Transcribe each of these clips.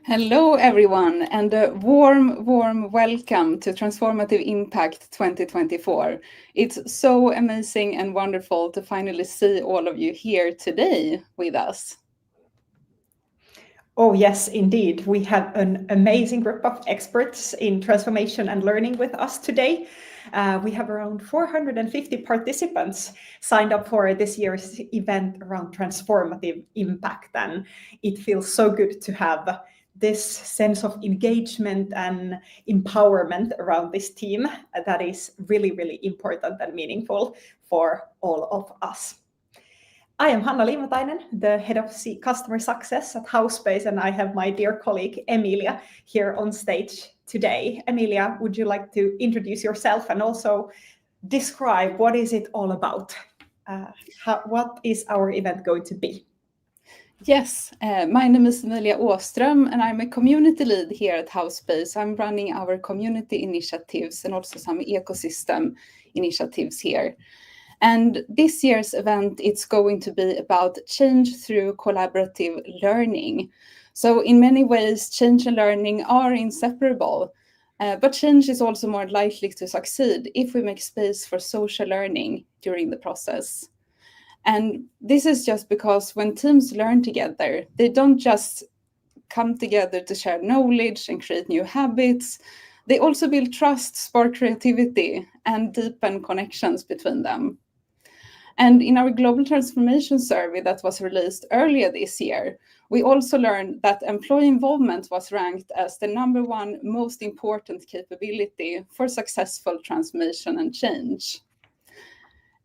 Hello, everyone, and a warm welcome to Transformative Impact 2024. It's so amazing and wonderful to finally see all of you here today with us. Oh, yes, indeed. We have an amazing group of experts in transformation and learning with us today. We have around 450 participants signed up for this year's event around transformative impact, and it feels so good to have this sense of engagement and empowerment around this team that is really, really important and meaningful for all of us. I am Hanna Liimatainen, the head of customer success at Howspace, and I have my dear colleague Emilia here on stage today. Emilia, would you like to introduce yourself and also describe what is it all about? What is our event going to be? Yes, my name is Emilia Åström, and I'm a community lead here at Howspace. I'm running our community initiatives and also some ecosystem initiatives here. And this year's event, it's going to be about change through collaborative learning. So in many ways, change and learning are inseparable, but change is also more likely to succeed if we make space for social learning during the process. And this is just because when teams learn together, they don't just come together to share knowledge and create new habits. They also build trust, spark creativity, and deepen connections between them. And in our global transformation survey that was released earlier this year, we also learned that employee involvement was ranked as the #1 most important capability for successful transformation and change.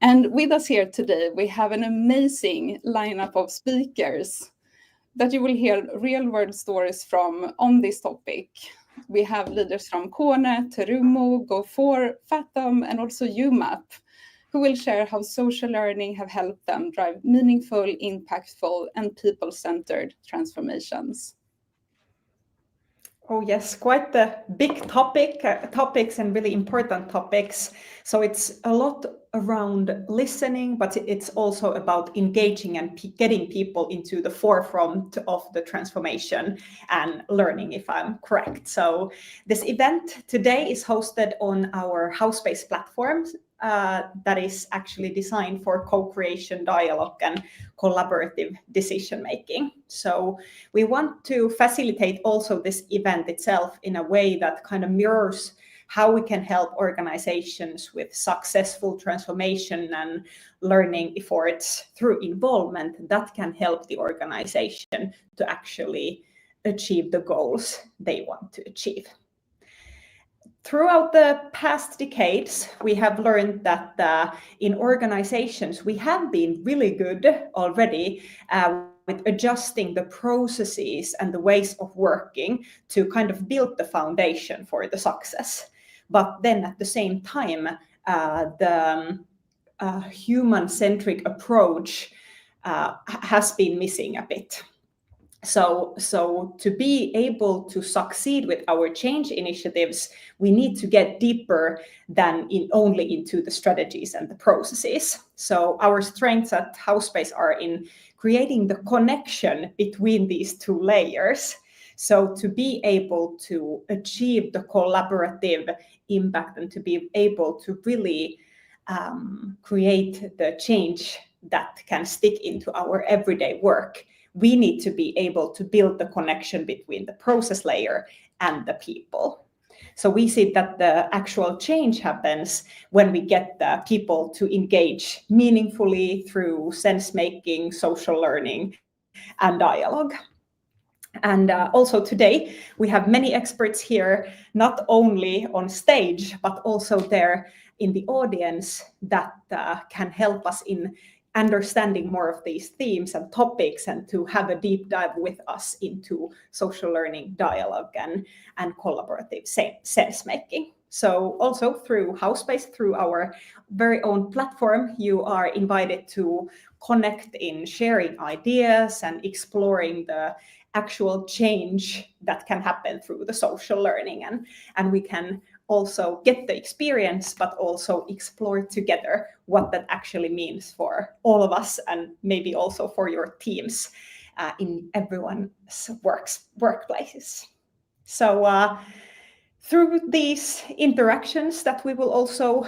And with us here today, we have an amazing lineup of speakers that you will hear real-world stories from on this topic. We have leaders from KONE, Terumo, Gofore, Fathom, and also Humap, who will share how social learning have helped them drive meaningful, impactful, and people-centered transformations. Oh yes, quite the big topics and really important topics. So it's a lot around listening, but it's also about engaging and getting people into the forefront of the transformation and learning, if I'm correct. So this event today is hosted on our Howspace platform that is actually designed for co-creation, dialogue, and collaborative decision making. So we want to facilitate also this event itself in a way that kind of mirrors how we can help organizations with successful transformation and learning efforts through involvement that can help the organization to actually achieve the goals they want to achieve. Throughout the past decades, we have learned that in organizations, we have been really good already with adjusting the processes and the ways of working to kind of build the foundation for the success. But then at the same time, the human-centric approach has been missing a bit. So to be able to succeed with our change initiatives, we need to get deeper than only into the strategies and the processes. So our strengths at Howspace are in creating the connection between these two layers. So to be able to achieve the collaborative impact and to be able to really create the change that can stick into our everyday work, we need to be able to build the connection between the process layer and the people. So we see that the actual change happens when we get the people to engage meaningfully through sense-making, social learning, and dialogue. And also today, we have many experts here, not only on stage, but also there in the audience that can help us in understanding more of these themes and topics and to have a deep dive with us into social learning, dialogue, and collaborative sense making. So also through Howspace, through our very own platform, you are invited to connect in sharing ideas and exploring the actual change that can happen through the social learning. And we can also get the experience, but also explore together what that actually means for all of us and maybe also for your teams in everyone's workplaces. So through these interactions that we will also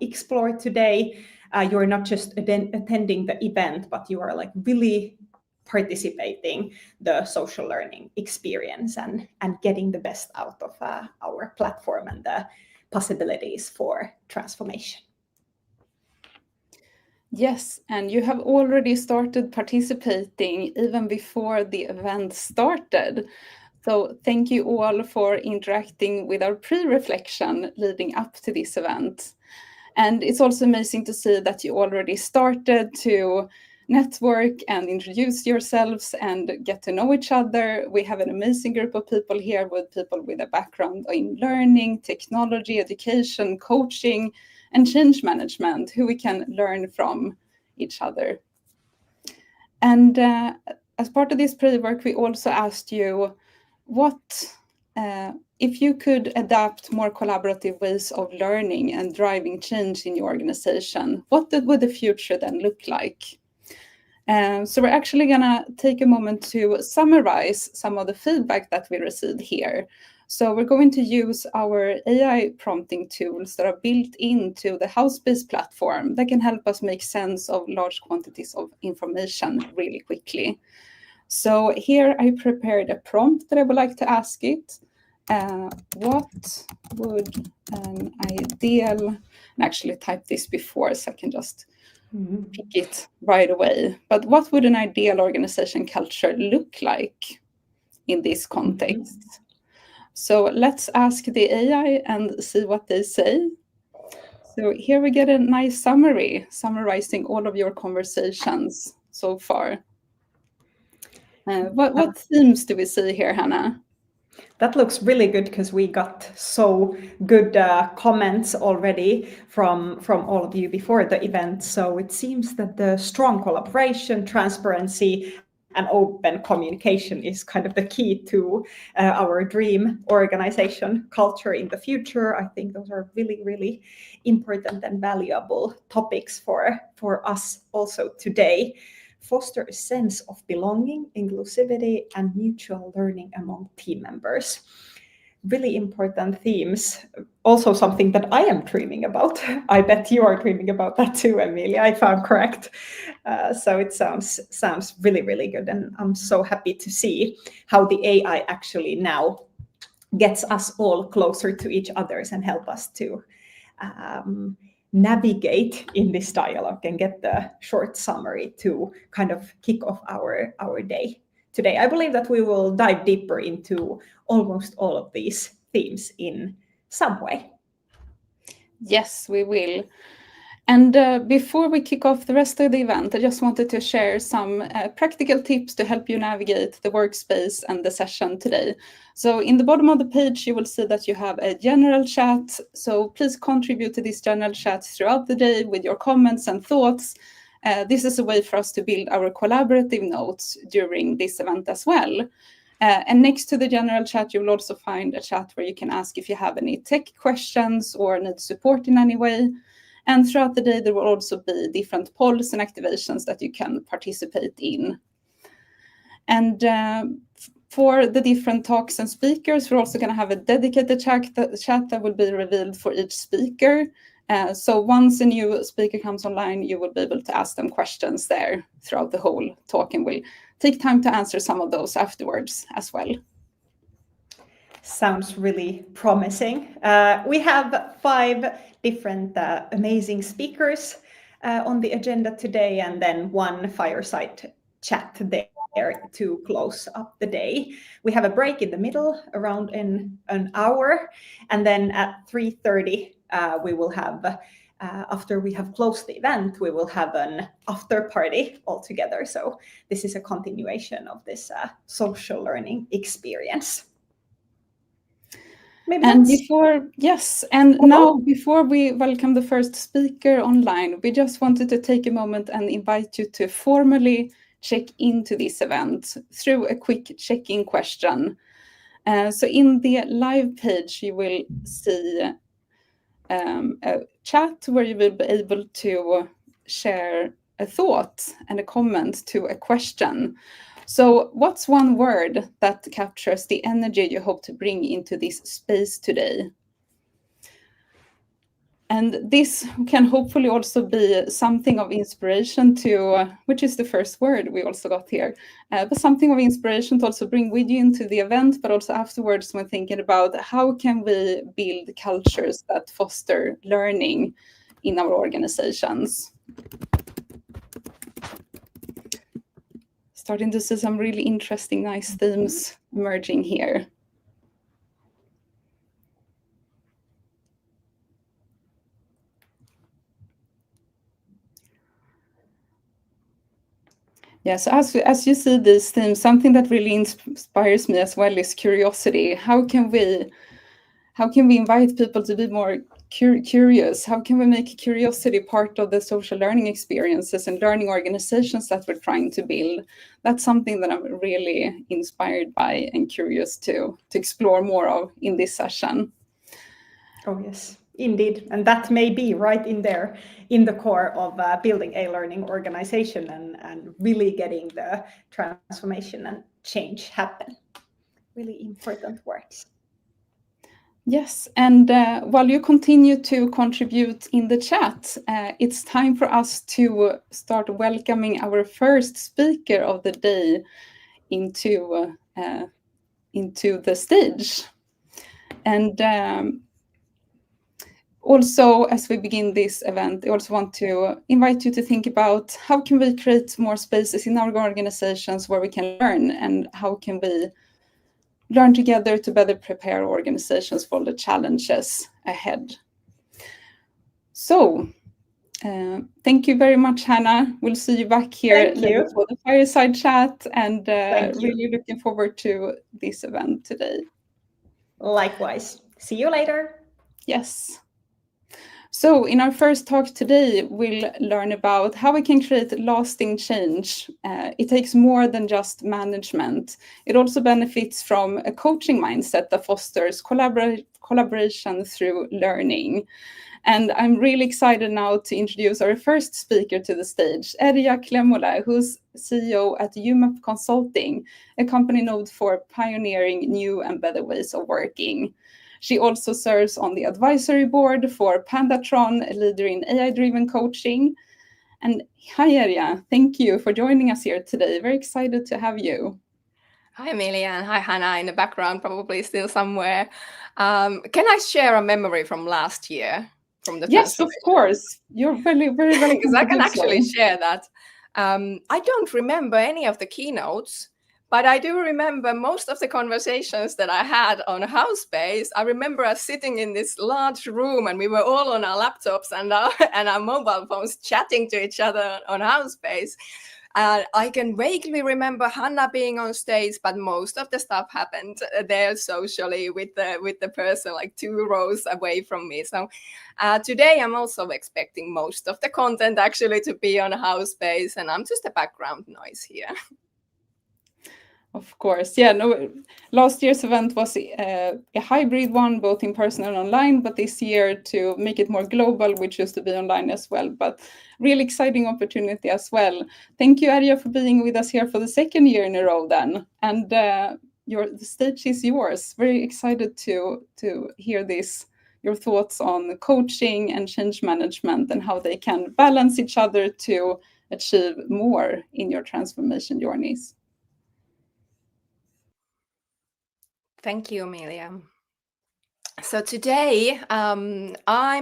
explore today, you're not just attending the event, but you are like really participating the social learning experience and getting the best out of our platform and the possibilities for transformation. Yes, and you have already started participating even before the event started. So thank you all for interacting with our pre-reflection leading up to this event. And it's also amazing to see that you already started to network and introduce yourselves and get to know each other. We have an amazing group of people here with people with a background in learning, technology, education, coaching, and change management, who we can learn from each other. And as part of this pre-work, we also asked you if you could adapt more collaborative ways of learning and driving change in your organization, what would the future then look like? So we're actually going to take a moment to summarize some of the feedback that we received here. So we're going to use our AI prompting tools that are built into the Howspace platform that can help us make sense of large quantities of information really quickly. So here I prepared a prompt that I would like to ask it. What would an ideal, and actually type this before so I can just pick it right away. But what would an ideal organization culture look like in this context? So let's ask the AI and see what they say. So here we get a nice summary, summarizing all of your conversations so far. What themes do we see here, Hannah? That looks really good because we got so good comments already from all of you before the event. So it seems that the strong collaboration, transparency, and open communication is kind of the key to our dream organization culture in the future. I think those are really, really important and valuable topics for us also today. Foster a sense of belonging, inclusivity, and mutual learning among team members. Really important themes. Also something that I am dreaming about. I bet you are dreaming about that too, Emilia, if I'm correct. So it sounds really, really good. And I'm so happy to see how the AI actually now gets us all closer to each other and help us to navigate in this dialogue and get the short summary to kind of kick off our day today. I believe that we will dive deeper into almost all of these themes in some way. Yes, we will. And before we kick off the rest of the event, I just wanted to share some practical tips to help you navigate the workspace and the session today. So in the bottom of the page, you will see that you have a general chat. So please contribute to this general chat throughout the day with your comments and thoughts. This is a way for us to build our collaborative notes during this event as well. And next to the general chat, you will also find a chat where you can ask if you have any tech questions or need support in any way. And throughout the day, there will also be different polls and activations that you can participate in. And for the different talks and speakers, we're also going to have a dedicated chat that will be revealed for each speaker. So once a new speaker comes online, you will be able to ask them questions there throughout the whole talk, and we'll take time to answer some of those afterwards as well. Sounds really promising. We have 5 different amazing speakers on the agenda today, and then one fireside chat there to close up the day. We have a break in the middle around in an hour, and then at 3:30 we will have, after we have closed the event, we will have an after party all together. So this is a continuation of this social learning experience. And now before we welcome the first speaker online, we just wanted to take a moment and invite you to formally check into this event through a quick check-in question. So in the live page, you will see a chat where you will be able to share a thought and a comment to a question. So what's one word that captures the energy you hope to bring into this space today? And this can hopefully also be something of inspiration to, which is the first word we also got here, but something of inspiration to also bring with you into the event, but also afterwards when thinking about how can we build cultures that foster learning in our organizations. Starting to see some really interesting, nice themes emerging here. Yeah, so as you see these themes, something that really inspires me as well is curiosity. How can we invite people to be more curious? How can we make curiosity part of the social learning experiences and learning organizations that we're trying to build? That's something that I'm really inspired by and curious to explore more of in this session. Oh, yes, indeed. And that may be right in there, in the core of building a learning organization and really getting the transformation and change happen. Really important words. Yes, and while you continue to contribute in the chat, it's time for us to start welcoming our first speaker of the day into the stage. And also, as we begin this event, I also want to invite you to think about how can we create more spaces in our organizations where we can learn, and how can we learn together to better prepare organizations for the challenges ahead. So, thank you very much, Hannah. We'll see you back here for the Fireside chat, and really looking forward to this event today. Likewise. See you later. Yes. So in our first talk today, we'll learn about how we can create lasting change. It takes more than just management. It also benefits from a coaching mindset that fosters collaboration through learning. And I'm really excited now to introduce our first speaker to the stage, Erja Klemola, who's CEO at Humap Consulting, a company known for pioneering new and better ways of working. She also serves on the advisory board for Pandatron, a leader in AI-driven coaching. And hi, Erja. Thank you for joining us here today. Very excited to have you. Hi, Amelia, and hi, Hannah, in the background, probably still somewhere. Can I share a memory from last year? From the yes, of course. You're very, very welcome. Because I can actually share that. I don't remember any of the keynotes, but I do remember most of the conversations that I had on Howspace. I remember us sitting in this large room and we were all on our laptops and our mobile phones chatting to each other on Howspace. I can vaguely remember Hannah being on stage, but most of the stuff happened there socially with the person like 2 rows away from me. So today I'm also expecting most of the content actually to be on Howspace, and I'm just a background noise here. Of course, yeah. No, last year's event was a hybrid one, both in person and online. But this year, to make it more global, we chose to be online as well. But really exciting opportunity as well. Thank you, Erja, for being with us here for the second year in a row. Then, and the stage is yours. Very excited to hear this. Your thoughts on coaching and change management and how they can balance each other to achieve more in your transformation journeys. Thank you, Amelia. So today, I'm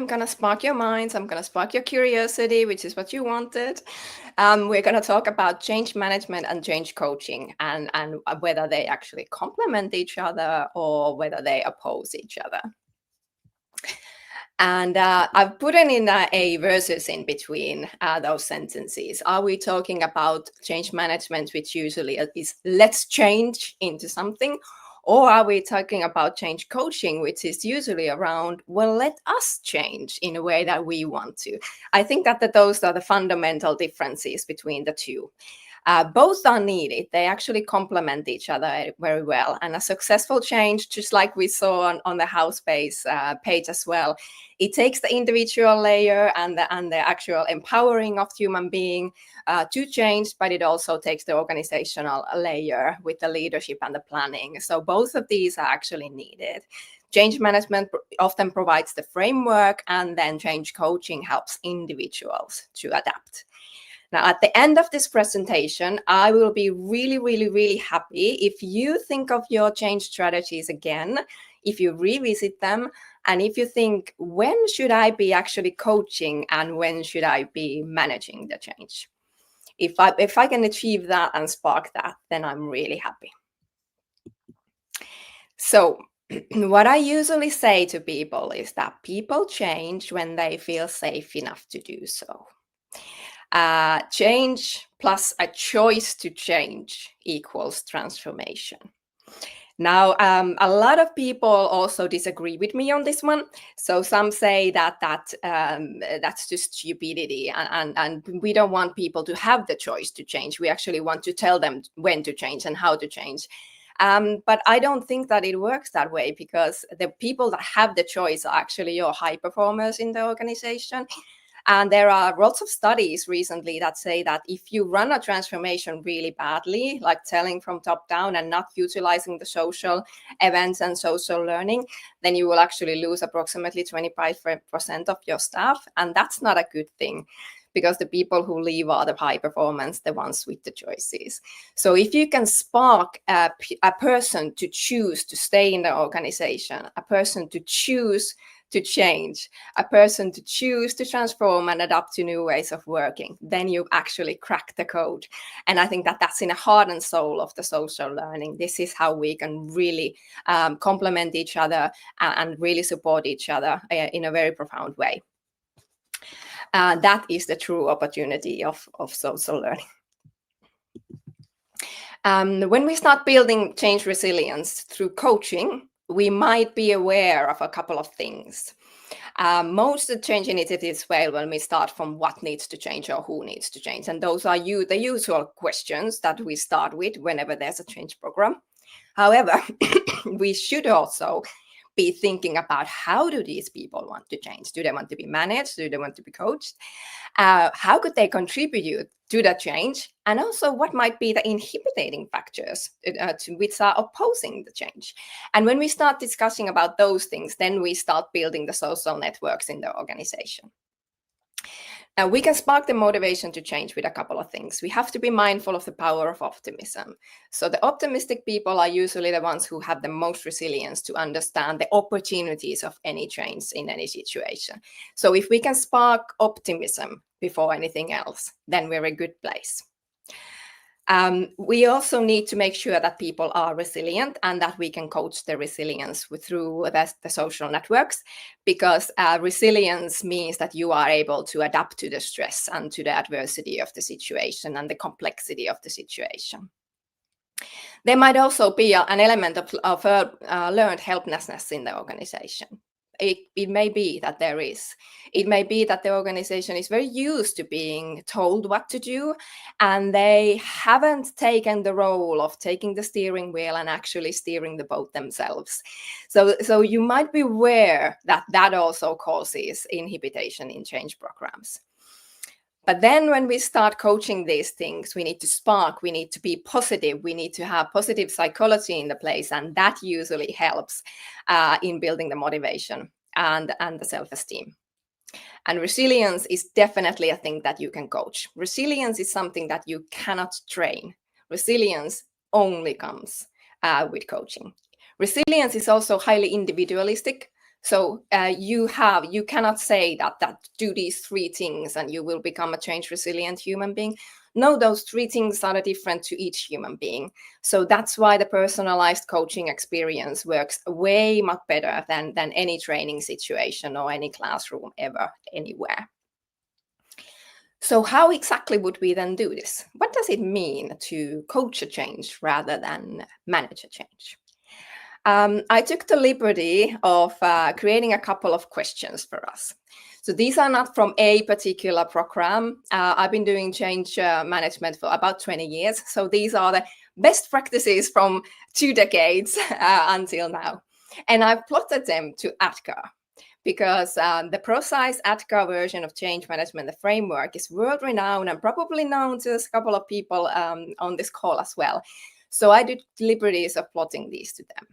going to spark your minds. I'm going to spark your curiosity, which is what you wanted. We're going to talk about change management and change coaching and whether they actually complement each other or whether they oppose each other. And I've put in a versus in between those sentences. Are we talking about change management, which usually is let's change into something? Or are we talking about change coaching, which is usually around, well, let us change in a way that we want to? I think that those are the fundamental differences between the two. Both are needed. They actually complement each other very well. And a successful change, just like we saw on the Howspace page as well, it takes the individual layer and the actual empowering of human being to change, but it also takes the organizational layer with the leadership and the planning. So both of these are actually needed. Change management often provides the framework, and then change coaching helps individuals to adapt. Now, at the end of this presentation, I will be really, really, really happy if you think of your change strategies again, if you revisit them, and if you think, when should I be actually coaching and when should I be managing the change? If I can achieve that and spark that, then I'm really happy. So what I usually say to people is that people change when they feel safe enough to do so. Change plus a choice to change equals transformation. Now, a lot of people also disagree with me on this one. So some say that's just stupidity, and we don't want people to have the choice to change. We actually want to tell them when to change and how to change. But I don't think that it works that way, because the people that have the choice are actually your high performers in the organization. And there are lots of studies recently that say that if you run a transformation really badly, like telling from top down and not utilizing the social events and social learning, then you will actually lose approximately 25% of your staff. And that's not a good thing, because the people who leave are the high performance, the ones with the choices. So if you can spark a person to choose to stay in the organization, a person to choose to change, a person to choose to transform and adapt to new ways of working, then you've actually cracked the code. And I think that that's in the heart and soul of the social learning. This is how we can really complement each other and really support each other in a very profound way. That is the true opportunity of social learning. When we start building change resilience through coaching, we might be aware of a couple of things. Most of the change initiatives fail when we start from what needs to change or who needs to change. And those are the usual questions that we start with whenever there's a change program. However, we should also be thinking about, how do these people want to change? Do they want to be managed? Do they want to be coached? How could they contribute to that change? And also, what might be the inhibiting factors which are opposing the change? And when we start discussing about those things, then we start building the social networks in the organization. We can spark the motivation to change with a couple of things. We have to be mindful of the power of optimism. So the optimistic people are usually the ones who have the most resilience to understand the opportunities of any change in any situation. So if we can spark optimism before anything else, then we're in a good place. We also need to make sure that people are resilient and that we can coach the resilience through the social networks, because resilience means that you are able to adapt to the stress and to the adversity of the situation and the complexity of the situation. There might also be an element of learned helplessness in the organization. It may be that there is. It may be that the organization is very used to being told what to do, and they haven't taken the role of taking the steering wheel and actually steering the boat themselves. So you might be aware that that also causes inhibition in change programs. But then when we start coaching these things, we need to spark, we need to be positive, we need to have positive psychology in the place, and that usually helps in building the motivation and the self-esteem. And resilience is definitely a thing that you can coach. Resilience is something that you cannot train. Resilience only comes with coaching. Resilience is also highly individualistic. So you cannot say that do these 3 things and you will become a change resilient human being. No, those 3 things are different to each human being. So that's why the personalized coaching experience works way much better than any training situation or any classroom ever anywhere. So how exactly would we then do this? What does it mean to coach a change rather than manage a change? I took the liberty of creating a couple of questions for us. So these are not from a particular program. I've been doing change management for about 20 years. So these are the best practices from 2 decades until now. And I've plotted them to ATCA, because the ProSize ATCA version of change management, the framework, is world-renowned and probably known to a couple of people on this call as well. So I did liberties of plotting these to them.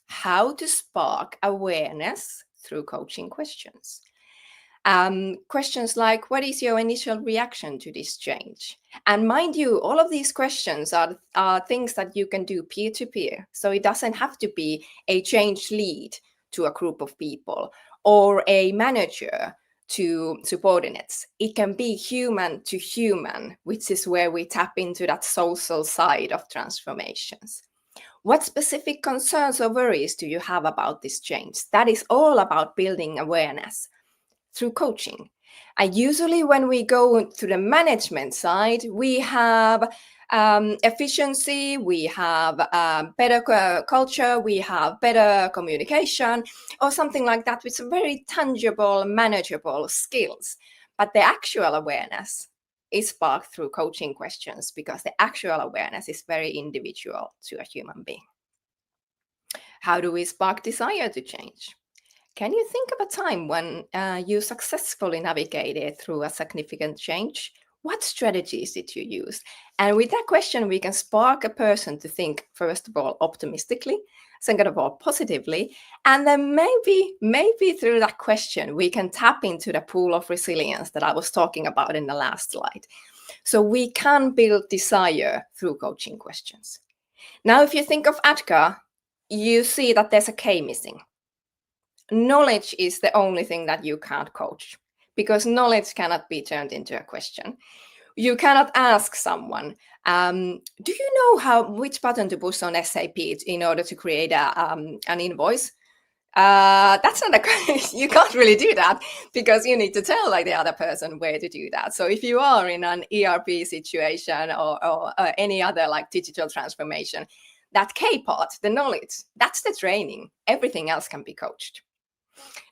How to spark awareness through coaching questions. Questions like, what is your initial reaction to this change? And mind you, all of these questions are things that you can do peer-to-peer. So it doesn't have to be a change lead to a group of people or a manager to subordinates. It can be human to human, which is where we tap into that social side of transformations. What specific concerns or worries do you have about this change? That is all about building awareness through coaching. And usually when we go to the management side, we have efficiency, we have better culture, we have better communication, or something like that, with some very tangible, manageable skills. But the actual awareness is sparked through coaching questions, because the actual awareness is very individual to a human being. How do we spark desire to change? Can you think of a time when you successfully navigated through a significant change? What strategies did you use? And with that question, we can spark a person to think, first of all, optimistically, second of all, positively, and then maybe through that question, we can tap into the pool of resilience that I was talking about in the last slide. So we can build desire through coaching questions. Now, if you think of ATCA, you see that there's a K missing. Knowledge is the only thing that you can't coach, because knowledge cannot be turned into a question. You cannot ask someone, do you know which button to push on SAP in order to create an invoice? That's not you can't really do that, because you need to tell the other person where to do that. So if you are in an ERP situation or any other digital transformation, that K part, the knowledge, that's the training. Everything else can be coached.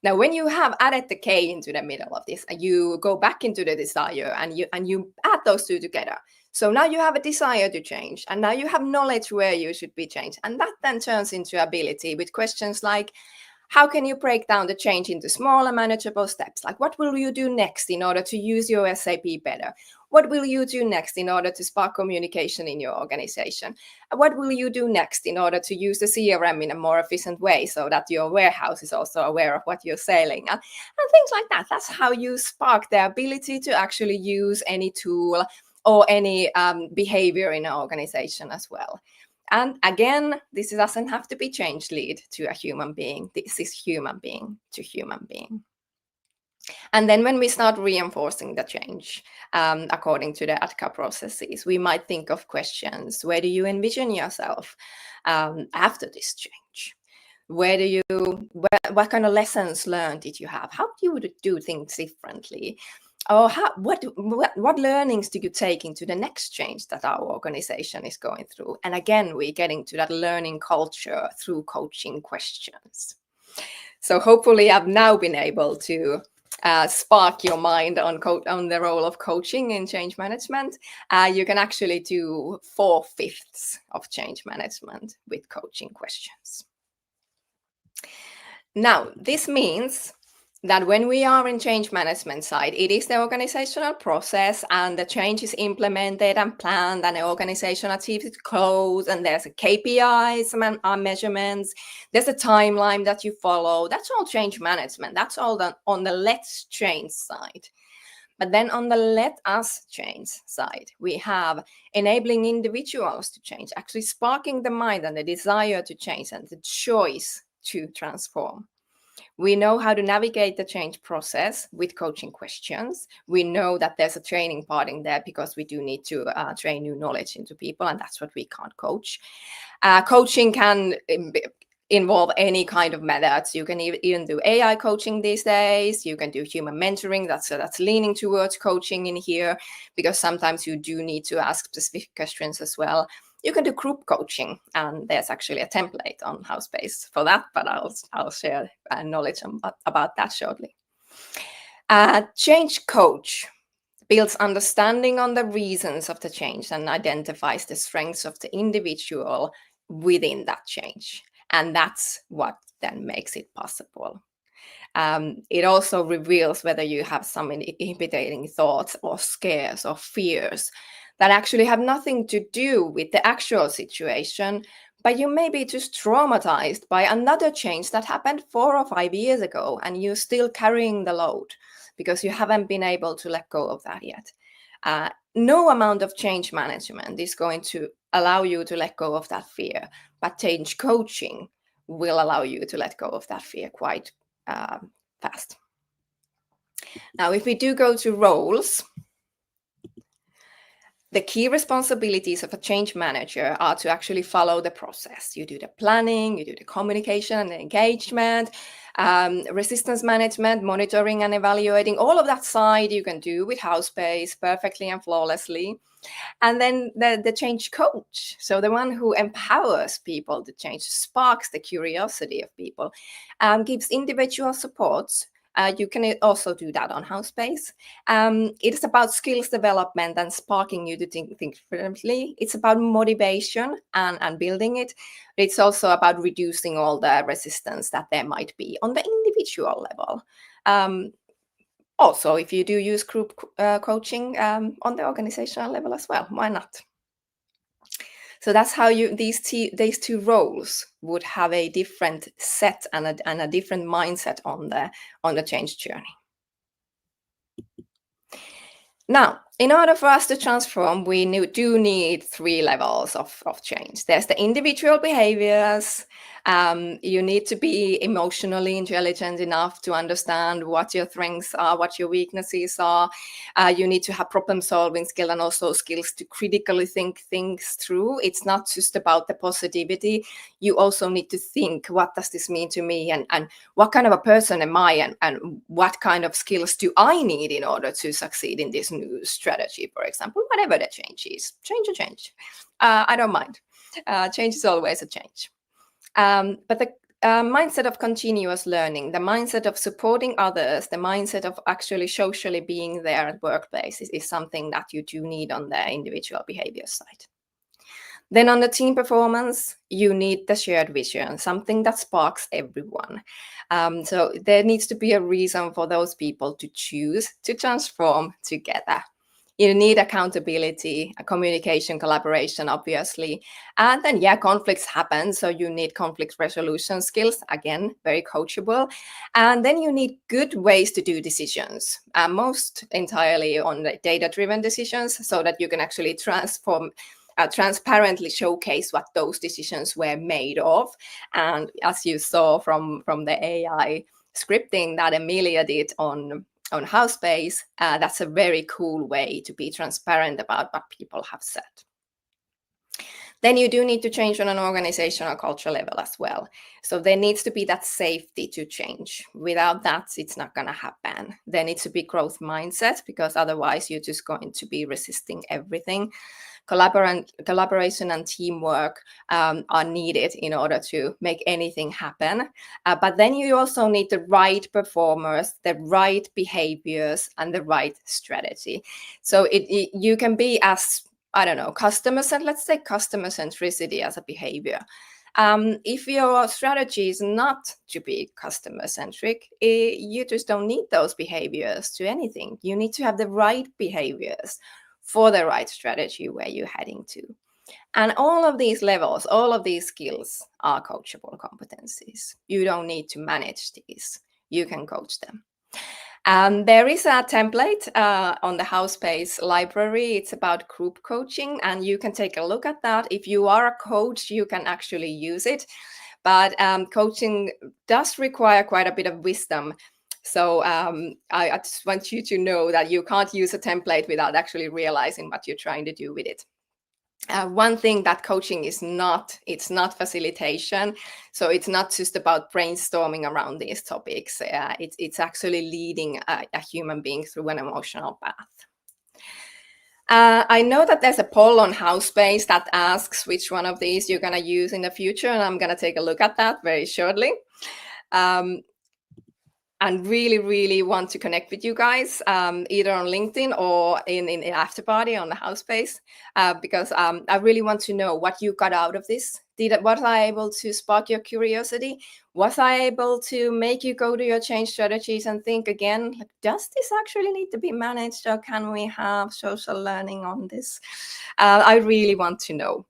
Now, when you have added the K into the middle of this, you go back into the desire and you add those two together. So now you have a desire to change, and now you have knowledge where you should be changed. And that then turns into ability with questions like, how can you break down the change into smaller manageable steps? Like, what will you do next in order to use your SAP better? What will you do next in order to spark communication in your organization? What will you do next in order to use the CRM in a more efficient way so that your warehouse is also aware of what you're selling? And things like that. That's how you spark the ability to actually use any tool or any behavior in an organization as well. And again, this doesn't have to be change lead to a human being. This is human being to human being. And then when we start reinforcing the change according to the ATCA processes, we might think of questions. Where do you envision yourself after this change? What kind of lessons learned did you have? How do you do things differently? Or what learnings do you take into the next change that our organization is going through? And again, we're getting to that learning culture through coaching questions. So hopefully I've now been able to spark your mind on the role of coaching in change management. You can actually do 4/5 of change management with coaching questions. Now, this means that when we are in change management side, it is the organizational process, and the change is implemented and planned, and the organization achieves its goals, and there's a KPIs and measurements. There's a timeline that you follow. That's all change management. That's all on the let's change side. But then on the let us change side, we have enabling individuals to change, actually sparking the mind and the desire to change and the choice to transform. We know how to navigate the change process with coaching questions. We know that there's a training part in there, because we do need to train new knowledge into people, and that's what we can't coach. Coaching can involve any kind of methods. You can even do AI coaching these days. You can do human mentoring. That's leaning towards coaching in here, because sometimes you do need to ask specific questions as well. You can do group coaching, and there's actually a template on Howspace for that, but I'll share knowledge about that shortly. A change coach builds understanding on the reasons of the change and identifies the strengths of the individual within that change. And that's what then makes it possible. It also reveals whether you have some inhibiting thoughts or scares or fears that actually have nothing to do with the actual situation, but you may be just traumatized by another change that happened 4 or 5 years ago, and you're still carrying the load because you haven't been able to let go of that yet. No amount of change management is going to allow you to let go of that fear, but change coaching will allow you to let go of that fear quite fast. Now, if we do go to roles, the key responsibilities of a change manager are to actually follow the process. You do the planning, you do the communication and the engagement, resistance management, monitoring and evaluating. All of that side you can do with Howspace perfectly and flawlessly. And then the change coach, so the one who empowers people to change, sparks the curiosity of people, gives individual supports. You can also do that on Howspace. It's about skills development and sparking you to think differently. It's about motivation and building it. It's also about reducing all the resistance that there might be on the individual level. Also, if you do use group coaching on the organizational level as well, why not? So that's how these two roles would have a different set and a different mindset on the change journey. Now, in order for us to transform, we do need 3 levels of change. There's the individual behaviors. You need to be emotionally intelligent enough to understand what your strengths are, what your weaknesses are. You need to have problem-solving skill and also skills to critically think things through. It's not just about the positivity. You also need to think, what does this mean to me? And what kind of a person am I? And what kind of skills do I need in order to succeed in this new strategy, for example, whatever the change is. Change or change. I don't mind. Change is always a change. But the mindset of continuous learning, the mindset of supporting others, the mindset of actually socially being there at workplace is something that you do need on the individual behavior side. Then on the team performance, you need the shared vision, something that sparks everyone. So there needs to be a reason for those people to choose to transform together. You need accountability, communication, collaboration, obviously. And then, conflicts happen. So you need conflict resolution skills, again, very coachable. And then you need good ways to do decisions, most entirely on the data-driven decisions, so that you can actually transparently showcase what those decisions were made of. And as you saw from the AI scripting that Emilia did on Howspace, that's a very cool way to be transparent about what people have said. Then you do need to change on an organizational culture level as well. So there needs to be that safety to change. Without that, it's not going to happen. There needs to be growth mindset, because otherwise you're just going to be resisting everything. Collaboration and teamwork are needed in order to make anything happen. But then you also need the right performers, the right behaviors, and the right strategy. So you can be as, let's say customer centricity as a behavior. If your strategy is not to be customer centric, you just don't need those behaviors to anything. You need to have the right behaviors for the right strategy where you're heading to. And all of these levels, all of these skills are coachable competencies. You don't need to manage these. You can coach them. There is a template on the Howspace library. It's about group coaching, and you can take a look at that. If you are a coach, you can actually use it. But coaching does require quite a bit of wisdom. So I just want you to know that you can't use a template without actually realizing what you're trying to do with it. One thing that coaching is not, it's not facilitation. So it's not just about brainstorming around these topics. It's actually leading a human being through an emotional path. I know that there's a poll on Howspace that asks which one of these you're going to use in the future, and I'm going to take a look at that very shortly. and really, really want to connect with you guys, either on LinkedIn or in the after party on the Howspace, because I really want to know what you got out of this. Was I able to spark your curiosity? Was I able to make you go to your change strategies and think again, like, does this actually need to be managed, or can we have social learning on this? I really want to know.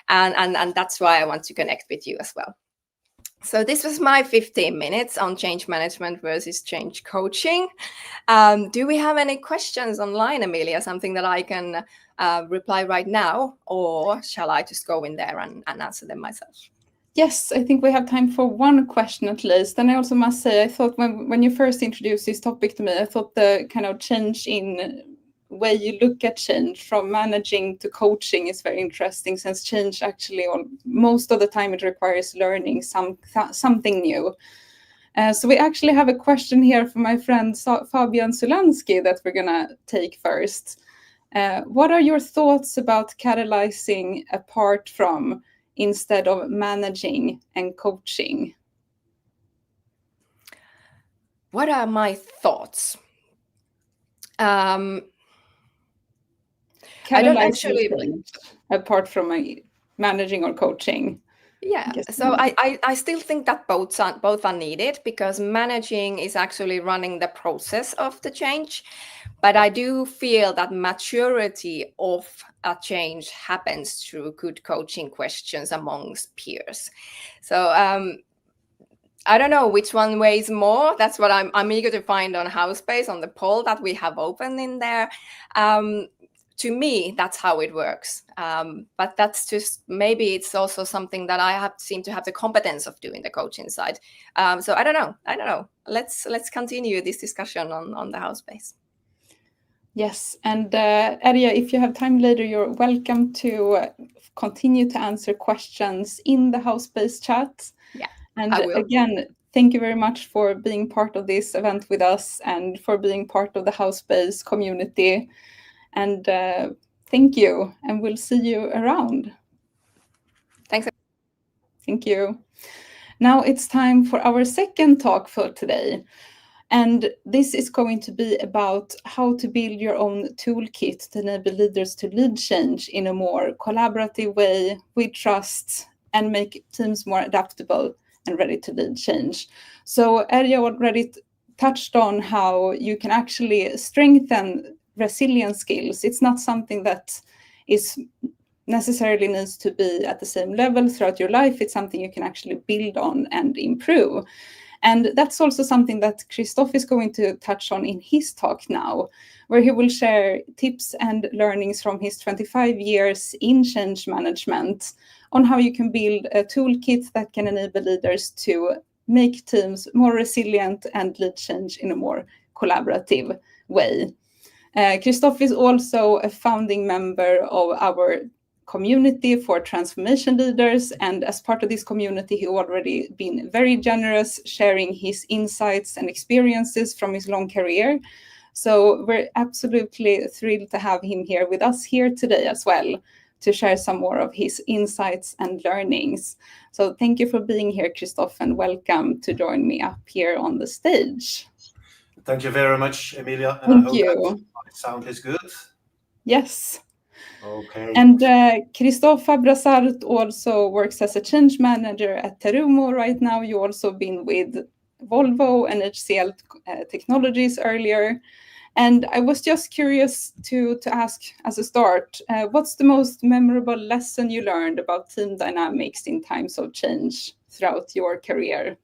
And that's why I want to connect with you as well. So this was my 15 minutes on change management versus change coaching. Do we have any questions online, Emilia? Something that I can reply right now, or shall I just go in there and answer them myself? Yes, I think we have time for one question at least. And I also must say, I thought when you first introduced this topic to me, I thought the kind of change in way you look at change from managing to coaching is very interesting, since change actually, most of the time, it requires learning something new. So we actually have a question here from my friend Fabian Sulansky that we're gonna take first. What are your thoughts about catalyzing apart from instead of managing and coaching? What are my thoughts? I don't actually change apart from managing or coaching. Yeah, so I still think that both are needed, because managing is actually running the process of the change, but I do feel that maturity of a change happens through good coaching questions amongst peers. So I don't know which one weighs more. That's what I'm eager to find on Howspace, on the poll that we have open in there. To me, that's how it works. But that's just, maybe it's also something that I seem to have the competence of doing the coaching side. So I don't know. Let's continue this discussion on the Howspace. Yes, and Erja, if you have time later, you're welcome to continue to answer questions in the Howspace chat. Yeah, and I will. Again, thank you very much for being part of this event with us and for being part of the Howspace community. And thank you, and we'll see you around. Thanks. Thank you. Now it's time for our second talk for today. And this is going to be about how to build your own toolkit to enable leaders to lead change in a more collaborative way, with trust, and make teams more adaptable and ready to lead change. So Erja already touched on how you can actually strengthen resilience skills. It's not something that is necessarily needs to be at the same level throughout your life. It's something you can actually build on and improve. And that's also something that Christophe is going to touch on in his talk now, where he will share tips and learnings from his 25 years in change management on how you can build a toolkit that can enable leaders to make teams more resilient and lead change in a more collaborative way. Christophe is also a founding member of our community for transformation leaders, and as part of this community, he already been very generous, sharing his insights and experiences from his long career. So we're absolutely thrilled to have him here with us here today as well, to share some more of his insights and learnings. So thank you for being here, Christophe, and welcome to join me up here on the stage. Thank you very much, Emilia. And Thank I hope you. that my sound is good. Yes. Okay. And Christophe Abrassart also works as a change manager at Terumo right now. You also been with Volvo and HCL Technologies earlier. And I was just curious to ask as a start, what's the most memorable lesson you learned about team dynamics in times of change throughout your career?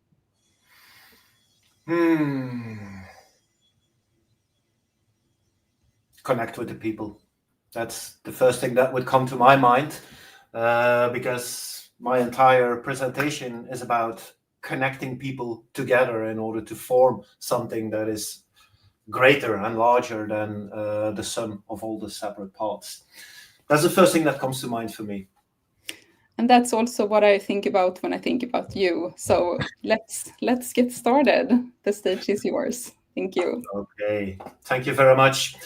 Connect with the people. That's the first thing that would come to my mind, because my entire presentation is about connecting people together in order to form something that is greater and larger than the sum of all the separate parts. That's the first thing that comes to mind for me. And that's also what I think about when I think about you. So let's get started. The stage is yours. Thank you. Okay, thank you very much.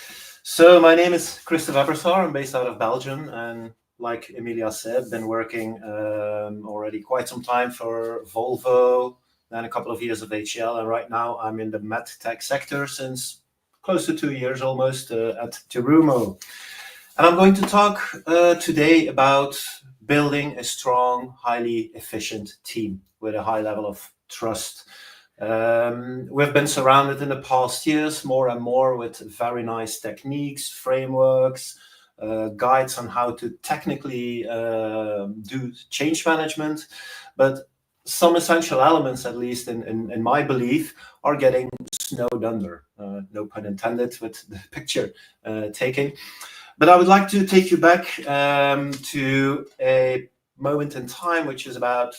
So my name is Christophe Abrassart. I'm based out of Belgium, and like Emilia said, been working already quite some time for Volvo, then a couple of years of HCL, and right now I'm in the medtech sector since close to 2 years almost at Terumo. And I'm going to talk today about building a strong, highly efficient team with a high level of trust. We've been surrounded in the past years more and more with very nice techniques, frameworks, guides on how to technically do change management, but some essential elements, at least in my belief, are getting snowed under. No pun intended with the picture taking. But I would like to take you back to a moment in time, which is about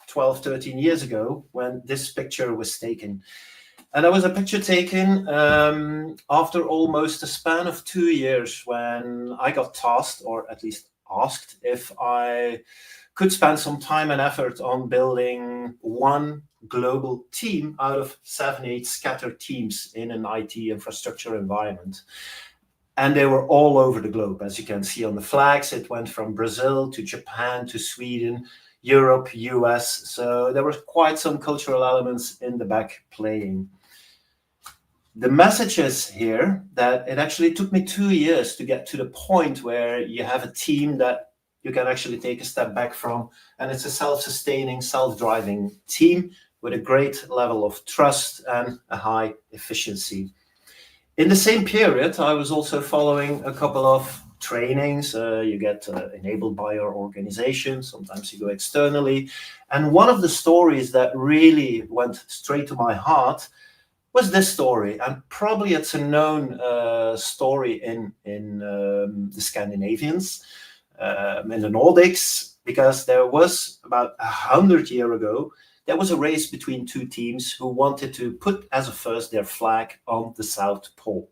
12, 13 years ago, when this picture was taken. And that was a picture taken after almost a span of 2 years, when I got tasked, or at least asked, if I could spend some time and effort on building one global team out of 7, 8 scattered teams in an IT infrastructure environment. And they were all over the globe, as you can see on the flags. It went from Brazil to Japan to Sweden, Europe, US. So there were quite some cultural elements in the back playing. The message is here that it actually took me 2 years to get to the point where you have a team that you can actually take a step back from, and it's a self-sustaining, self-driving team with a great level of trust and a high efficiency. In the same period, I was also following a couple of trainings. You get enabled by your organization. Sometimes you go externally. And one of the stories that really went straight to my heart was this story. And probably it's a known story in the Scandinavians, in the Nordics, because there was about 100 years ago, there was a race between 2 teams who wanted to put as a first their flag on the South Pole.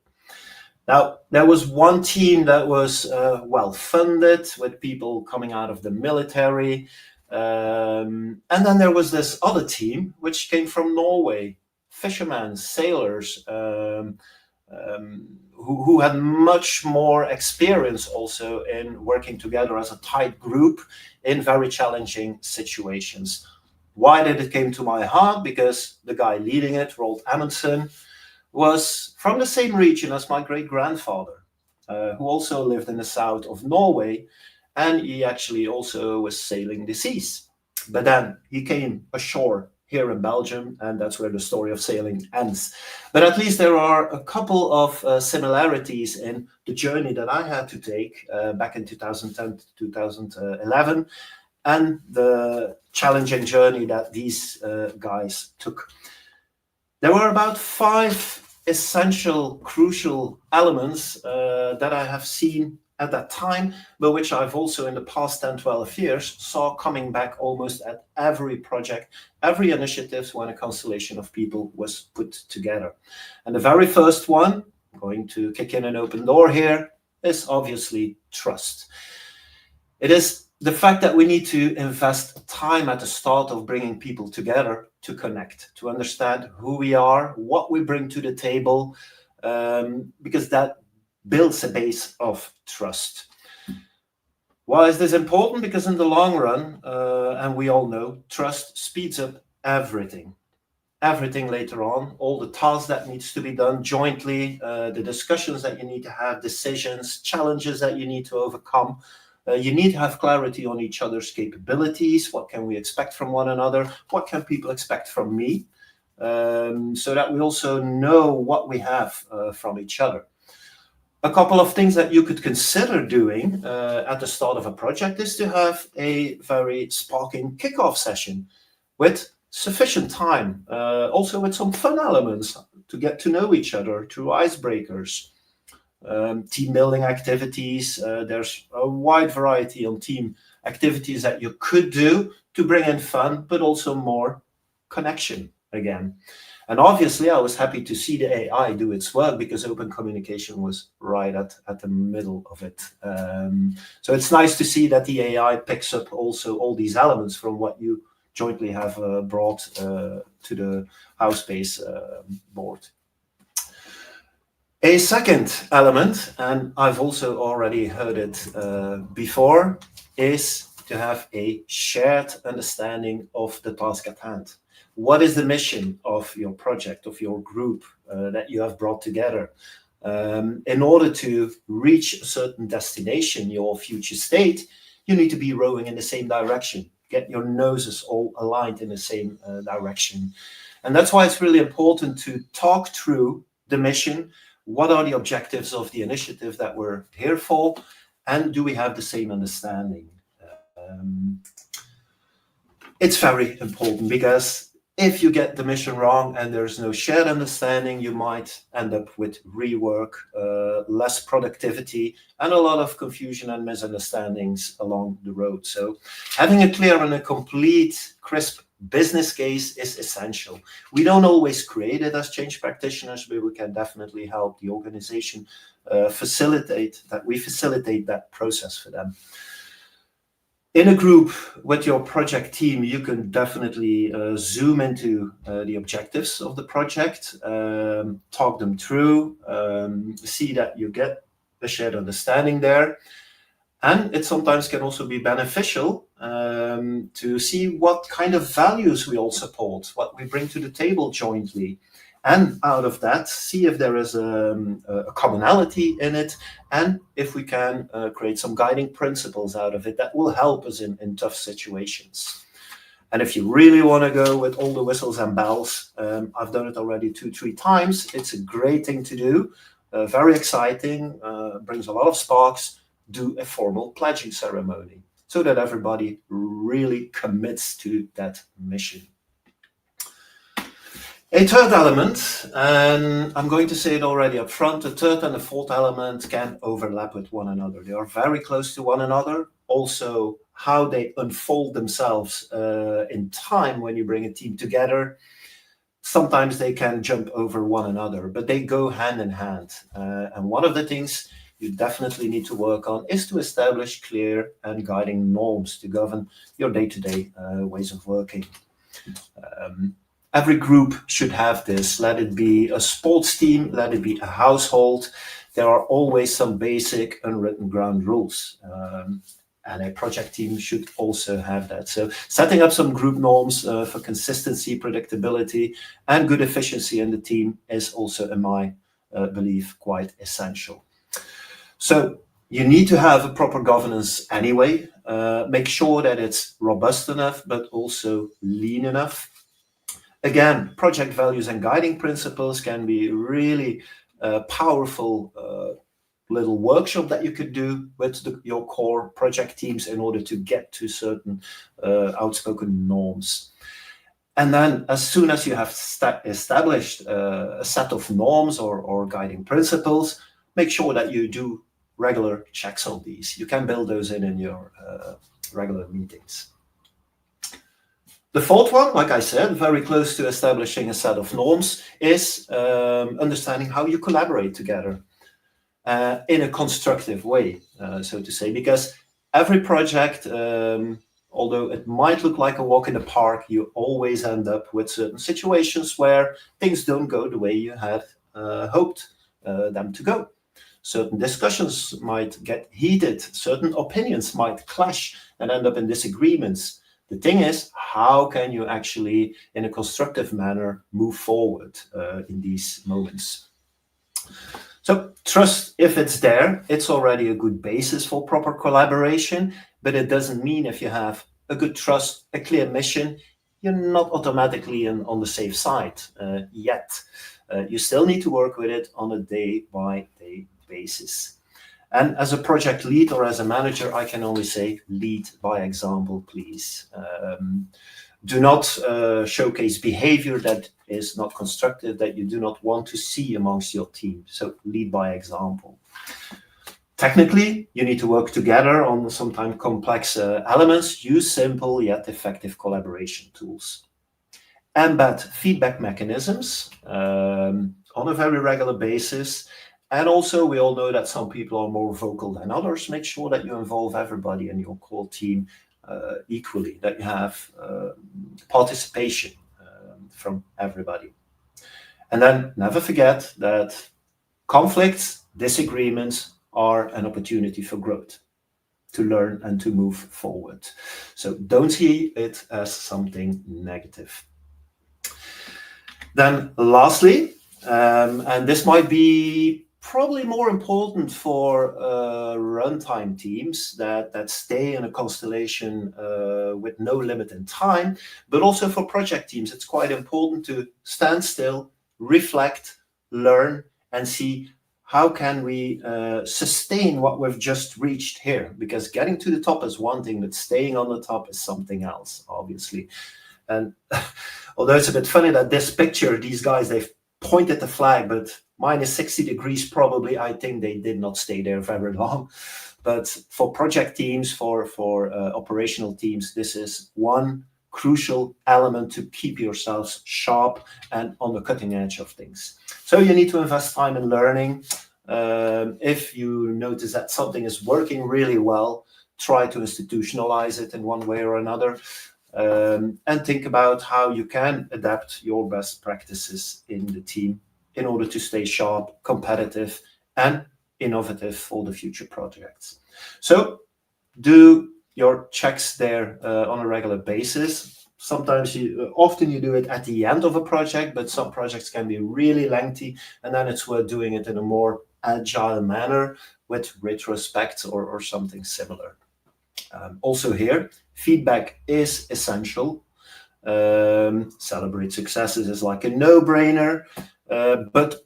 Now, there was one team that was well funded, with people coming out of the military. And then there was this other team, which came from Norway, fishermen, sailors, who had much more experience also in working together as a tight group in very challenging situations. Why did it came to my heart? Because the guy leading it, Rolf Amundsen, was from the same region as my great-grandfather, who also lived in the south of Norway, and he actually also was sailing the seas. But then he came ashore here in Belgium, and that's where the story of sailing ends. But at least there are a couple of similarities in the journey that I had to take back in 2010 to 2011, and the challenging journey that these guys took. There were about 5 essential, crucial elements that I have seen at that time, but which I've also in the past 10, 12 years saw coming back almost at every project, every initiative when a constellation of people was put together. And the very first one, I'm going to kick in an open door here, is obviously trust. It is the fact that we need to invest time at the start of bringing people together to connect, to understand who we are, what we bring to the table, because that builds a base of trust. Why is this important? Because in the long run, and we all know, trust speeds up everything. Everything later on, all the tasks that needs to be done jointly, the discussions that you need to have, decisions, challenges that you need to overcome. You need to have clarity on each other's capabilities. What can we expect from one another? What can people expect from me? So that we also know what we have from each other. A couple of things that you could consider doing at the start of a project is to have a very sparking kickoff session with sufficient time, also with some fun elements to get to know each other through icebreakers. Team building activities. There's a wide variety of team activities that you could do to bring in fun, but also more connection again. And obviously, I was happy to see the AI do its work, because open communication was right at the middle of it. So it's nice to see that the AI picks up also all these elements from what you jointly have brought to the Howspace board. A second element, and I've also already heard it before, is to have a shared understanding of the task at hand. what is the mission of your project, of your group that you have brought together. In order to reach a certain destination, your future state, you need to be rowing in the same direction. Get your noses all aligned in the same direction. And that's why it's really important to talk through the mission. What are the objectives of the initiative that we're here for? And do we have the same understanding? It's very important, because if you get the mission wrong and there's no shared understanding, you might end up with rework, less productivity, and a lot of confusion and misunderstandings along the road. So having a clear and a complete, crisp business case is essential. We don't always create it as change practitioners, but we can definitely help the organization facilitate that process for them. In a group with your project team, you can definitely zoom into the objectives of the project, talk them through, see that you get a shared understanding there. And it sometimes can also be beneficial to see what kind of values we all support, what we bring to the table jointly. And out of that, see if there is a commonality in it, and if we can create some guiding principles out of it that will help us in tough situations. And if you really want to go with all the whistles and bells, I've done it already 2-3 times. It's a great thing to do, very exciting, brings a lot of sparks. Do a formal pledging ceremony so that everybody really commits to that mission. A third element, and I'm going to say it already up front, the third and the fourth element can overlap with one another. They are very close to one another. Also, how they unfold themselves in time when you bring a team together. Sometimes they can jump over one another, but they go hand in hand. And one of the things you definitely need to work on is to establish clear and guiding norms to govern your day-to-day ways of working. Every group should have this. Let it be a sports team, let it be a household. There are always some basic unwritten ground rules. And a project team should also have that. So setting up some group norms for consistency, predictability, and good efficiency in the team is also, in my belief, quite essential. So you need to have a proper governance anyway. Make sure that it's robust enough, but also lean enough. Again, project values and guiding principles can be really powerful little workshop that you could do with your core project teams in order to get to certain outspoken norms. And then as soon as you have established a set of norms or guiding principles, make sure that you do regular checks on these. You can build those in your regular meetings. The fourth one, like I said, very close to establishing a set of norms, is understanding how you collaborate together in a constructive way, so to say, because every project, although it might look like a walk in the park, you always end up with certain situations where things don't go the way you had hoped them to go. Certain discussions might get heated, certain opinions might clash and end up in disagreements. The thing is, how can you actually, in a constructive manner, move forward in these moments? So trust, if it's there, it's already a good basis for proper collaboration, but it doesn't mean if you have a good trust, a clear mission, you're not automatically on the safe side yet. You still need to work with it on a day-by-day basis. And as a project lead or as a manager, I can only say lead by example, please. Do not showcase behavior that is not constructive, that you do not want to see amongst your team. So lead by example. Technically, you need to work together on sometimes complex elements. Use simple yet effective collaboration tools. Embed feedback mechanisms on a very regular basis. And also, we all know that some people are more vocal than others. Make sure that you involve everybody in your core team equally, that you have participation from everybody. And then never forget that conflicts, disagreements are an opportunity for growth, to learn and to move forward. So don't see it as something negative. Then lastly, and this might be probably more important for runtime teams that stay in a constellation with no limit in time, but also for project teams, it's quite important to stand still, reflect, learn, and see how can we sustain what we've just reached here? Because getting to the top is one thing, but staying on the top is something else, obviously. And although it's a bit funny that this picture, these guys, they've pointed the flag, but minus 60 degrees, probably, I think they did not stay there very long. But for project teams, for operational teams, this is one crucial element to keep yourselves sharp and on the cutting edge of things. So you need to invest time in learning. If you notice that something is working really well, try to institutionalize it in one way or another. And think about how you can adapt your best practices in the team in order to stay sharp, competitive, and innovative for the future projects. So do your checks there on a regular basis. Sometimes often you do it at the end of a project, but some projects can be really lengthy, and then it's worth doing it in a more agile manner with retrospect or something similar. Also here, feedback is essential. Celebrate successes is like a no-brainer, but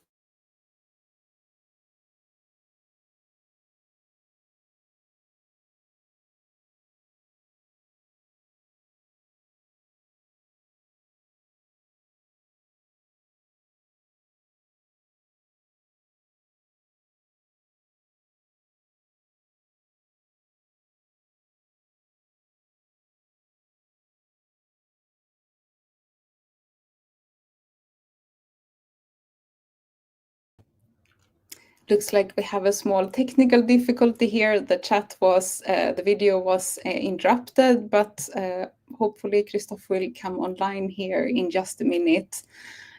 Looks like we have a small technical difficulty here. The chat was, the video was interrupted, but hopefully Christophe will come online here in just a minute.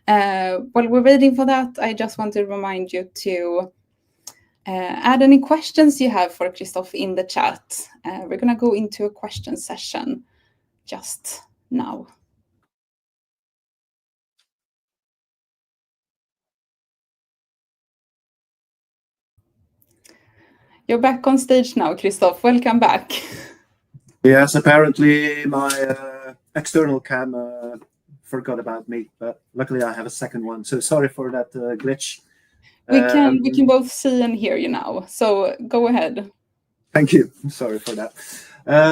While we're waiting for that, I just want to remind you to add any questions you have for Christophe in the chat. We're going to go into a question session just now. You're back on stage now, Christophe. Welcome back. Yes, apparently my external cam forgot about me, but luckily I have a second one. So sorry for that glitch. We can both see and hear you now. So go ahead. Thank you. Sorry for that.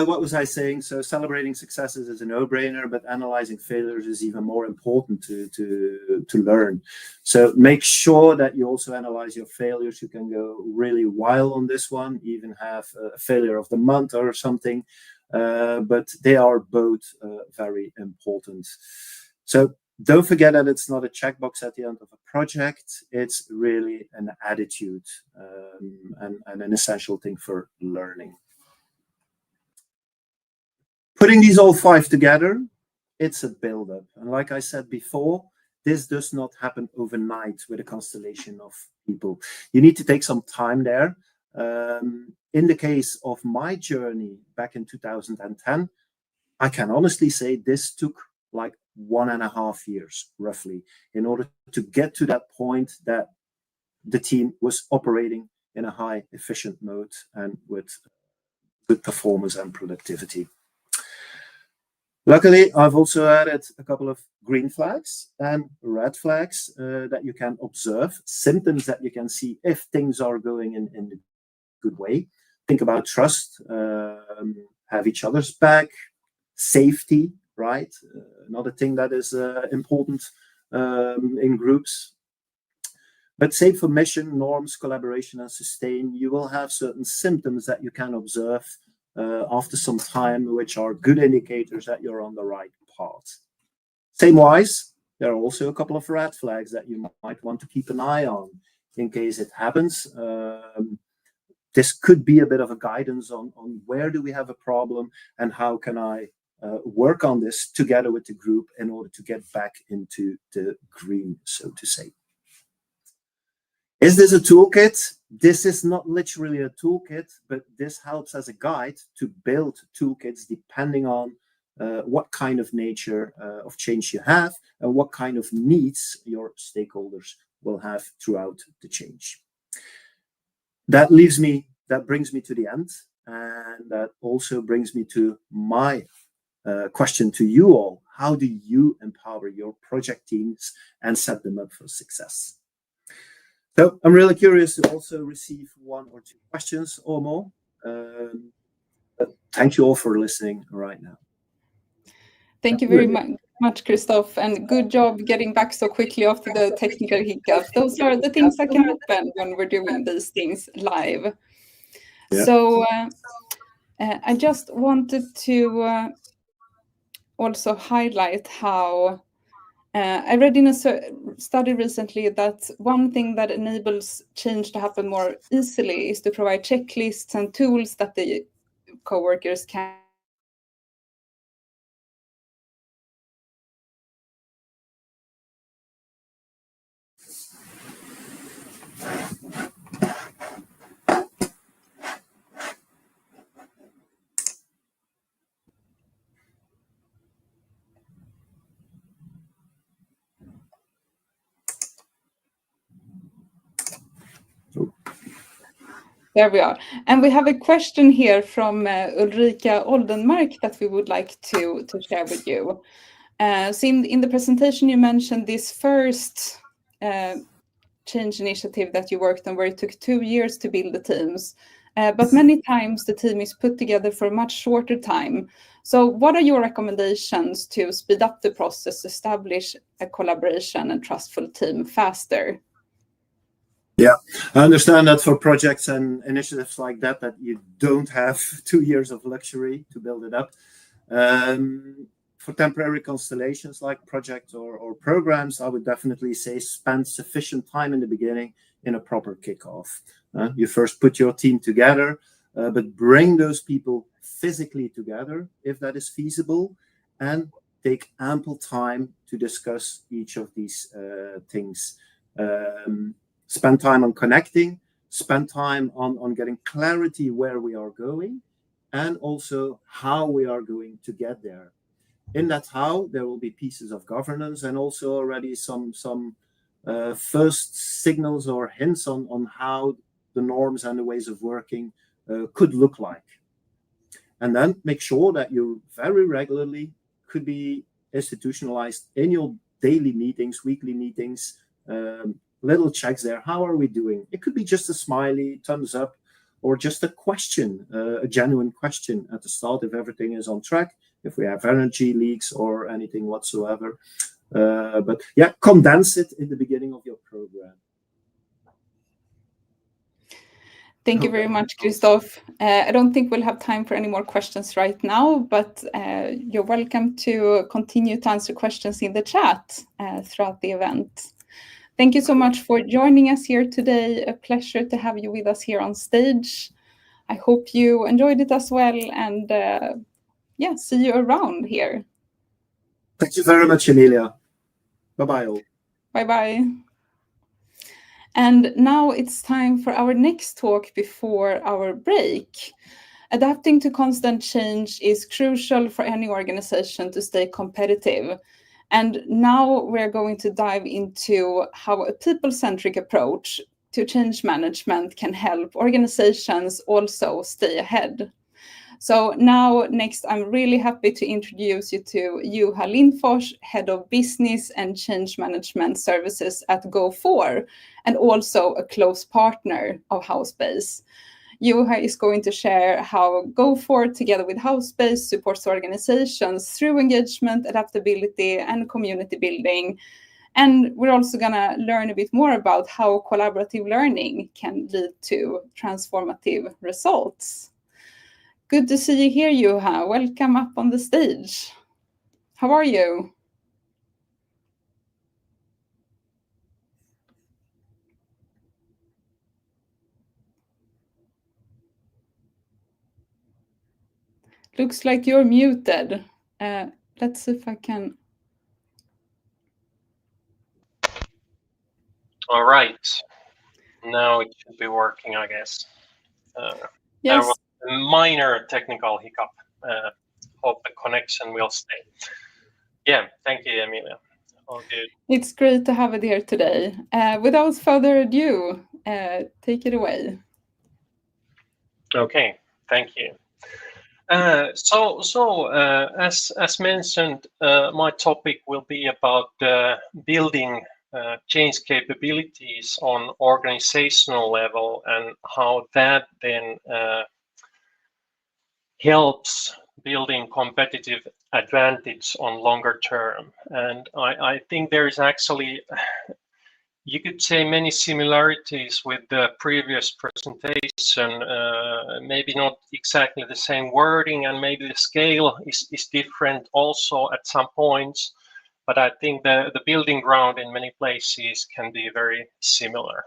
What was I saying? So celebrating successes is a no-brainer, but analyzing failures is even more important to learn. So make sure that you also analyze your failures. You can go really wild on this one, even have a failure of the month or something, but they are both very important. So don't forget that it's not a checkbox at the end of a project. It's really an attitude and an essential thing for learning. Putting these all five together, it's a build-up. And like I said before, this does not happen overnight with a constellation of people. You need to take some time there. In the case of my journey back in 2010, I can honestly say this took like 1.5 years, roughly, in order to get to that point that the team was operating in a high efficient mode and with good performance and productivity. Luckily, I've also added a couple of green flags and red flags that you can observe, symptoms that you can see if things are going in a good way. Think about trust, have each other's back, safety, right? Another thing that is important in groups. But save for mission, norms, collaboration, and sustain, you will have certain symptoms that you can observe after some time, which are good indicators that you're on the right path. Same-wise, there are also a couple of red flags that you might want to keep an eye on in case it happens. This could be a bit of a guidance on where do we have a problem and how can I work on this together with the group in order to get back into the green, so to say. Is this a toolkit? This is not literally a toolkit, but this helps as a guide to build toolkits depending on what kind of nature of change you have, and what kind of needs your stakeholders will have throughout the change. That brings me to the end, and that also brings me to my question to you all. How do you empower your project teams and set them up for success? So I'm really curious to also receive 1 or 2 questions or more. But thank you all for listening right now. Thank you very much, Christophe, and good job getting back so quickly after the technical hiccup. Those are the things that can happen when we're doing these things live. Yeah. So I just wanted to also highlight how I read in a study recently that one thing that enables change to happen more easily is to provide checklists and tools that the co-workers can There we are. And we have a question here from Ulrika Oldenmark that we would like to share with you. So in the presentation, you mentioned this first change initiative that you worked on where it took 2 years to build the teams. But many times the team is put together for a much shorter time. So what are your recommendations to speed up the process, establish a collaboration and trustful team faster? Yeah, I understand that for projects and initiatives like that you don't have 2 years of luxury to build it up. For temporary constellations like projects or programs, I would definitely say spend sufficient time in the beginning in a proper kickoff. You first put your team together, but bring those people physically together if that is feasible, and take ample time to discuss each of these things. Spend time on connecting, spend time on getting clarity where we are going, and also how we are going to get there. In that how, there will be pieces of governance and also already some first signals or hints on how the norms and the ways of working could look like. And then make sure that you very regularly could be institutionalized in your daily meetings, weekly meetings, little checks there. How are we doing? It could be just a smiley, thumbs up, or just a question, a genuine question at the start if everything is on track, if we have energy leaks or anything whatsoever. But yeah, condense it in the beginning of your program. Thank you very much, Christophe. I don't think we'll have time for any more questions right now, but you're welcome to continue to answer questions in the chat throughout the event. Thank you so much for joining us here today. A pleasure to have you with us here on stage. I hope you enjoyed it as well, and yeah, see you around here. Thank you very much, Emilia. Bye-bye all. Bye-bye. And now it's time for our next talk before our break. Adapting to constant change is crucial for any organization to stay competitive. And now we're going to dive into how a people-centric approach to change management can help organizations also stay ahead. So now, next, I'm really happy to introduce you to Juha Lindfors, Head of Business and Change Management Services at Gofore, and also a close partner of Howspace. Juha is going to share how Gofore, together with Howspace, supports organizations through engagement, adaptability, and community building. And we're also going to learn a bit more about how collaborative learning can lead to transformative results. Good to see you here, Juha. Welcome up on the stage. How are you? Looks like you're muted. Let's see if I can. All right. Now it should be working, I guess. Yes. There was a minor technical hiccup hope the connection will stay. Yeah, thank you, Emilia. All good. It's great to have it here today. Without further ado, take it away. Okay, thank you. As mentioned, my topic will be about building change capabilities on organizational level and how that then helps building competitive advantage on longer term. And I think there is actually, you could say, many similarities with the previous presentation, maybe not exactly the same wording, and maybe the scale is different also at some points, but I think the building ground in many places can be very similar.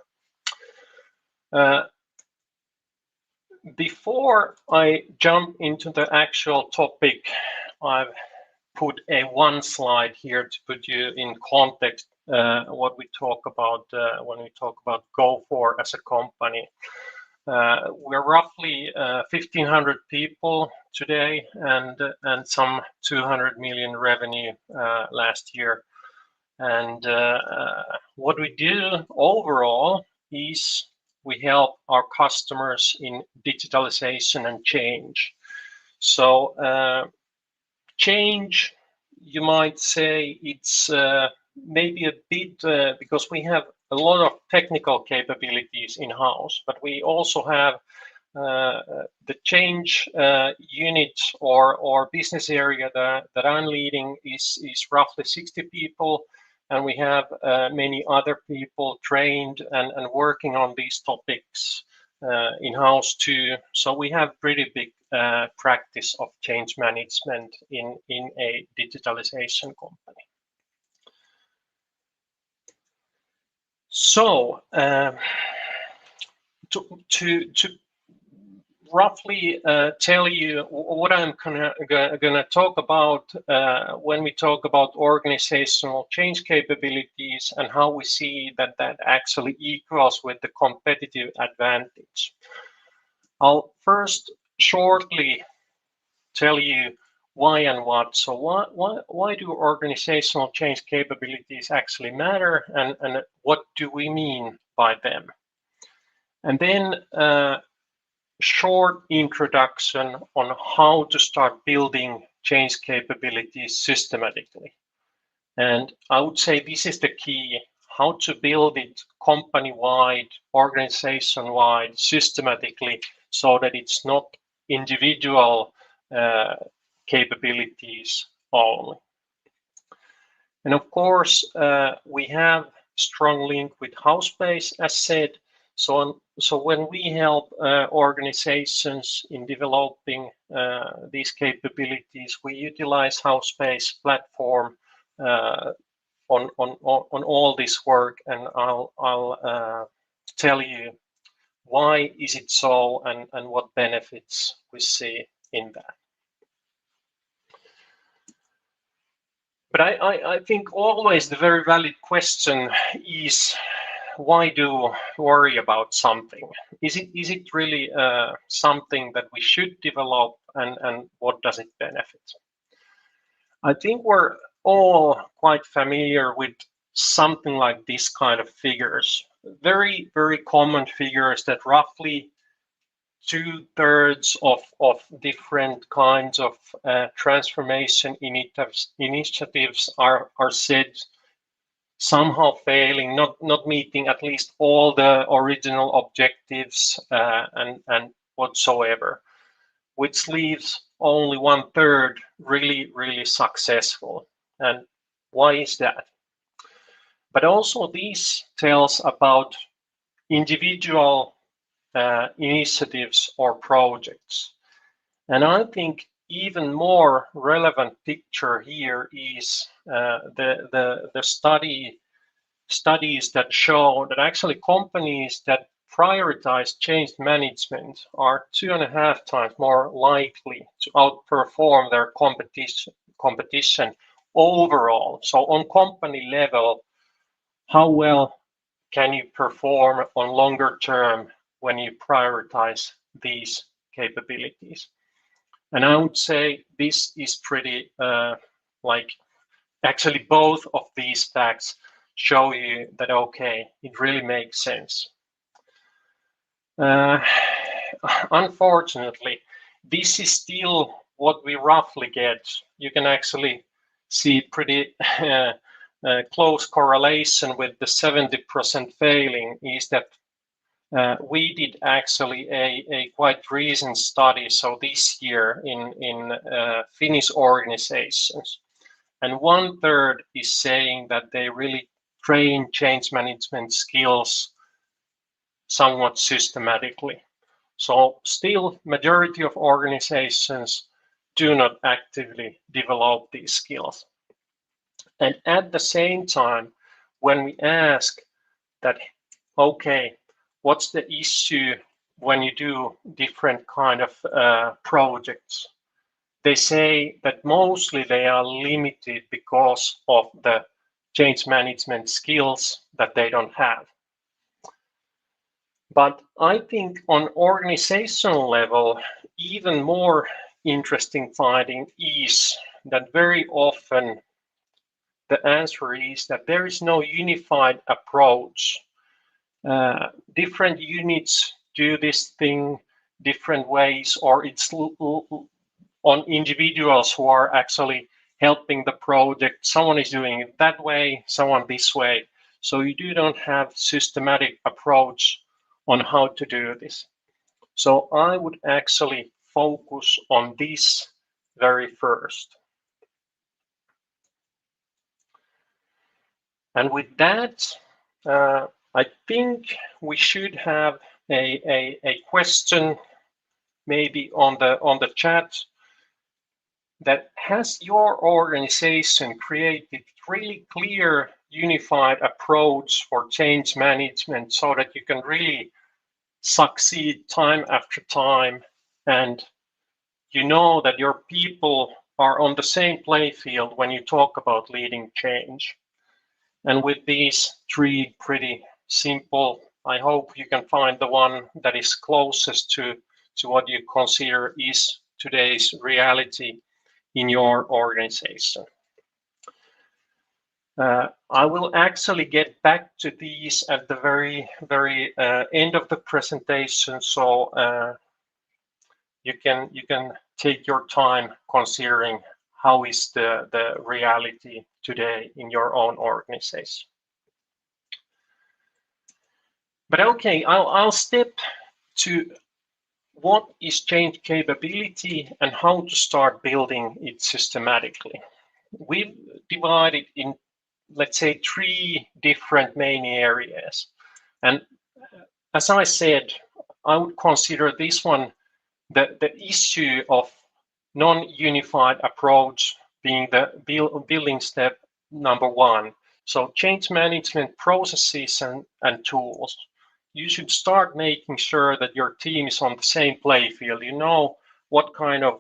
Before I jump into the actual topic, I've put one slide here to put you in context what we talk about when we talk about Gofore as a company. We're roughly 1,500 people today and some 200 million revenue last year. And what we do overall is we help our customers in digitalization and change. So change, you might say, it's maybe a bit because we have a lot of technical capabilities in-house, but we also have the change unit or business area that I'm leading is roughly 60 people, and we have many other people trained and working on these topics in-house too. So we have pretty big practice of change management in a digitalization company. So to roughly tell you what I'm gonna talk about when we talk about organizational change capabilities and how we see that actually equals with the competitive advantage. I'll first shortly tell you why and what. So why do organizational change capabilities actually matter, and what do we mean by them? And then short introduction on how to start building change capabilities systematically. And I would say this is the key, how to build it company-wide, organization-wide, systematically, so that it's not individual capabilities only. And of course, we have strong link with Howspace, as said. So when we help organizations in developing these capabilities, we utilize Howspace platform on all this work, and I'll tell you why is it so and what benefits we see in that. But I think always the very valid question is, why do worry about something? Is it really something that we should develop, and what does it benefit? I think we're all quite familiar with something like this kind of figures. Very, very common figures that roughly 2/3 of different kinds of transformation initiatives are said somehow failing, not meeting at least all the original objectives and whatsoever, which leaves only 1/3 really successful. And why is that? But also this tells about individual initiatives or projects. And I think even more relevant picture here is the studies that show that actually companies that prioritize change management are 2.5 times more likely to outperform their competition overall. So on company level, how well can you perform on longer term when you prioritize these capabilities? And I would say this is pretty like actually both of these facts show you that, okay, it really makes sense. Unfortunately, this is still what we roughly get. You can actually see pretty close correlation with the 70% failing is that we did actually a quite recent study, so this year in Finnish organizations, and 1/3 is saying that they really train change management skills somewhat systematically. So still, majority of organizations do not actively develop these skills. And at the same time, when we ask that, okay, what's the issue when you do different kind of projects? They say that mostly they are limited because of the change management skills that they don't have. But I think on organizational level, even more interesting finding is that very often the answer is that there is no unified approach. Different units do this thing different ways, or it's on individuals who are actually helping the project. Someone is doing it that way, someone this way. So you don't have systematic approach on how to do this. So I would actually focus on this very first. And with that, I think we should have a question maybe on the chat that has your organization created really clear unified approach for change management so that you can really succeed time after time, and you know that your people are on the same play field when you talk about leading change. And with these three pretty simple, I hope you can find the one that is closest to what you consider is today's reality in your organization. I will actually get back to these at the very end of the presentation, so you can take your time considering how is the reality today in your own organization. But okay, I'll step to what is change capability and how to start building it systematically. We've divided in, let's say, 3 different main areas. And as I said, I would consider this one the issue of non-unified approach being the building step number 1. So change management processes and tools. You should start making sure that your team is on the same play field. You know what kind of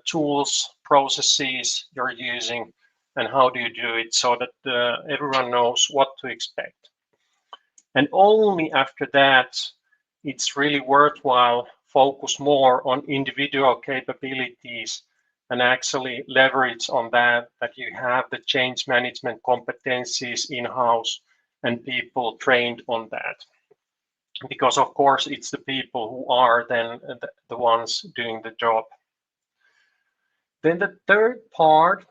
tools, processes you're using, and how do you do it so that everyone knows what to expect. And only after that, it's really worthwhile focus more on individual capabilities and actually leverage on that you have the change management competencies in-house and people trained on that. Because of course, it's the people who are then the ones doing the job. Then the third part,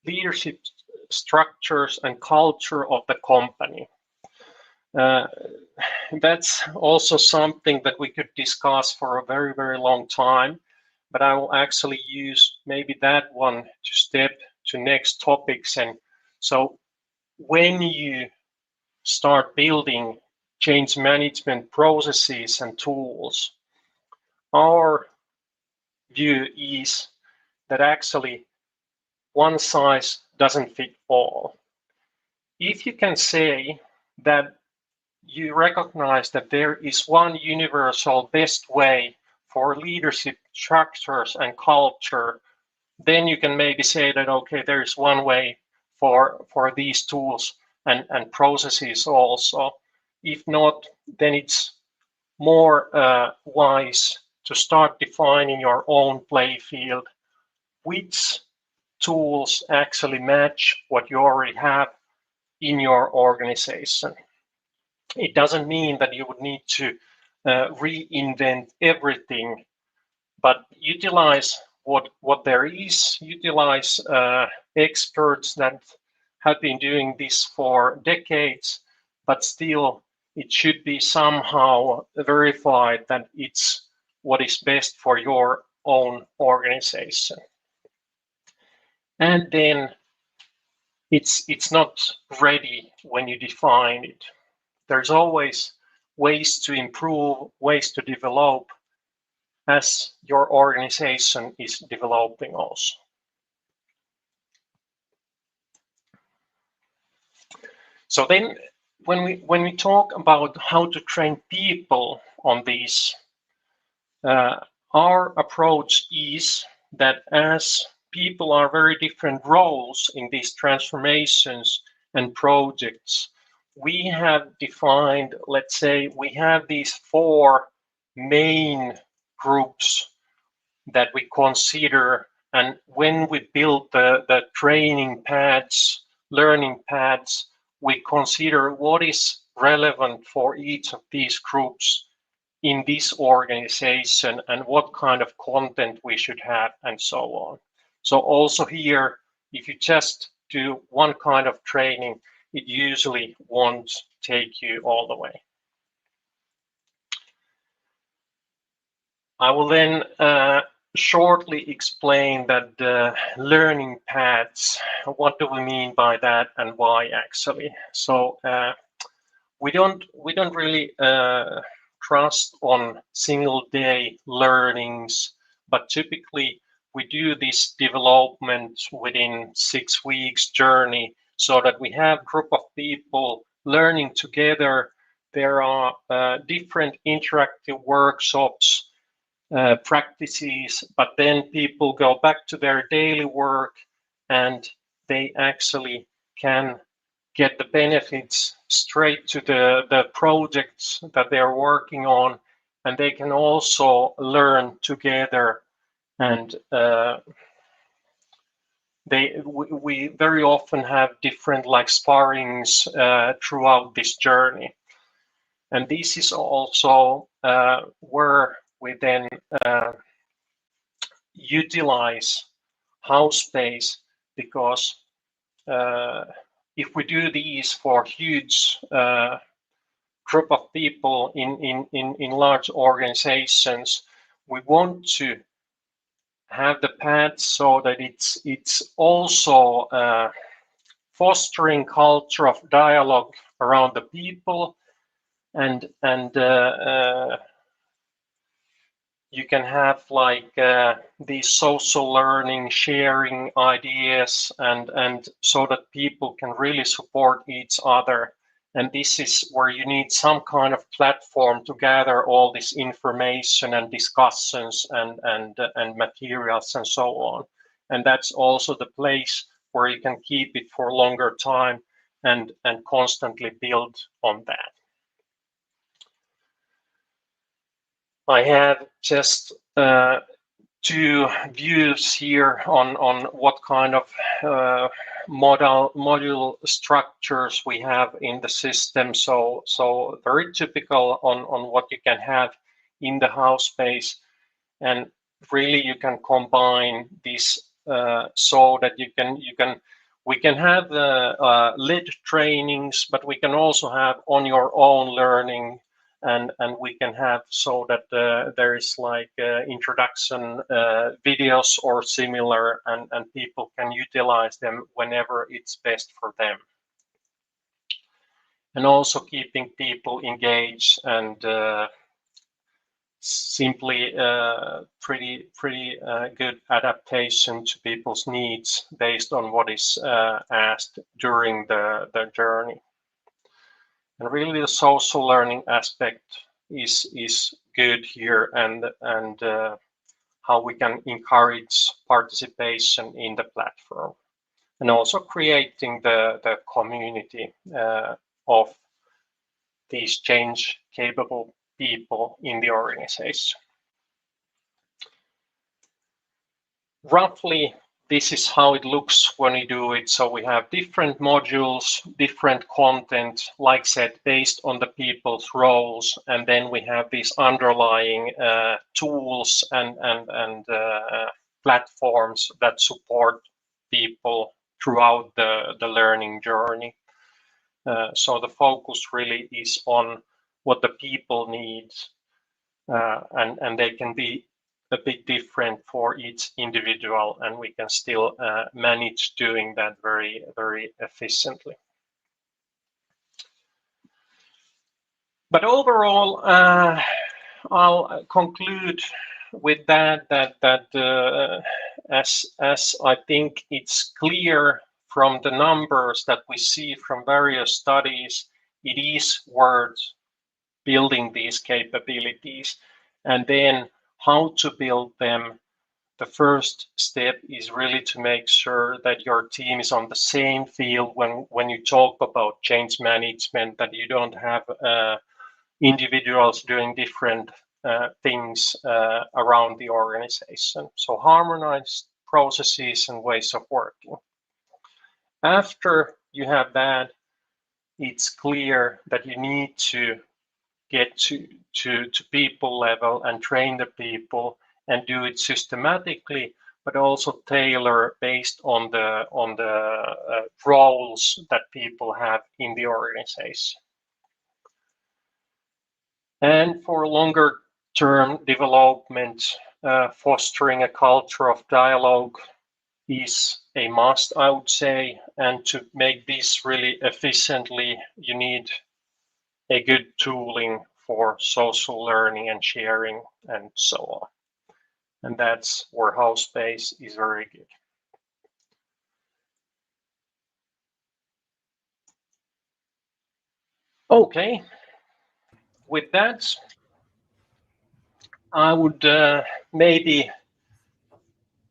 leadership structures and culture of the company. That's also something that we could discuss for a very long time, but I will actually use maybe that one to step to next topics. And so when you start building change management processes and tools, our view is that actually one size doesn't fit all. If you can say that you recognize that there is one universal best way for leadership structures and culture, then you can maybe say that, okay, there is one way for these tools and processes also. If not, then it's more wise to start defining your own play field, which tools actually match what you already have in your organization. It doesn't mean that you would need to reinvent everything, but utilize what there is, utilize experts that have been doing this for decades, but still it should be somehow verified that it's what is best for your own organization. And then it's not ready when you define it. There's always ways to improve, ways to develop as your organization is developing also. So then when we talk about how to train people on these, our approach is that as people are very different roles in these transformations and projects, we have defined, let's say, we have these 4 main groups that we consider, and when we build the training pads, learning pads, we consider what is relevant for each of these groups in this organization and what kind of content we should have and so on. So also here, if you just do one kind of training, it usually won't take you all the way. I will then shortly explain that the learning paths, what do we mean by that and why actually. So we don't really trust on single day learnings, but typically we do this development within 6 weeks journey so that we have group of people learning together. There are different interactive workshops, practices, but then people go back to their daily work and they actually can get the benefits straight to the projects that they're working on, and they can also learn together. And we very often have different like sparrings throughout this journey. And this is also where we then utilize Howspace, because if we do these for huge group of people in large organizations, we want to have the paths so that it's also fostering culture of dialogue around the people, and you can have like these social learning, sharing ideas, and so that people can really support each other. And this is where you need some kind of platform to gather all this information and discussions and materials and so on. And that's also the place where you can keep it for a longer time and constantly build on that. I have just 2 views here on what kind of module structures we have in the system. So very typical on what you can have in the Howspace, and really you can combine this so that we can have the led trainings, but we can also have on your own learning. And we can have so that there is like introduction videos or similar, and people can utilize them whenever it's best for them. And also keeping people engaged and simply pretty good adaptation to people's needs based on what is asked during the journey. And really the social learning aspect is good here, and how we can encourage participation in the platform, and also creating the community of these change capable people in the organization. roughly, this is how it looks when we do it. So we have different modules, different content, like said, based on the people's roles, and then we have these underlying tools and platforms that support people throughout the learning journey. So the focus really is on what the people need, and they can be a bit different for each individual, and we can still manage doing that very, very efficiently. But overall, I'll conclude with that as I think it's clear from the numbers that we see from various studies, it is worth building these capabilities. And then how to build them. The first step is really to make sure that your team is on the same field when you talk about change management, that you don't have individuals doing different things around the organization. So harmonized processes and ways of working. After you have that, it's clear that you need to get to people level and train the people and do it systematically, but also tailor based on the roles that people have in the organization. And for longer term development, fostering a culture of dialogue is a must, I would say. And to make this really efficiently, you need a good tooling for social learning and sharing and so on. And that's where Howspace is very good. Okay, with that, I would maybe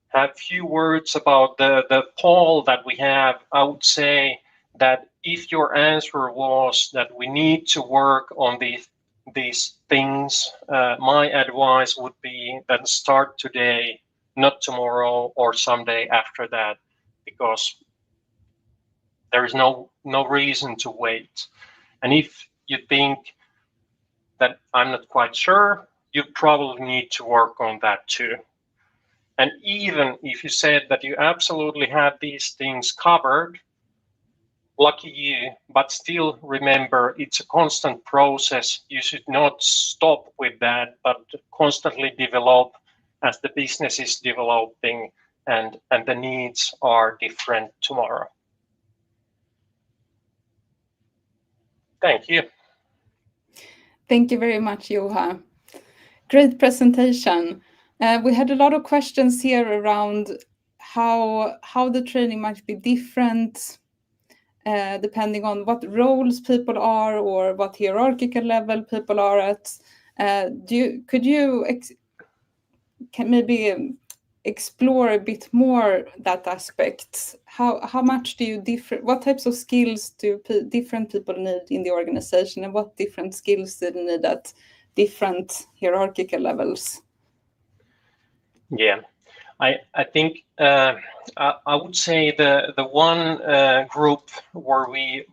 have a few words about the poll that we have. I would say that if your answer was that we need to work on these things, my advice would be that start today, not tomorrow or someday after that, because there is no reason to wait. And if you think that I'm not quite sure, you probably need to work on that too. And even if you said that you absolutely have these things covered, lucky you, but still remember it's a constant process. You should not stop with that, but constantly develop as the business is developing and the needs are different tomorrow. Thank you. Thank you very much, Juha. Great presentation. We had a lot of questions here around how the training might be different depending on what roles people are or what hierarchical level people are at. Could you maybe explore a bit more that aspect? How much do you what types of skills do different people need in the organization, and what different skills do they need at different hierarchical levels? Yeah, I think I would say the one group where we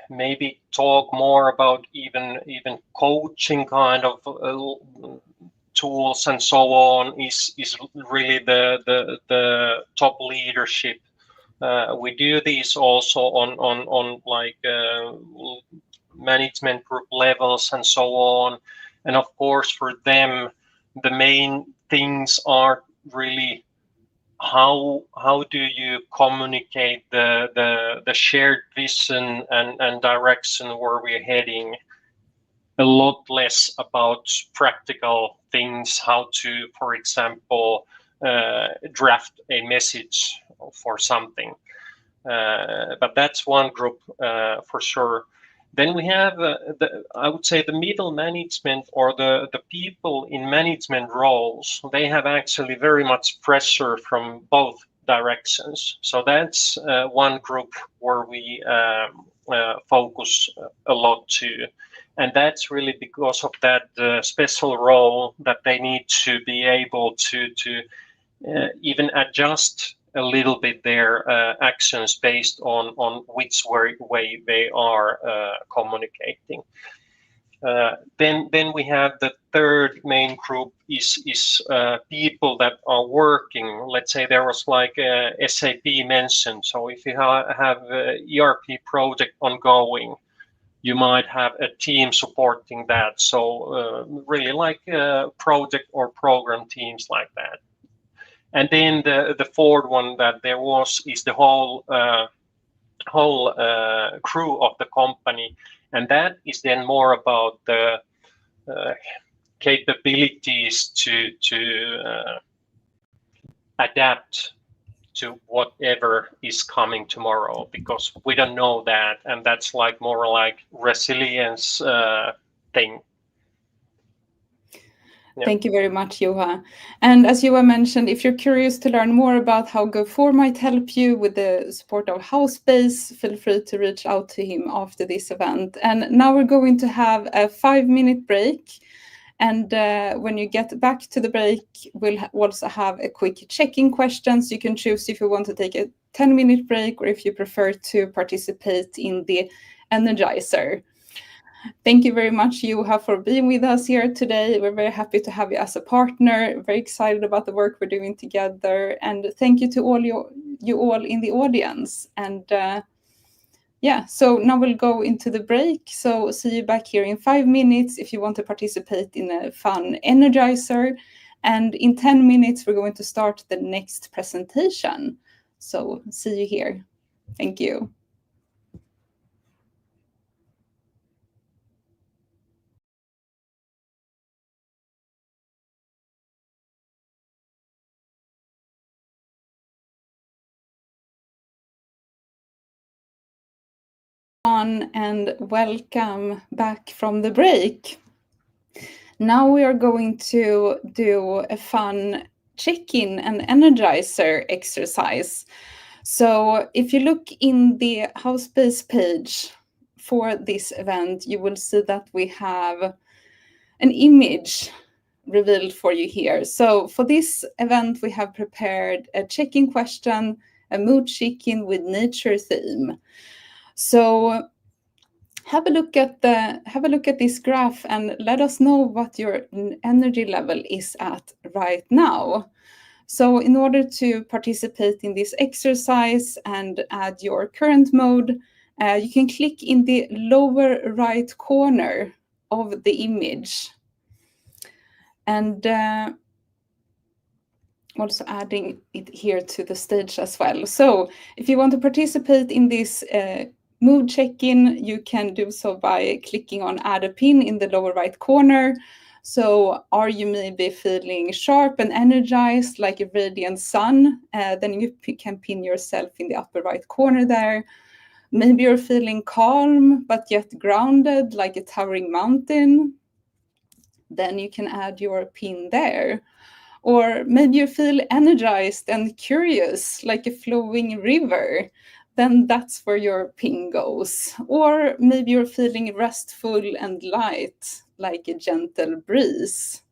maybe talk more about even coaching kind of tools and so on is really the top leadership. We do these also on like management group levels and so on, and of course for them the main things are really how do you communicate the shared vision and direction where we're heading. A lot less about practical things, how to, for example, draft a message for something. But that's one group for sure. Then we have, I would say, the middle management or the people in management roles. They have actually very much pressure from both directions. So that's one group where we focus a lot too. And that's really because of that special role that they need to be able to even adjust a little bit their actions based on which way they are communicating. Then we have the third main group is people that are working. Let's say there was like SAP mentioned. So if you have a ERP project ongoing, you might have a team supporting that. So really like project or program teams like that. And then the fourth one that there was is the whole crew of the company, and that is then more about the capabilities to adapt to whatever is coming tomorrow, because we don't know that, and that's like more like resilience thing. Yeah. Thank you very much, Juha. And as Juha mentioned, if you're curious to learn more about how Gofore might help you with the support of Howspace, feel free to reach out to him after this event. And now we're going to have a 5-minute break. And when you get back to the break, we'll also have a quick check-in questions. You can choose if you want to take a 10-minute break or if you prefer to participate in the Energizer. Thank you very much, Juha, for being with us here today. We're very happy to have you as a partner, very excited about the work we're doing together. And thank you to all you all in the audience. And yeah, so now we'll go into the break. So see you back here in 5 minutes if you want to participate in a fun Energizer. And in 10 minutes, we're going to start the next presentation. So see you here. Thank you. And welcome back from the break. Now we are going to do a fun check-in and Energizer exercise. So if you look in the Howspace page for this event, you will see that we have an image revealed for you here. So for this event, we have prepared a check-in question, a mood check-in with nature theme. So have a look at this graph and let us know what your energy level is at right now. So in order to participate in this exercise and add your current mode, you can click in the lower right corner of the image. And also adding it here to the stage as well. So if you want to participate in this mood check-in, you can do so by clicking on add a pin in the lower right corner. So are you maybe feeling sharp and energized like a radiant sun? Then you can pin yourself in the upper right corner there. Maybe you're feeling calm but yet grounded like a towering mountain. Then you can add your pin there. Or maybe you feel energized and curious like a flowing river. Then that's where your pin goes. Or maybe you're feeling restful and light, like a gentle breeze.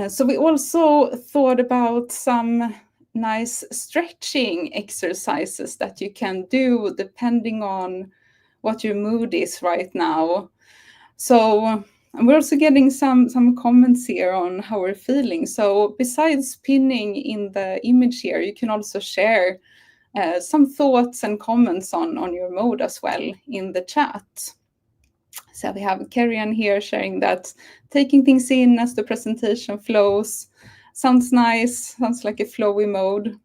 So we also thought about some nice stretching exercises that you can do depending on what your mood is right now. So we're also getting some comments here on how we're feeling. So besides pinning in the image here, you can also share some thoughts and comments on your mode as well in the chat. So we have Karian here sharing that taking things in as the presentation flows. Sounds nice, sounds like a flowy mode.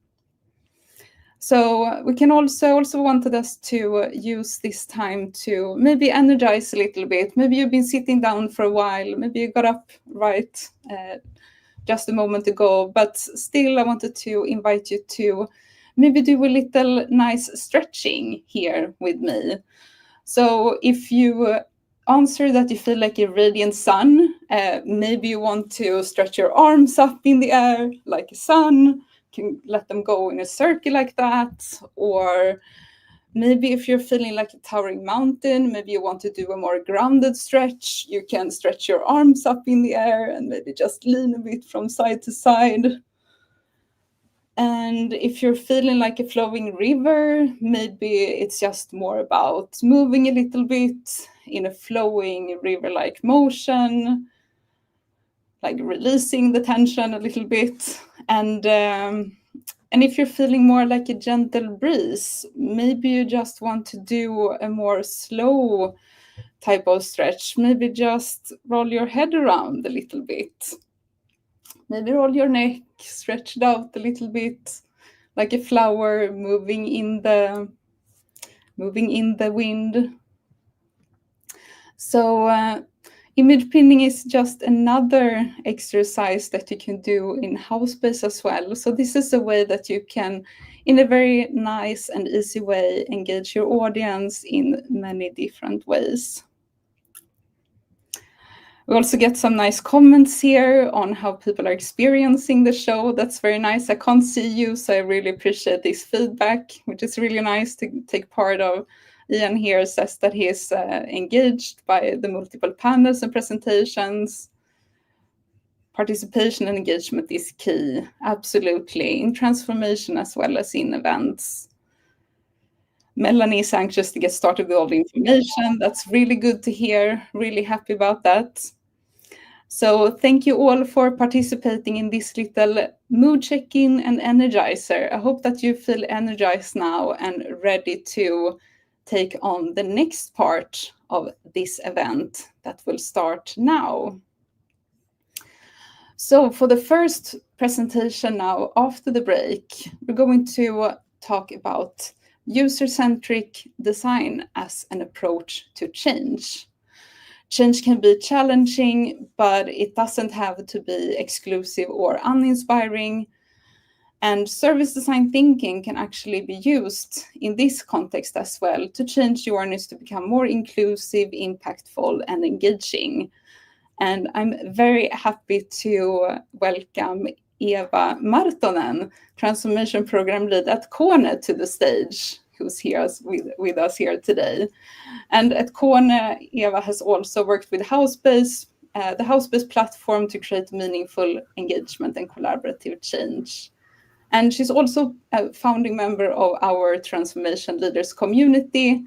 So we can also wanted us to use this time to maybe energize a little bit. Maybe you've been sitting down for a while. Maybe you got up right just a moment ago, but still I wanted to invite you to maybe do a little nice stretching here with me. So if you answer that you feel like a radiant sun, maybe you want to stretch your arms up in the air like a sun, can let them go in a circle like that. Or maybe if you're feeling like a towering mountain, maybe you want to do a more grounded stretch, you can stretch your arms up in the air and maybe just lean a bit from side to side. And if you're feeling like a flowing river, maybe it's just more about moving a little bit in a flowing river-like motion, like releasing the tension a little bit. And if you're feeling more like a gentle breeze, maybe you just want to do a more slow type of stretch. Maybe just roll your head around a little bit. Maybe roll your neck, stretch it out a little bit, like a flower moving in the wind. So image pinning is just another exercise that you can do in Howspace as well. So this is a way that you can, in a very nice and easy way, engage your audience in many different ways. We also get some nice comments here on how people are experiencing the show. That's very nice. I can't see you, so I really appreciate this feedback, which is really nice to take part of. Ian here says that he is engaged by the multiple panels and presentations. Participation and engagement is key, absolutely, in transformation as well as in events. Melanie is anxious to get started with all the information. That's really good to hear. Really happy about that. So thank you all for participating in this little mood check-in and energizer. I hope that you feel energized now and ready to take on the next part of this event that will start now. So for the first presentation now, after the break, we're going to talk about user-centric design as an approach to change. Change can be challenging, but it doesn't have to be exclusive or uninspiring. And service design thinking can actually be used in this context as well to change journeys to become more inclusive, impactful, and engaging. And I'm very happy to welcome Eeva Martonen, Transformation Program Lead at KONE, to the stage, who's here with us here today. And at KONE, Eeva has also worked with Howspace, the Howspace platform, to create meaningful engagement and collaborative change. And she's also a founding member of our Transformation Leaders community.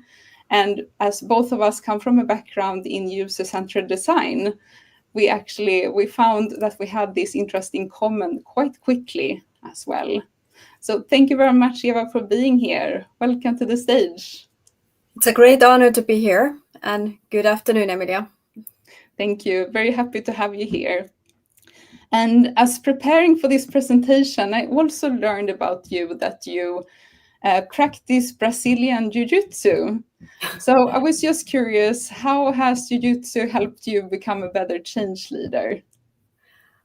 And as both of us come from a background in user-centered design, we found that we had this interesting comment quite quickly as well. So thank you very much, Eeva, for being here. Welcome to the stage. It's a great honor to be here, and good afternoon, Emilia. Thank you. Very happy to have you here. And as preparing for this presentation, I also learned about you that you practice Brazilian Jiu-Jitsu. So I was just curious, how has Jiu-Jitsu helped you become a better change leader?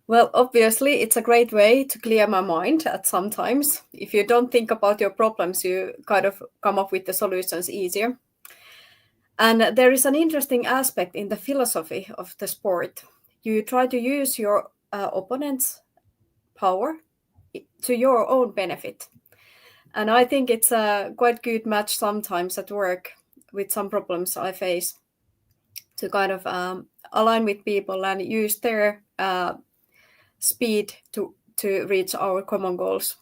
Well, obviously, it's a great way to clear my mind at some times. If you don't think about your problems, you kind of come up with the solutions easier. And there is an interesting aspect in the philosophy of the sport. You try to use your opponent's power to your own benefit. And I think it's a quite good match sometimes at work with some problems I face, to kind of align with people and use their speed to reach our common goals.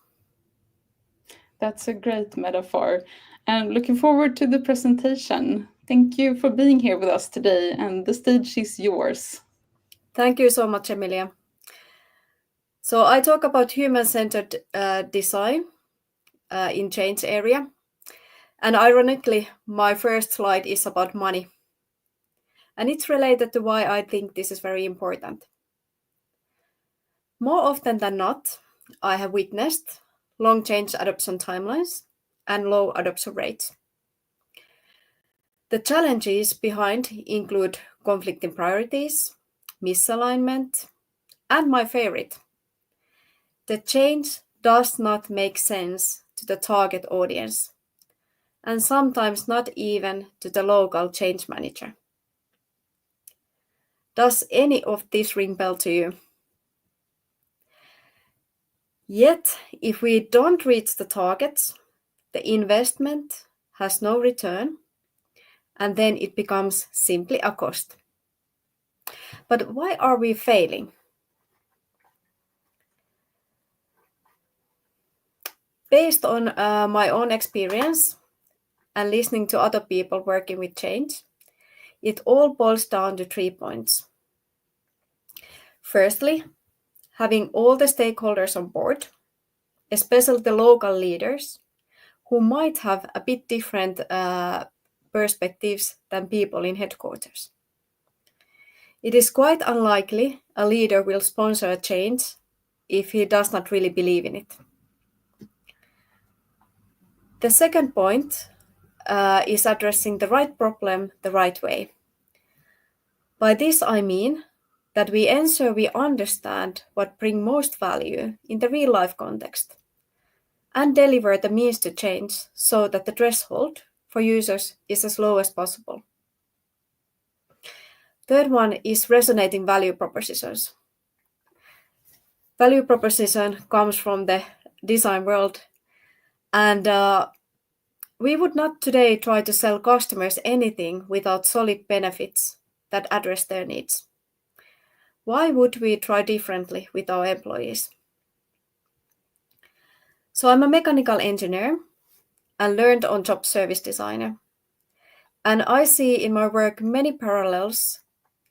That's a great metaphor. And looking forward to the presentation. Thank you for being here with us today, and the stage is yours. Thank you so much, Emilia. So I talk about human-centered design in change area. And ironically, my first slide is about money. And it's related to why I think this is very important. More often than not, I have witnessed long change adoption timelines and low adoption rates. The challenges behind include conflicting priorities, misalignment, and my favorite, the change does not make sense to the target audience, and sometimes not even to the local change manager. Does any of this ring bell to you? Yet, if we don't reach the targets, the investment has no return, and then it becomes simply a cost. But why are we failing? Based on my own experience and listening to other people working with change, it all boils down to 3 points. Firstly, having all the stakeholders on board, especially the local leaders, who might have a bit different perspectives than people in headquarters. It is quite unlikely a leader will sponsor a change if he does not really believe in it. The second point is addressing the right problem the right way. By this I mean that we ensure we understand what brings most value in the real life context and deliver the means to change so that the threshold for users is as low as possible. Third one is resonating value propositions. Value proposition comes from the design world, and we would not today try to sell customers anything without solid benefits that address their needs. Why would we try differently with our employees? So I'm a mechanical engineer and learned on-job service designer. And I see in my work many parallels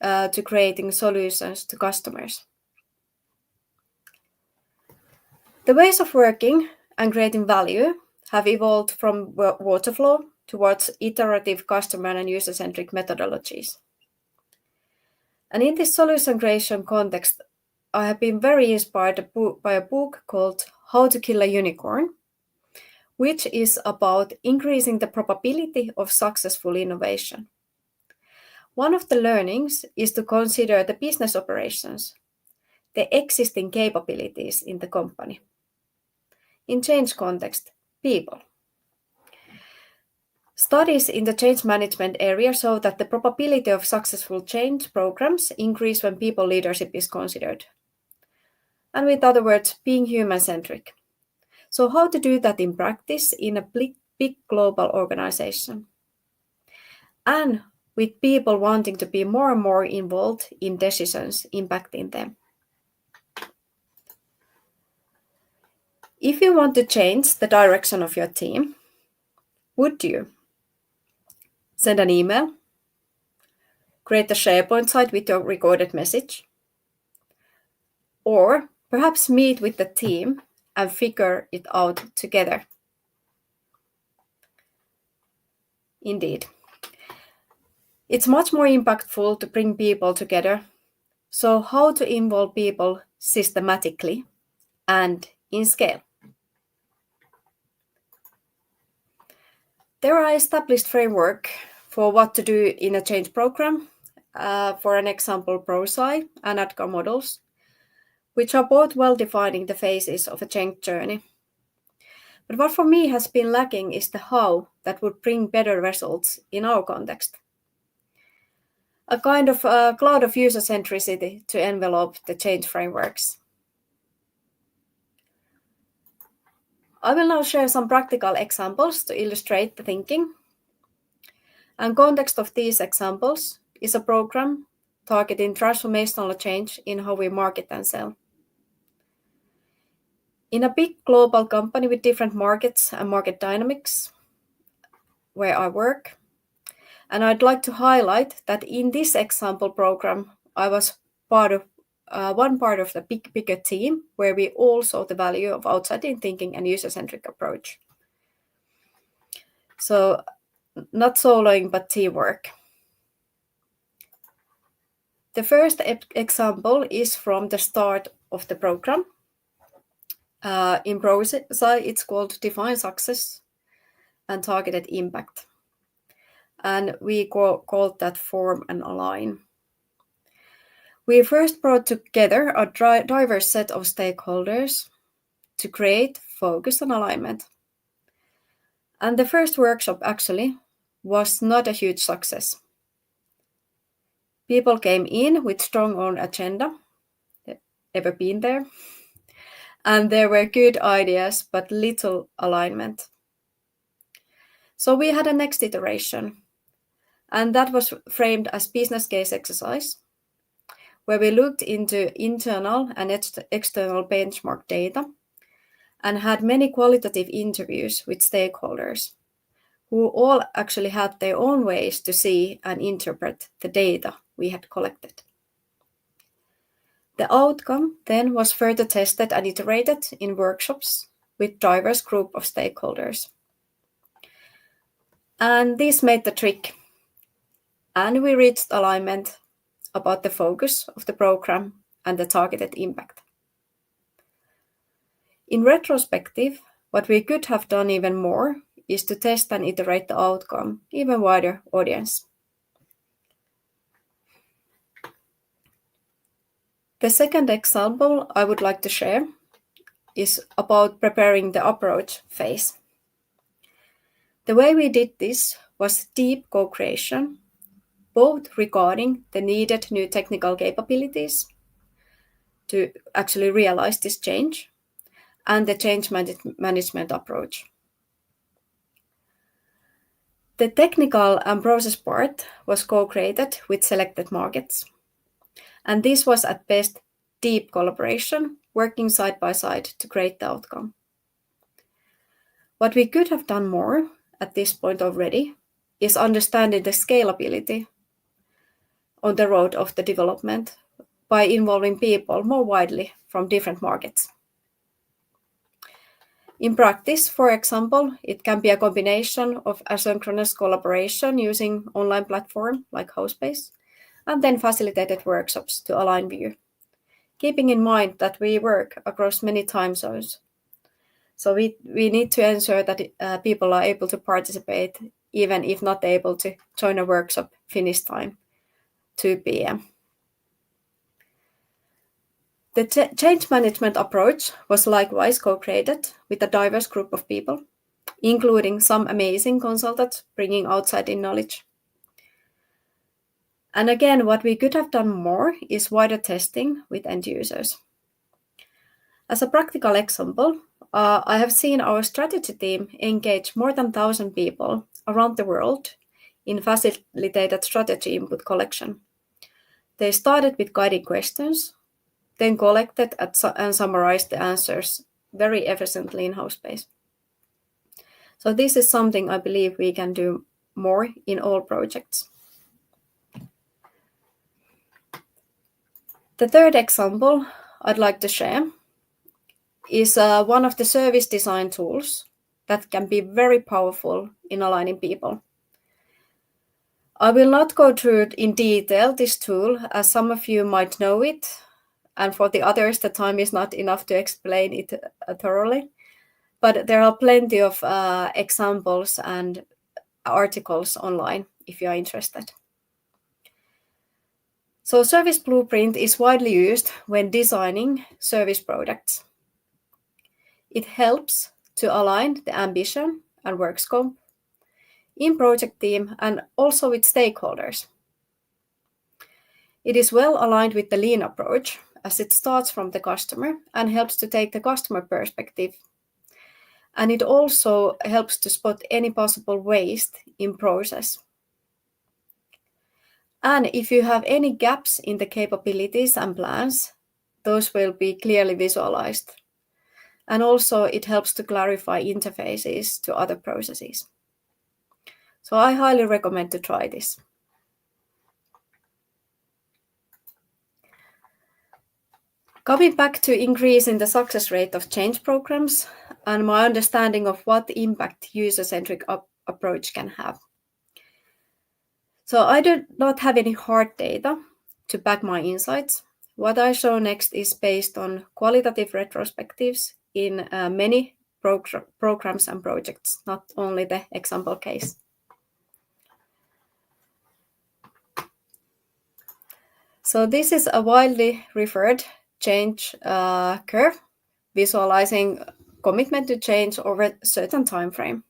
to creating solutions to customers. The ways of working and creating value have evolved from waterfall towards iterative customer and user-centric methodologies. And in this solution creation context, I have been very inspired by a book called How to Kill a Unicorn, which is about increasing the probability of successful innovation. One of the learnings is to consider the business operations, the existing capabilities in the company. In change context, people. Studies in the change management area show that the probability of successful change programs increase when people leadership is considered. And with other words, being human-centric. So how to do that in practice in a big global organization? And with people wanting to be more and more involved in decisions impacting them. If you want to change the direction of your team, would you send an email, create a SharePoint site with your recorded message, or perhaps meet with the team and figure it out together? Indeed. It's much more impactful to bring people together. So how to involve people systematically and in scale? There are established framework for what to do in a change program, for an example, ProSci and ADCA models, which are both well defining the phases of a change journey. But what for me has been lacking is the how that would bring better results in our context. A kind of cloud of user centricity to envelop the change frameworks. I will now share some practical examples to illustrate the thinking. And context of these examples is a program targeting transformational change in how we market and sell. In a big global company with different markets and market dynamics where I work, and I'd like to highlight that in this example program, I was one part of the bigger team where we all saw the value of outside-in thinking and user-centric approach. So not soloing, but teamwork. The first example is from the start of the program. In ProSci, it's called Define Success and Targeted Impact. And we called that Form and Align. We first brought together a diverse set of stakeholders to create focus and alignment. And the first workshop actually was not a huge success. People came in with strong own agenda. Ever been there? And there were good ideas, but little alignment. So we had a next iteration. And that was framed as business case exercise, where we looked into internal and external benchmark data and had many qualitative interviews with stakeholders who all actually had their own ways to see and interpret the data we had collected. The outcome then was further tested and iterated in workshops with diverse group of stakeholders. And this made the trick. And we reached alignment about the focus of the program and the targeted impact. In retrospective, what we could have done even more is to test and iterate the outcome even wider audience. The second example I would like to share is about preparing the approach phase. The way we did this was deep co-creation, both regarding the needed new technical capabilities to actually realize this change and the change management approach. The technical and process part was co-created with selected markets. And this was at best deep collaboration, working side by side to create the outcome. What we could have done more at this point already is understanding the scalability on the road of the development by involving people more widely from different markets. In practice, for example, it can be a combination of asynchronous collaboration using online platform like Howspace, and then facilitated workshops to align view, keeping in mind that we work across many time zones. So we need to ensure that people are able to participate, even if not able to join a workshop Finnish time, 2 p.m. The change management approach was likewise co-created with a diverse group of people, including some amazing consultants bringing outside-in knowledge. And again, what we could have done more is wider testing with end users. As a practical example, I have seen our strategy team engage more than 1,000 people around the world in facilitated strategy input collection. They started with guiding questions, then collected and summarized the answers very efficiently in Howspace. So this is something I believe we can do more in all projects. The third example I'd like to share is one of the service design tools that can be very powerful in aligning people. I will not go through in detail this tool, as some of you might know it, and for the others the time is not enough to explain it thoroughly, but there are plenty of examples and articles online if you are interested. So Service Blueprint is widely used when designing service products. It helps to align the ambition and work scope in project team and also with stakeholders. It is well aligned with the lean approach, as it starts from the customer and helps to take the customer perspective. And it also helps to spot any possible waste in process. And if you have any gaps in the capabilities and plans, those will be clearly visualized. And also it helps to clarify interfaces to other processes. So I highly recommend to try this. Coming back to increasing the success rate of change programs and my understanding of what impact user-centric approach can have. So I do not have any hard data to back my insights. What I show next is based on qualitative retrospectives in many programs and projects, not only the example case. So this is a widely referred change curve, visualizing commitment to change over a certain time frame.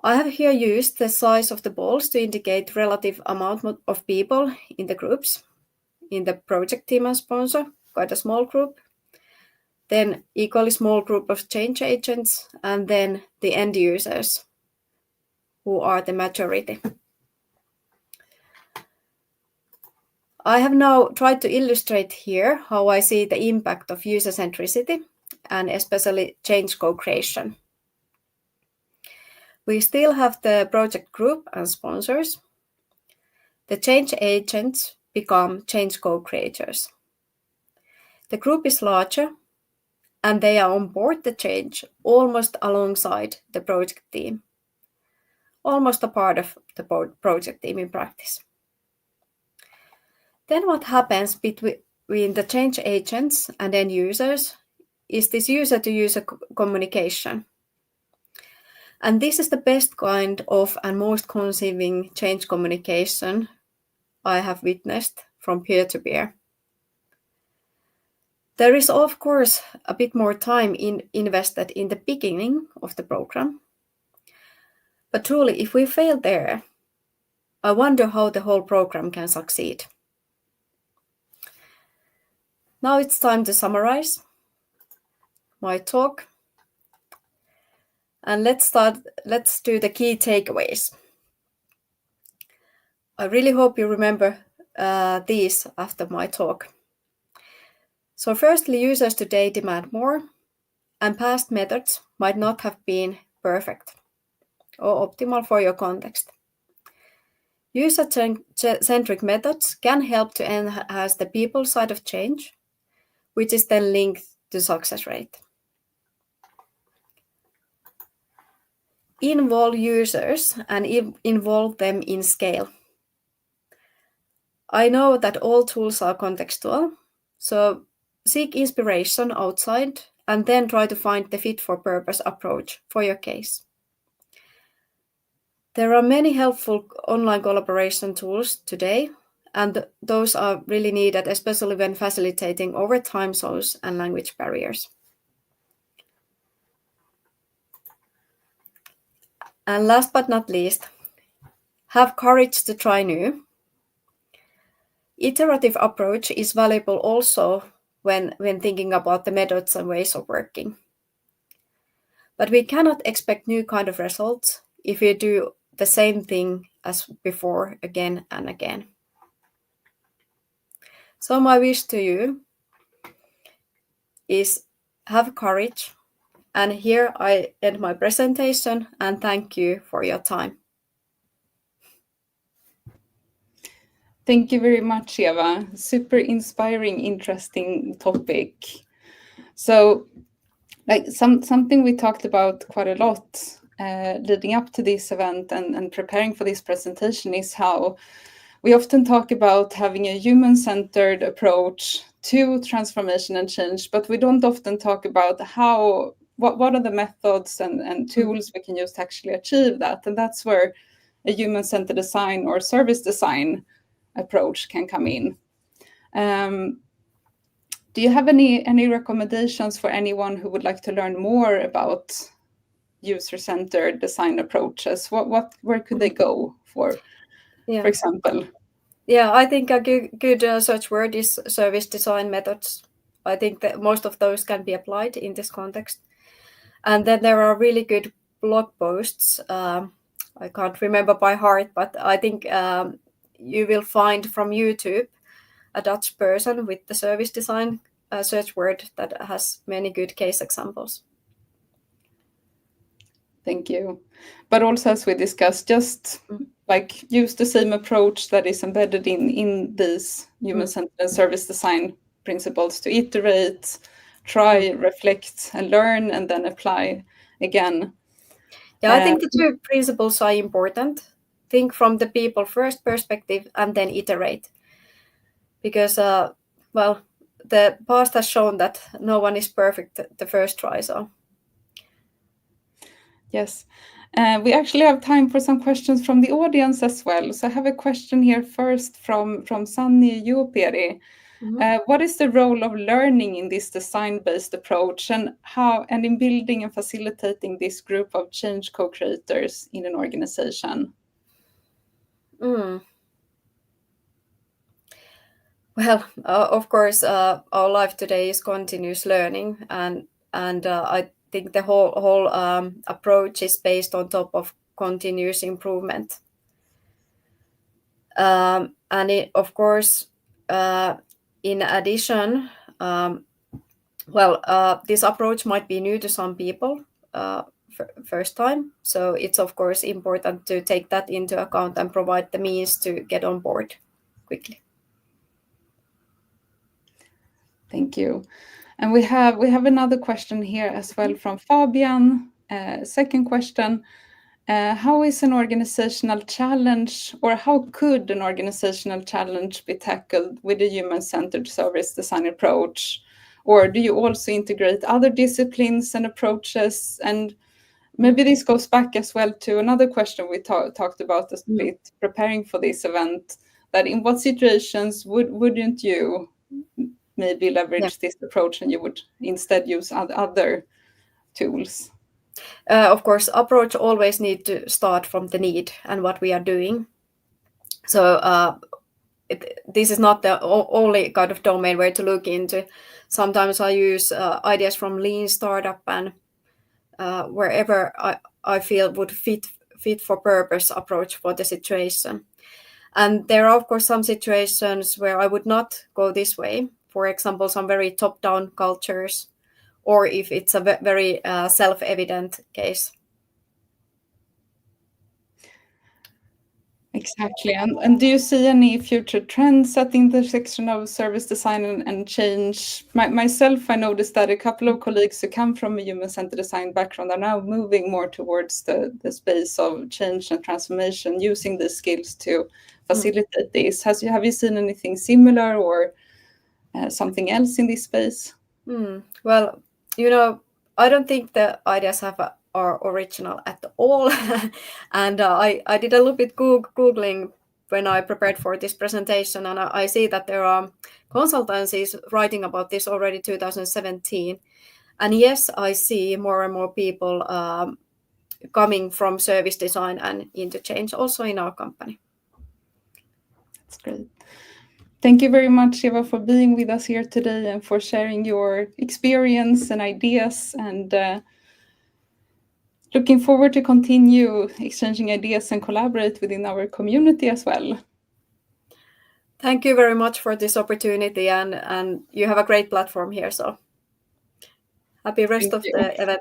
I have here used the size of the balls to indicate relative amount of people in the groups. In the project team and sponsor, quite a small group. Then equally small group of change agents, and then the end users, who are the majority. I have now tried to illustrate here how I see the impact of user centricity and especially change co-creation. We still have the project group and sponsors. The change agents become change co-creators. The group is larger and they are on board the change almost alongside the project team, almost a part of the project team in practice. Then what happens between the change agents and end users is this user-to-user communication. And this is the best kind of and most conceiving change communication I have witnessed from peer-to-peer. There is, of course, a bit more time invested in the beginning of the program. But truly, if we fail there, I wonder how the whole program can succeed. Now it's time to summarize my talk. And let's do the key takeaways. I really hope you remember these after my talk. So firstly, users today demand more, and past methods might not have been perfect or optimal for your context. User-centric methods can help to enhance the people side of change, which is then linked to success rate. Involve users and involve them in scale. I know that all tools are contextual, so seek inspiration outside and then try to find the fit-for-purpose approach for your case. There are many helpful online collaboration tools today, and those are really needed, especially when facilitating over time zones and language barriers. And last but not least, have courage to try new. Iterative approach is valuable also when thinking about the methods and ways of working. But we cannot expect new kind of results if we do the same thing as before again and again. So my wish to you is have courage. And here I end my presentation and thank you for your time. Thank you very much, Eeva. Super inspiring, interesting topic. So, like something we talked about quite a lot leading up to this event and preparing for this presentation is how we often talk about having a human-centered approach to transformation and change, but we don't often talk about what are the methods and tools we can use to actually achieve that. And that's where a human-centered design or service design approach can come in. Do you have any recommendations for anyone who would like to learn more about user-centered design approaches? Where could they go for example? Yeah, I think a good search word is service design methods. I think that most of those can be applied in this context. And then there are really good blog posts. I can't remember by heart, but I think you will find from YouTube a Dutch person with the service design search word that has many good case examples. Thank you. But also, as we discussed, just like use the same approach that is embedded in these human-centered service design principles to iterate, try, reflect, and learn, and then apply again. Yeah, I think the two principles are important. Think from the people first perspective and then iterate. Because, the past has shown that no one is perfect the first try. So. Yes. We actually have time for some questions from the audience as well. So I have a question here first from Sanni Juoperi. What is the role of learning in this design-based approach and in building and facilitating this group of change co-creators in an organization? Well, of course, our life today is continuous learning, and I think the whole approach is based on top of continuous improvement. And of course, in addition, Well, this approach might be new to some people first time. So it's of course important to take that into account and provide the means to get on board quickly. Thank you. And we have another question here as well from Fabian. Second question. How is an organizational challenge, or how could an organizational challenge be tackled with a human-centered service design approach? Or do you also integrate other disciplines and approaches? And maybe this goes back as well to another question we talked about a bit preparing for this event, that in what situations wouldn't you maybe leverage this approach and you would instead use other tools? Of course, approach always need to start from the need and what we are doing. So this is not the only kind of domain where to look into. Sometimes I use ideas from lean startup and wherever I feel would fit for purpose approach for the situation. And there are of course some situations where I would not go this way. For example, some very top-down cultures, or if it's a very self-evident case. Exactly. And do you see any future trends at the intersection of service design and change? Myself, I noticed that a couple of colleagues who come from a human-centered design background are now moving more towards the space of change and transformation, using these skills to facilitate this. Have you seen anything similar or something else in this space? Well, I don't think the ideas are original at all. And I did a little bit Googling when I prepared for this presentation, and I see that there are consultancies writing about this already 2017. And yes, I see more and more people coming from service design and into change also in our company. That's great. Thank you very much, Eeva, for being with us here today and for sharing your experience and ideas, and looking forward to continue exchanging ideas and collaborate within our community as well. Thank you very much for this opportunity, and you have a great platform here, so happy rest of the event.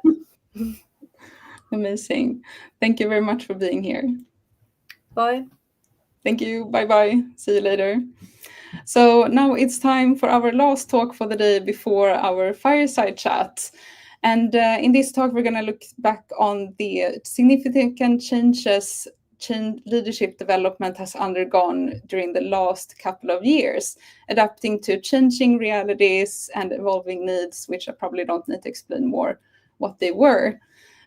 Amazing. Thank you very much for being here. Bye. Thank you. Bye-bye. See you later. So now it's time for our last talk for the day before our fireside chat. And in this talk, we're going to look back on the significant changes leadership development has undergone during the last couple of years, adapting to changing realities and evolving needs, which I probably don't need to explain more what they were.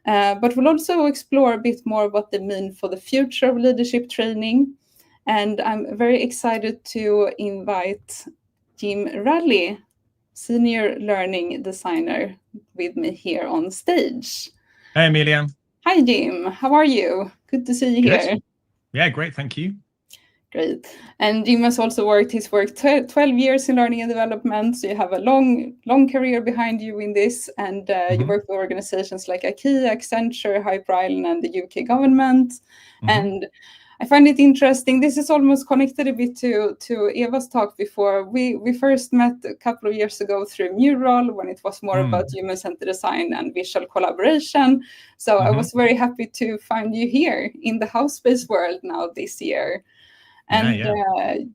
But we'll also explore a bit more what they mean for the future of leadership training. And I'm very excited to invite Jim Ralley, Senior Learning Designer, with me here on stage. Hey, Amelia. Hi, Jim. How are you? Good to see you here. Yeah, great. Thank you. Great. And Jim has also worked 12 years in learning and development. So you have a long career behind you in this. And you work with organizations like IKEA, Accenture, Hyper Island, and the UK government. And I find it interesting. This is almost connected a bit to Eva's talk before. We first met a couple of years ago through Mural, when it was more about human-centered design and visual collaboration. So I was very happy to find you here in the Howspace world now this year. And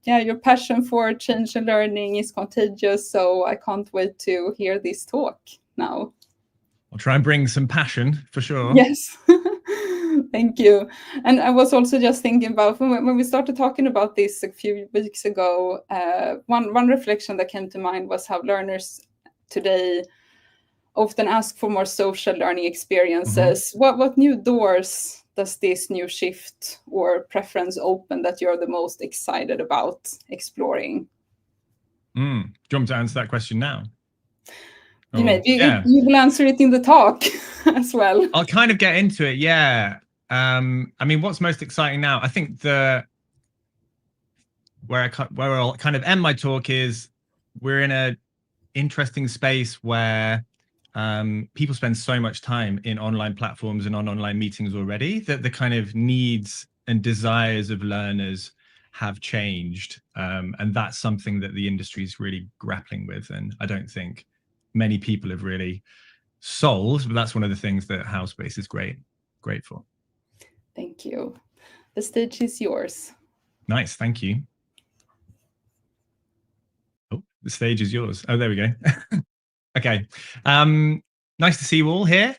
your passion for change and learning is contagious. So I can't wait to hear this talk now. I'll try and bring some passion for sure. Yes. Thank you. And I was also just thinking about when we started talking about this a few weeks ago, one reflection that came to mind was how learners today often ask for more social learning experiences. What new doors does this new shift or preference open that you're the most excited about exploring? Do you want me to answer that question now? You will answer it in the talk as well. I'll kind of get into it. Yeah. I mean, what's most exciting now? I think where I'll kind of end my talk is we're in an interesting space where people spend so much time in online platforms and on online meetings already that the kind of needs and desires of learners have changed. And that's something that the industry is really grappling with. And I don't think many people have really solved, but that's one of the things that Howspace is great for. Thank you. The stage is yours. Nice, thank you. Oh, the stage is yours. Oh, there we go. Okay, nice to see you all here.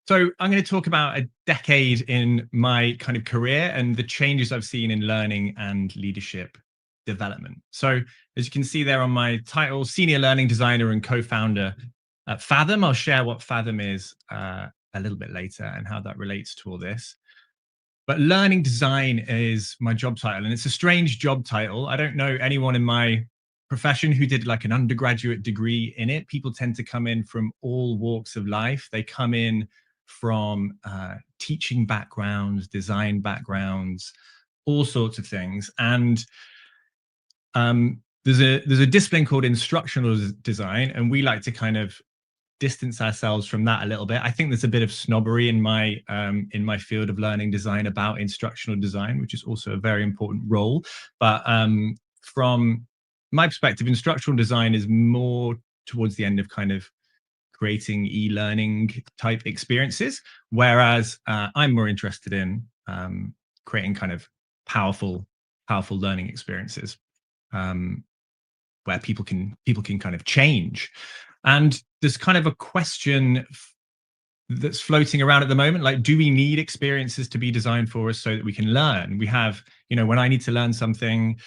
So I'm going to talk about a decade in my kind of career and the changes I've seen in learning and leadership development. So as you can see there on my title, Senior Learning Designer and Co-founder at Fathom. I'll share what Fathom is a little bit later and how that relates to all this. But learning design is my job title, and it's a strange job title. I don't know anyone in my profession who did like an undergraduate degree in it. People tend to come in from all walks of life. They come in from teaching backgrounds, design backgrounds, all sorts of things. And there's a discipline called instructional design, and we like to kind of distance ourselves from that a little bit. I think there's a bit of snobbery in my field of learning design about instructional design, which is also a very important role. But from my perspective, instructional design is more towards the end of kind of creating e-learning type experiences, whereas I'm more interested in creating kind of powerful learning experiences where people can kind of change. And there's kind of a question that's floating around at the moment, like, do we need experiences to be designed for us so that we can learn? We have, you know, when I need to learn something,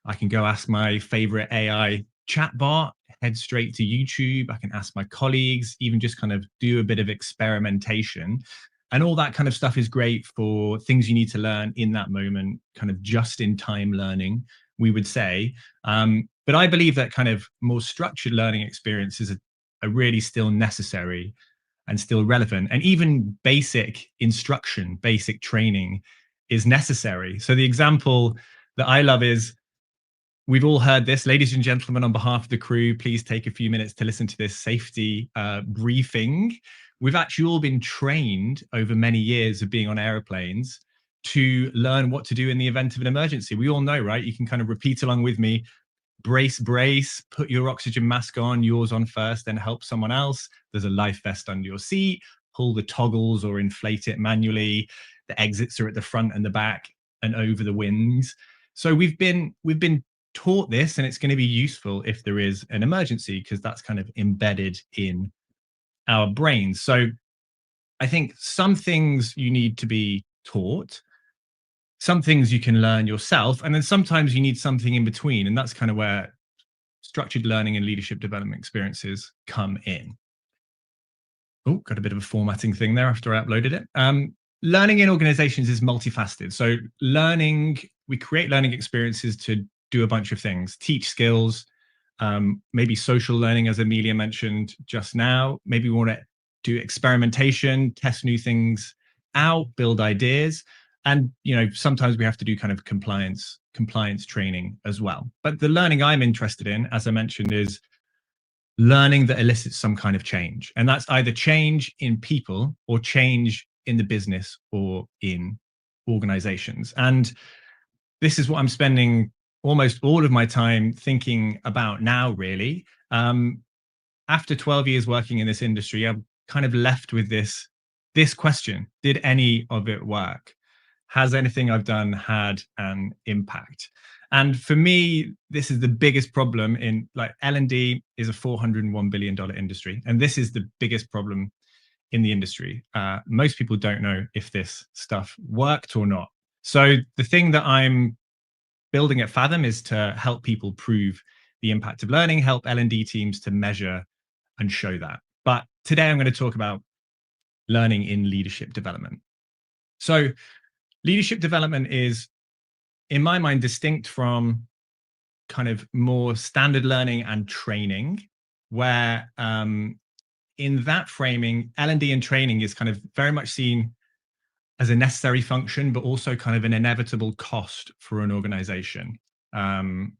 I can go ask my favorite AI chatbot, head straight to YouTube. I can ask my colleagues, even just kind of do a bit of experimentation. And all that kind of stuff is great for things you need to learn in that moment, kind of just in time learning, we would say. But I believe that kind of more structured learning experiences are really still necessary and still relevant. And even basic instruction, basic training is necessary. So the example that I love is, we've all heard this, ladies and gentlemen, on behalf of the crew, please take a few minutes to listen to this safety briefing. We've actually all been trained over many years of being on airplanes to learn what to do in the event of an emergency. We all know, right? You can kind of repeat along with me: brace, brace, put your oxygen mask on, yours on first, then help someone else. There's a life vest under your seat, pull the toggles or inflate it manually. The exits are at the front and the back and over the wings. So we've been taught this, and it's going to be useful if there is an emergency, because that's kind of embedded in our brains. So I think some things you need to be taught, some things you can learn yourself, and then sometimes you need something in between, and that's kind of where structured learning and leadership development experiences come in. Oh, got a bit of a formatting thing there after I uploaded it. Learning in organizations is multifaceted. So we create learning experiences to do a bunch of things: teach skills, maybe social learning, as Amelia mentioned just now. Maybe we want to do experimentation, test new things out, build ideas. And, you know, sometimes we have to do kind of compliance training as well. But the learning I'm interested in, as I mentioned, is learning that elicits some kind of change. And that's either change in people or change in the business or in organizations. And this is what I'm spending almost all of my time thinking about now, really. After 12 years working in this industry, I'm kind of left with this question: did any of it work? Has anything I've done had an impact? And for me, this is the biggest problem in, like, L&D is a $401 billion industry. And this is the biggest problem in the industry. Most people don't know if this stuff worked or not. So the thing that I'm building at Fathom is to help people prove the impact of learning, help L&D teams to measure and show that. But today I'm going to talk about learning in leadership development. So leadership development is, in my mind, distinct from kind of more standard learning and training, where in that framing, L&D and training is kind of very much seen as a necessary function, but also kind of an inevitable cost for an organization. And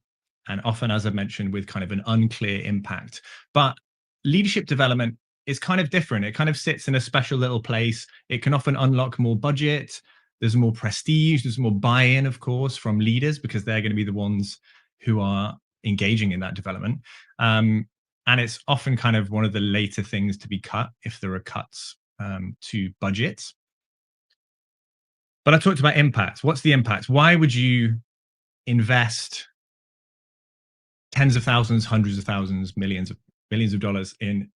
often, as I've mentioned, with kind of an unclear impact. But leadership development is kind of different. It kind of sits in a special little place. It can often unlock more budget. There's more prestige. There's more buy-in, of course, from leaders, because they're going to be the ones who are engaging in that development. And And it's often kind of one of the later things to be cut if there are cuts to budgets. But I talked about impact. What's the impact? Why would you invest tens of thousands, hundreds of thousands, millions of dollars in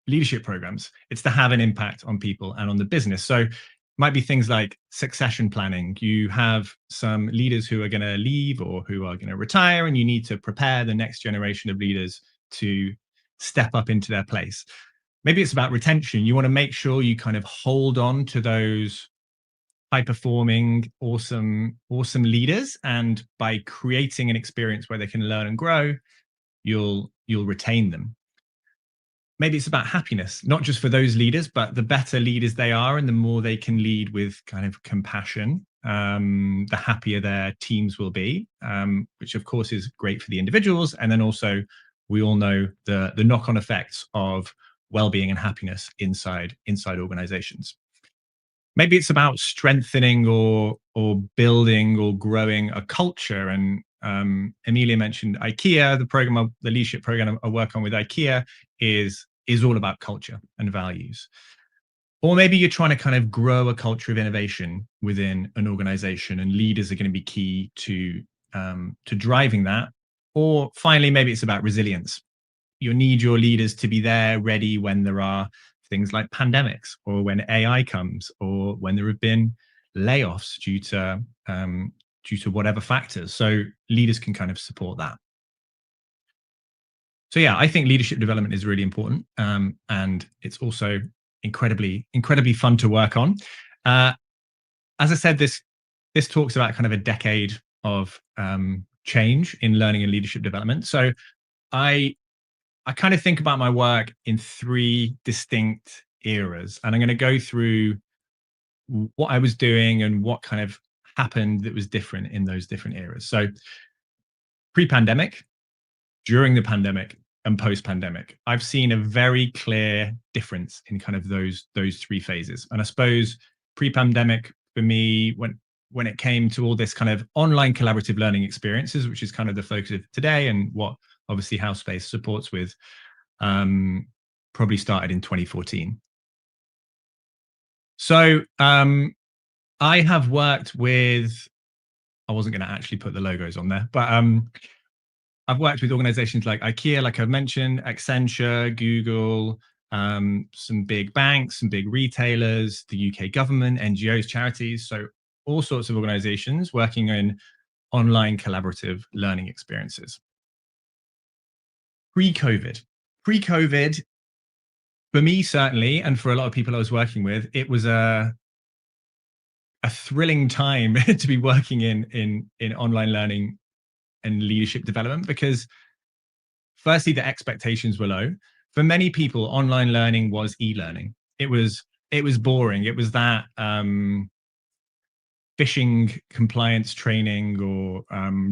leadership programs? It's to have an impact on people and on the business. So it might be things like succession planning. You have some leaders who are going to leave or who are going to retire, and you need to prepare the next generation of leaders to step up into their place. Maybe it's about retention. You want to make sure you kind of hold on to those high-performing, awesome leaders, and by creating an experience where they can learn and grow, you'll retain them. Maybe it's about happiness, not just for those leaders, but the better leaders they are and the more they can lead with kind of compassion, the happier their teams will be, which of course is great for the individuals. And then also we all know the knock-on effects of well-being and happiness inside organizations. Maybe it's about strengthening or building or growing a culture. And Emilia mentioned IKEA. The leadership program I work on with IKEA is all about culture and values. Or maybe you're trying to kind of grow a culture of innovation within an organization, and leaders are going to be key to driving that. Or finally, maybe it's about resilience. You need your leaders to be there, ready when there are things like pandemics, or when AI comes, or when there have been layoffs due to whatever factors. So leaders can kind of support that. So yeah, I think leadership development is really important, and it's also incredibly fun to work on. As I said, this talks about kind of a decade of change in learning and leadership development. So I kind of think about my work in 3 distinct eras, and I'm going to go through what I was doing and what kind of happened that was different in those different eras. So pre-pandemic, during the pandemic, and post-pandemic, I've seen a very clear difference in kind of those 3 phases. And I suppose pre-pandemic for me, when it came to all this kind of online collaborative learning experiences, which is kind of the focus of today and what obviously Howspace supports with, probably started in 2014. So I have worked with, I wasn't going to actually put the logos on there, but I've worked with organizations like IKEA, like I've mentioned, Accenture, Google, some big banks, some big retailers, the UK government, NGOs, charities. So all sorts of organizations working in online collaborative learning experiences. Pre-COVID, for me certainly, and for a lot of people I was working with, it was a thrilling time to be working in online learning and leadership development, because firstly, the expectations were low. For many people, online learning was e-learning. It was boring. It was that phishing compliance training or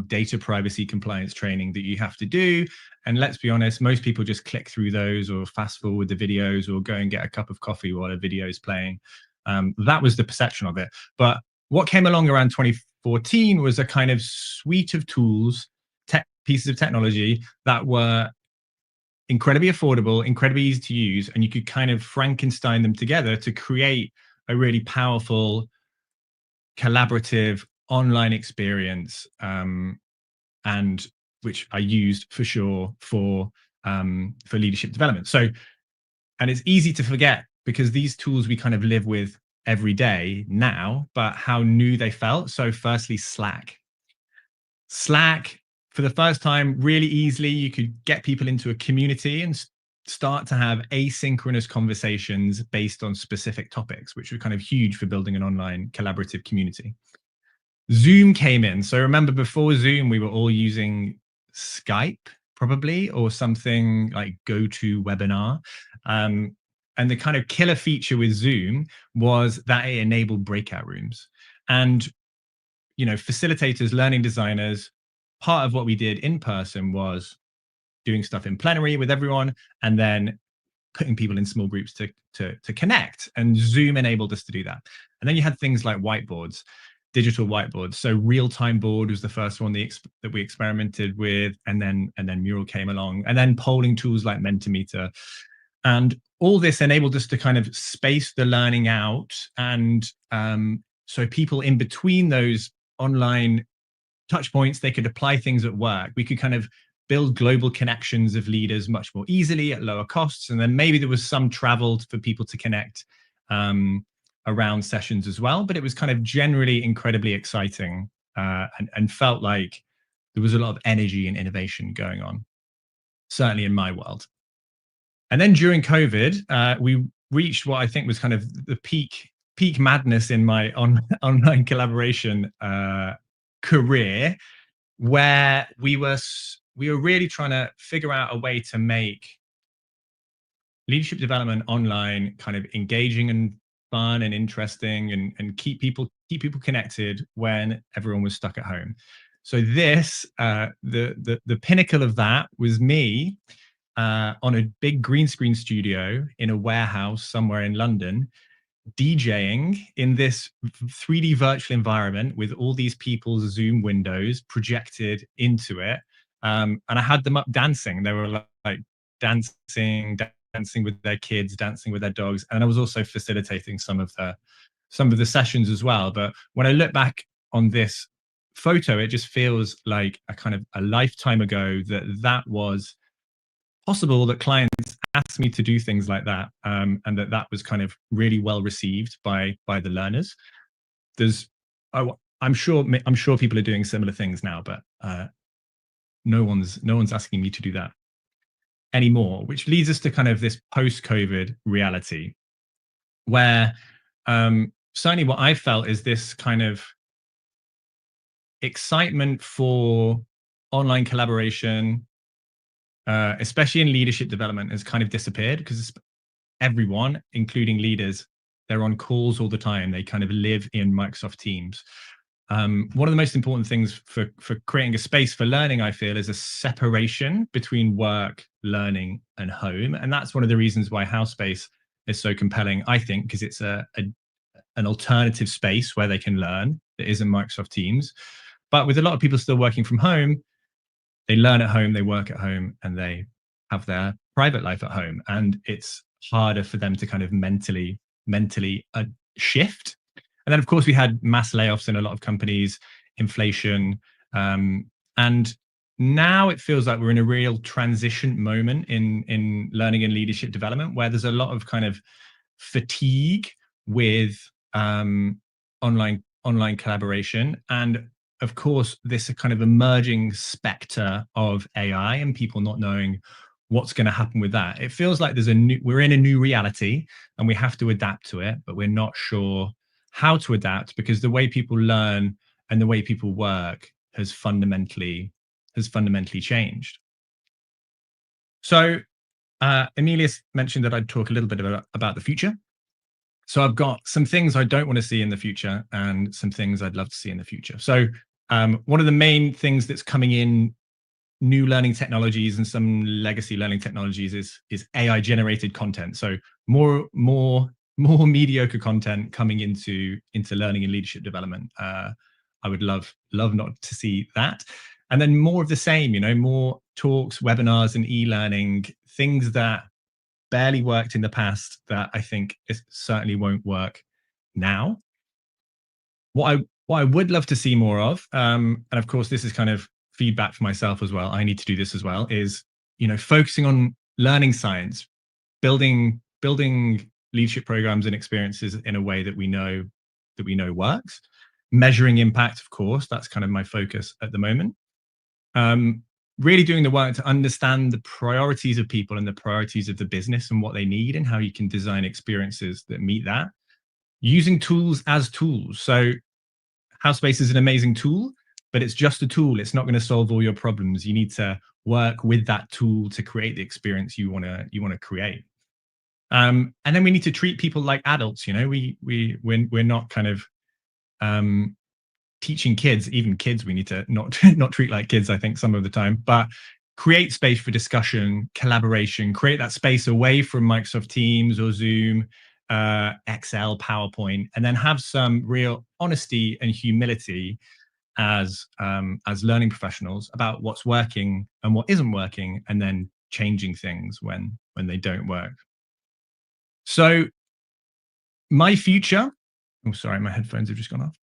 data privacy compliance training that you have to do. And let's be honest, most people just click through those or fast forward the videos or go and get a cup of coffee while a video is playing. That was the perception of it. But what came along around 2014 was a kind of suite of tools, pieces of technology that were incredibly affordable, incredibly easy to use, and you could kind of Frankenstein them together to create a really powerful collaborative online experience, and which I used for sure for leadership development. So, and it's easy to forget because these tools we kind of live with every day now, but how new they felt. So firstly, Slack, for the first time, really easily, you could get people into a community and start to have asynchronous conversations based on specific topics, which were kind of huge for building an online collaborative community. Zoom came in. So remember, before Zoom, we were all using Skype probably, or something like GoToWebinar. And the kind of killer feature with Zoom was that it enabled breakout rooms. And, you know, facilitators, learning designers, part of what we did in person was doing stuff in plenary with everyone, and then putting people in small groups to connect. And Zoom enabled us to do that. And then you had things like whiteboards. digital whiteboards. So real-time board was the first one that we experimented with, and then Mural came along, and then polling tools like Mentimeter. And all this enabled us to kind of space the learning out. And so people in between those online touch points, they could apply things at work. We could kind of build global connections of leaders much more easily at lower costs. And then maybe there was some travel for people to connect around sessions as well. But it was kind of generally incredibly exciting and felt like there was a lot of energy and innovation going on, certainly in my world. And then during COVID, we reached what I think was kind of the peak madness in my online collaboration career, where we were really trying to figure out a way to make leadership development online kind of engaging and fun and interesting, and keep people connected when everyone was stuck at home. So this the pinnacle of that was me on a big green screen studio in a warehouse somewhere in London, DJing in this 3D virtual environment with all these people's Zoom windows projected into it. And I had them up dancing. They were like dancing with their kids, dancing with their dogs. And I was also facilitating some of the sessions as well. But when I look back on this photo, it just feels like a lifetime ago that was possible, that clients asked me to do things like that, and that was kind of really well received by the learners. I'm sure people are doing similar things now, but no one's asking me to do that anymore, which leads us to kind of this post-COVID reality, where certainly what I felt is this kind of excitement for online collaboration, especially in leadership development, has kind of disappeared, because everyone, including leaders, they're on calls all the time. They kind of live in Microsoft Teams. One of the most important things for creating a space for learning, I feel, is a separation between work, learning, and home. And that's one of the reasons why Howspace is so compelling, I think, because it's an alternative space where they can learn that isn't Microsoft Teams. But with a lot of people still working from home, they learn at home, they work at home, and they have their private life at home. And it's harder for them to kind of mentally shift. And then, of course, we had mass layoffs in a lot of companies, inflation. And now it feels like we're in a real transition moment in learning and leadership development, where there's a lot of kind of fatigue with online collaboration. And of course, this kind of emerging specter of AI and people not knowing what's going to happen with that. It feels like we're in a new reality and we have to adapt to it, but we're not sure how to adapt, because the way people learn and the way people work has fundamentally changed. So Emilius mentioned that I'd talk a little bit about the future. So I've got some things I don't want to see in the future and some things I'd love to see in the future. So one of the main things that's coming in, new learning technologies and some legacy learning technologies, is AI generated content. So more mediocre content coming into learning and leadership development. I would love not to see that. And then more of the same, more talks, webinars, and e-learning, things that barely worked in the past that I think it certainly won't work now. What I would love to see more of, and of course this is kind of feedback for myself as well, I need to do this as well, is focusing on learning science, building leadership programs and experiences in a way that we know works. Measuring impact, of course, that's kind of my focus at the moment. Really doing the work to understand the priorities of people and the priorities of the business and what they need and how you can design experiences that meet that. Using tools as tools. So Howspace is an amazing tool, but it's just a tool. It's not going to solve all your problems. You need to work with that tool to create the experience you want to create. And then we need to treat people like adults. We're not kind of teaching kids, even kids, we need to not treat like kids, I think, some of the time, but create space for discussion, collaboration, create that space away from Microsoft Teams or Zoom, Excel, PowerPoint, and then have some real honesty and humility as learning professionals about what's working and what isn't working, and then changing things when they don't work. So my future, oh sorry, my headphones have just gone off.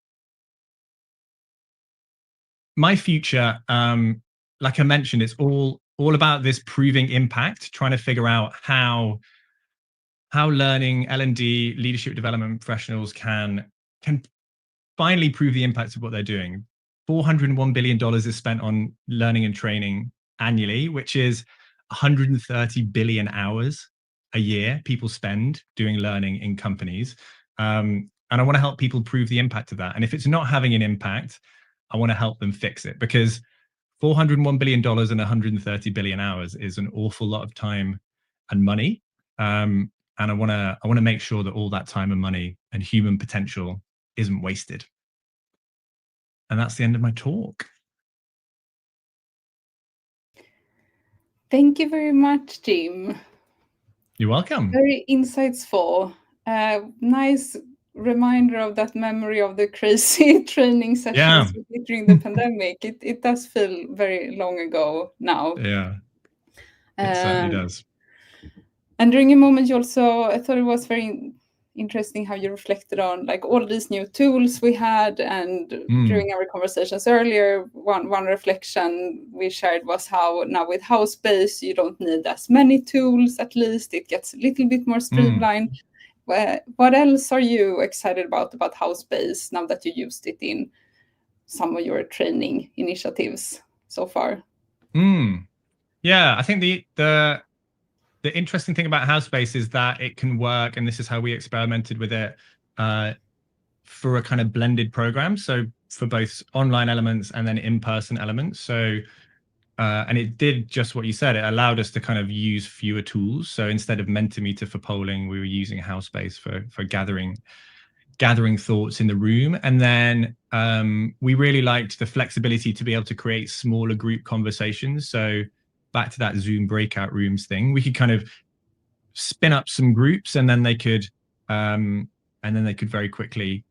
My future, like I mentioned, it's all about this proving impact, trying to figure out how learning L&D leadership development professionals can finally prove the impact of what they're doing. $401 billion is spent on learning and training annually, which is 130 billion hours a year people spend doing learning in companies. And I want to help people prove the impact of that. And if it's not having an impact, I want to help them fix it, because $401 billion and 130 billion hours is an awful lot of time and money. And I want to make sure that all that time and money and human potential isn't wasted. And that's the end of my talk. Thank you very much, Jim. You're welcome. Very insightful. Nice reminder of that memory of the crazy training sessions during the pandemic. It does feel very long ago now. Yeah, it certainly does. And during a moment, you also, I thought it was very interesting how you reflected on like all these new tools we had, and during our conversations earlier, one reflection we shared was how now with Howspace you don't need as many tools, at least it gets a little bit more streamlined. What else are you excited about Howspace now that you used it in some of your training initiatives so far? Yeah, I think the interesting thing about Howspace is that it can work, and this is how we experimented with it, for a kind of blended program. So for both online elements and then in-person elements. So, and it did just what you said. It allowed us to kind of use fewer tools. So instead of Mentimeter for polling, we were using Howspace for gathering thoughts in the room. And then we really liked the flexibility to be able to create smaller group conversations. So back to that Zoom breakout rooms thing, we could kind of spin up some groups, and then they could very quickly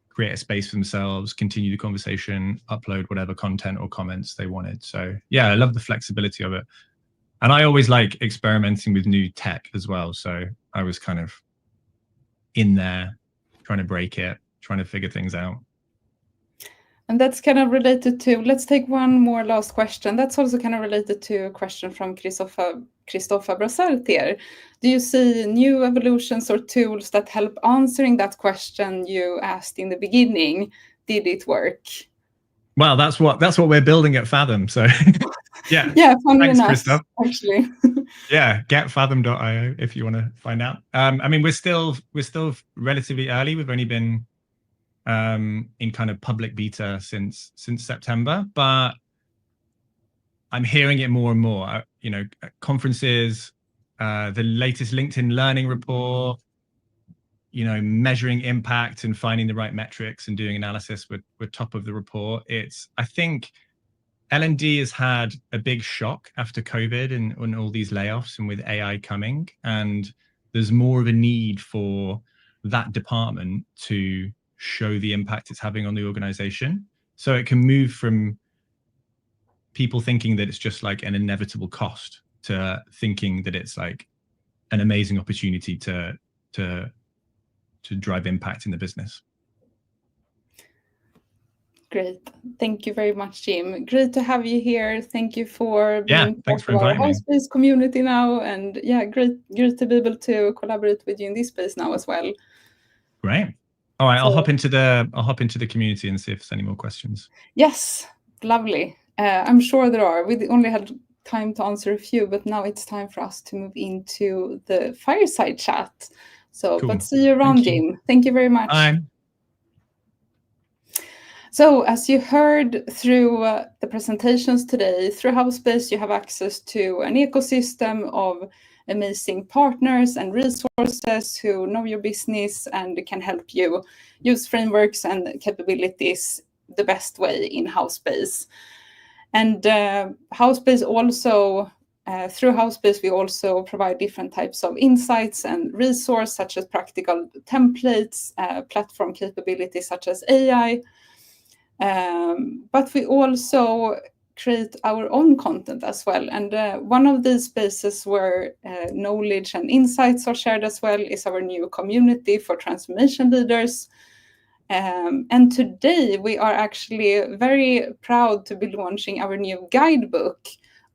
create a space for themselves, continue the conversation, upload whatever content or comments they wanted. So yeah, I love the flexibility of it. And I always like experimenting with new tech as well. So I was kind of in there trying to break it, trying to figure things out. And that's kind of related to, let's take one more last question. That's also kind of related to a question from Christophe Abrassart here. Do you see new evolutions or tools that help answering that question you asked in the beginning? Did it work? Well, that's what we're building at Fathom. So yeah. Yeah, thanks, Christophe. Actually. Yeah, getfathom.io if you want to find out. I mean, we're still relatively early. We've only been in kind of public beta since September, but I'm hearing it more and more. You know, at conferences, the latest LinkedIn Learning report, you know, measuring impact and finding the right metrics and doing analysis were top of the report. I think L&D has had a big shock after COVID and all these layoffs, and with AI coming, and there's more of a need for that department to show the impact it's having on the organization. So it can move from people thinking that it's just like an inevitable cost to thinking that it's like an amazing opportunity to drive impact in the business. Great. Thank you very much, Jim. Great to have you here. Thank you for being thanks for part of our inviting me. Howspace community now. And yeah, great to be able to collaborate with you in this space now as well. Great. All right, I'll hop into the community and see if there's any more questions. Yes, lovely. I'm sure there are. We only had time to answer a few, but now it's time for us to move into the Fireside chat. So, cool. But see you around, Jim. Thank you very much. Bye. So, as you heard through the presentations today, through Howspace, you have access to an ecosystem of amazing partners and resources who know your business and can help you use frameworks and capabilities the best way in Howspace. And Howspace also through Howspace, we also provide different types of insights and resources, such as practical templates, platform capabilities such as AI. But we also create our own content as well. And one of these spaces where knowledge and insights are shared as well is our new community for transformation leaders. And today we are actually very proud to be launching our new guidebook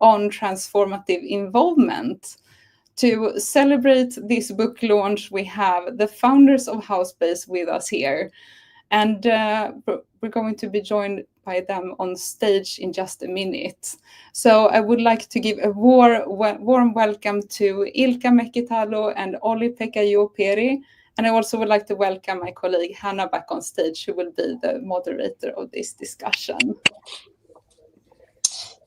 on transformative involvement. To celebrate this book launch, we have the founders of Howspace with us here. And we're going to be joined by them on stage in just a minute. So I would like to give a warm welcome to Ilkka, Mäkitalo, and Olli-Pekka, Juoperi. And I also would like to welcome my colleague Hannah back on stage, who will be the moderator of this discussion.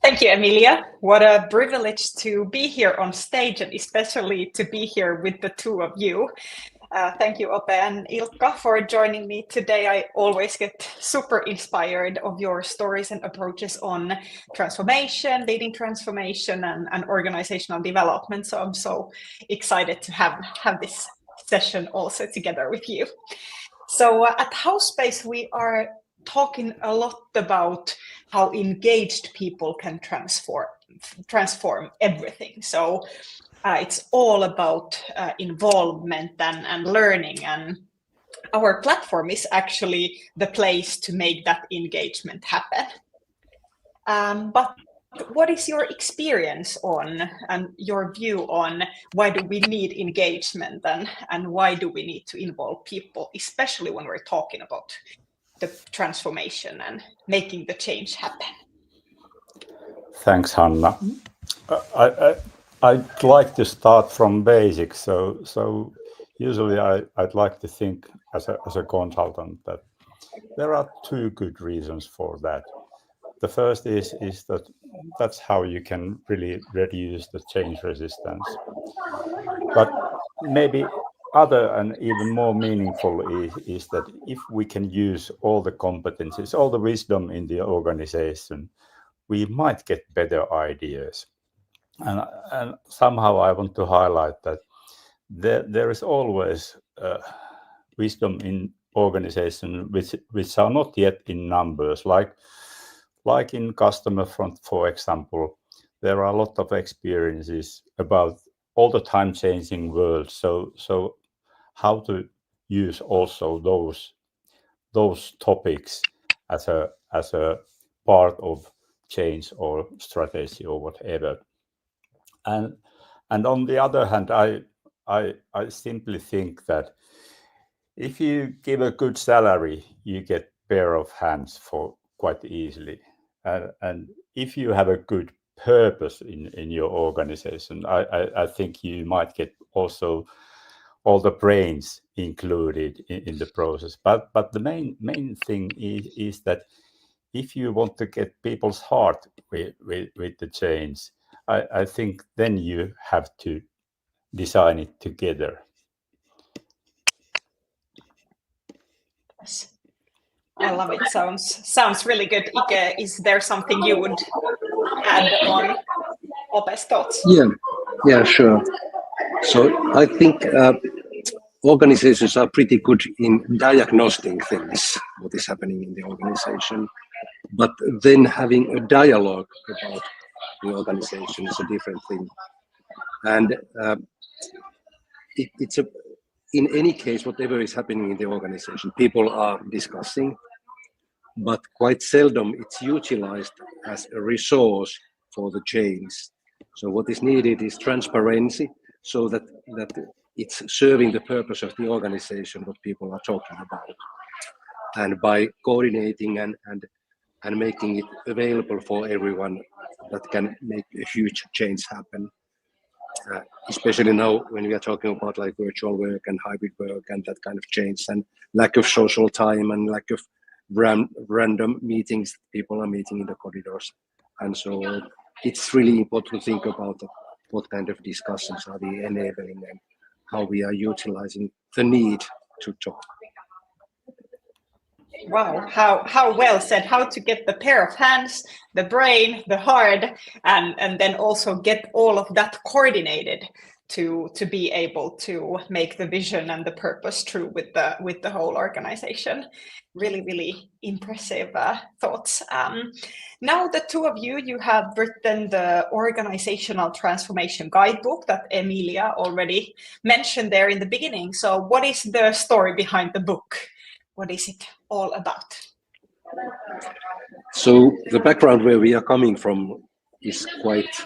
Thank you, Emilia. What a privilege to be here on stage, and especially to be here with the two of you. Thank you, Ope and Ilkka, for joining me today. I always get super inspired of your stories and approaches on transformation, leading transformation, and organizational development. So I'm so excited to have this session also together with you. So at Howspace, we are talking a lot about how engaged people can transform everything. So it's all about involvement and learning, and our platform is actually the place to make that engagement happen. But what is your experience on and your view on why do we need engagement and why do we need to involve people, especially when we're talking about the transformation and making the change happen? Thanks, Hanna. I'd like to start from basics. So usually I'd like to think as a consultant that there are two good reasons for that. The first is that that's how you can really reduce the change resistance. But maybe other and even more meaningful is that if we can use all the competencies, all the wisdom in the organization, we might get better ideas. And somehow I want to highlight that there is always wisdom in organization which are not yet in numbers, like in customer front, for example. There are a lot of experiences about all the time changing world. So how to use also those topics as a part of change or strategy or whatever. And on the other hand, I simply think that if you give a good salary, you get pair of hands for quite easily. And if you have a good purpose in your organization, I think you might get also all the brains included in the process. But the main thing is that if you want to get people's heart with the change, I think then you have to design it together. Yes. I love it. Sounds really good. Ike, is there something you would add on Ope's thoughts? Yeah, sure. So I think organizations are pretty good in diagnosing things, what is happening in the organization, but then having a dialogue about the organization is a different thing. And in any case, whatever is happening in the organization, people are discussing, but quite seldom it's utilized as a resource for the change. So what is needed is transparency, so that it's serving the purpose of the organization, what people are talking about. And by coordinating and making it available for everyone, that can make a huge change happen. Especially now when we are talking about like virtual work and hybrid work and that kind of change, and lack of social time and lack of random meetings, people are meeting in the corridors. And so it's really important to think about what kind of discussions are we enabling and how we are utilizing the need to talk. Wow, how well said. How to get the pair of hands, the brain, the heart, and then also get all of that coordinated to be able to make the vision and the purpose true with the whole organization. Really impressive thoughts. Now the two of you have written the organizational transformation guidebook that Emilia already mentioned there in the beginning. So what is the story behind the book? What is it all about? So the background where we are coming from is quite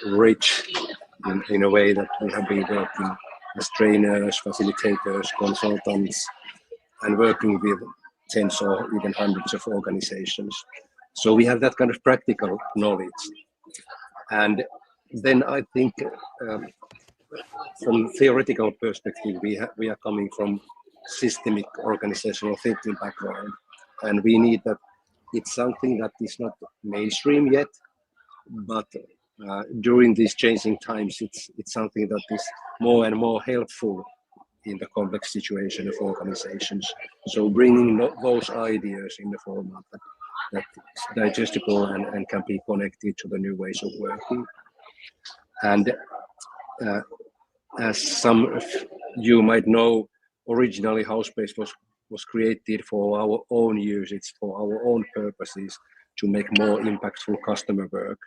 rich in a way that we have been working as trainers, facilitators, consultants, and working with tens or even hundreds of organizations. So we have that kind of practical knowledge. And then I think from theoretical perspective, we are coming from systemic organizational thinking background, and we need that. It's something that is not mainstream yet, but during these changing times, it's something that is more and more helpful in the complex situation of organizations. So bringing those ideas in the format that's digestible and can be connected to the new ways of working. And as some of you might know, originally Howspace was created for our own usage, for our own purposes, to make more impactful customer work.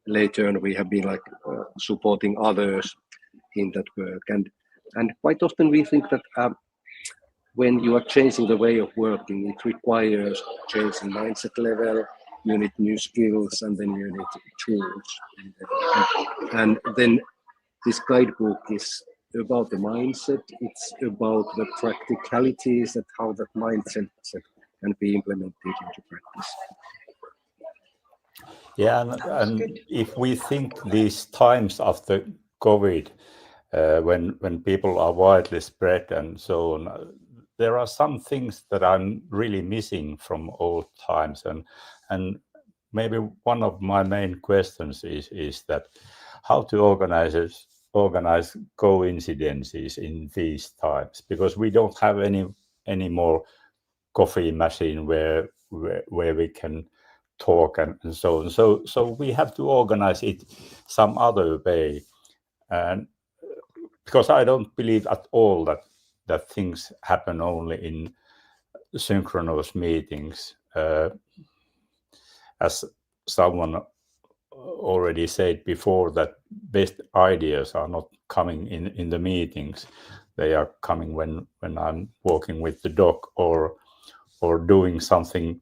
Later on, we have been supporting others in that work, and quite often we think that when you are changing the way of working, it requires changing mindset level. You need new skills, and then you need tools, and then this guidebook is about the mindset. It's about the practicalities and how that mindset can be implemented into practice. Yeah, and if we think these times after COVID, when people are widely spread and so on, there are some things that I'm really missing from old times, and maybe one of my main questions is that how to organize coincidences in these times, because we don't have any more coffee machine where we can talk and so on. So we have to organize it some other way, and because I don't believe at all that things happen only in synchronous meetings. As someone already said before, that best ideas are not coming in the meetings. They are coming when I'm walking with the dog or doing something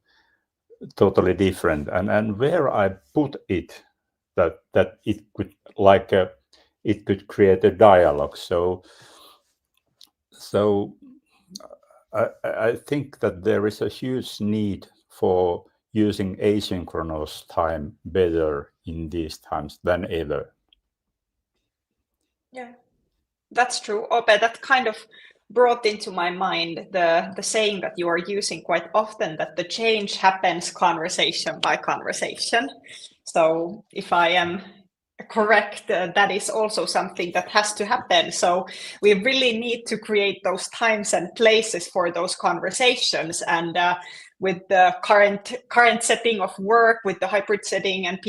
totally different. And where I put it, that it could it could create a dialogue. So I think that there is a huge need for using asynchronous time better in these times than ever. Yeah, that's true. Ope, that kind of brought into my mind the saying that you are using quite often, that the change happens conversation by conversation. So if I am correct, that is also something that has to happen. So we really need to create those times and places for those conversations. And with the current setting of work, with the hybrid setting, and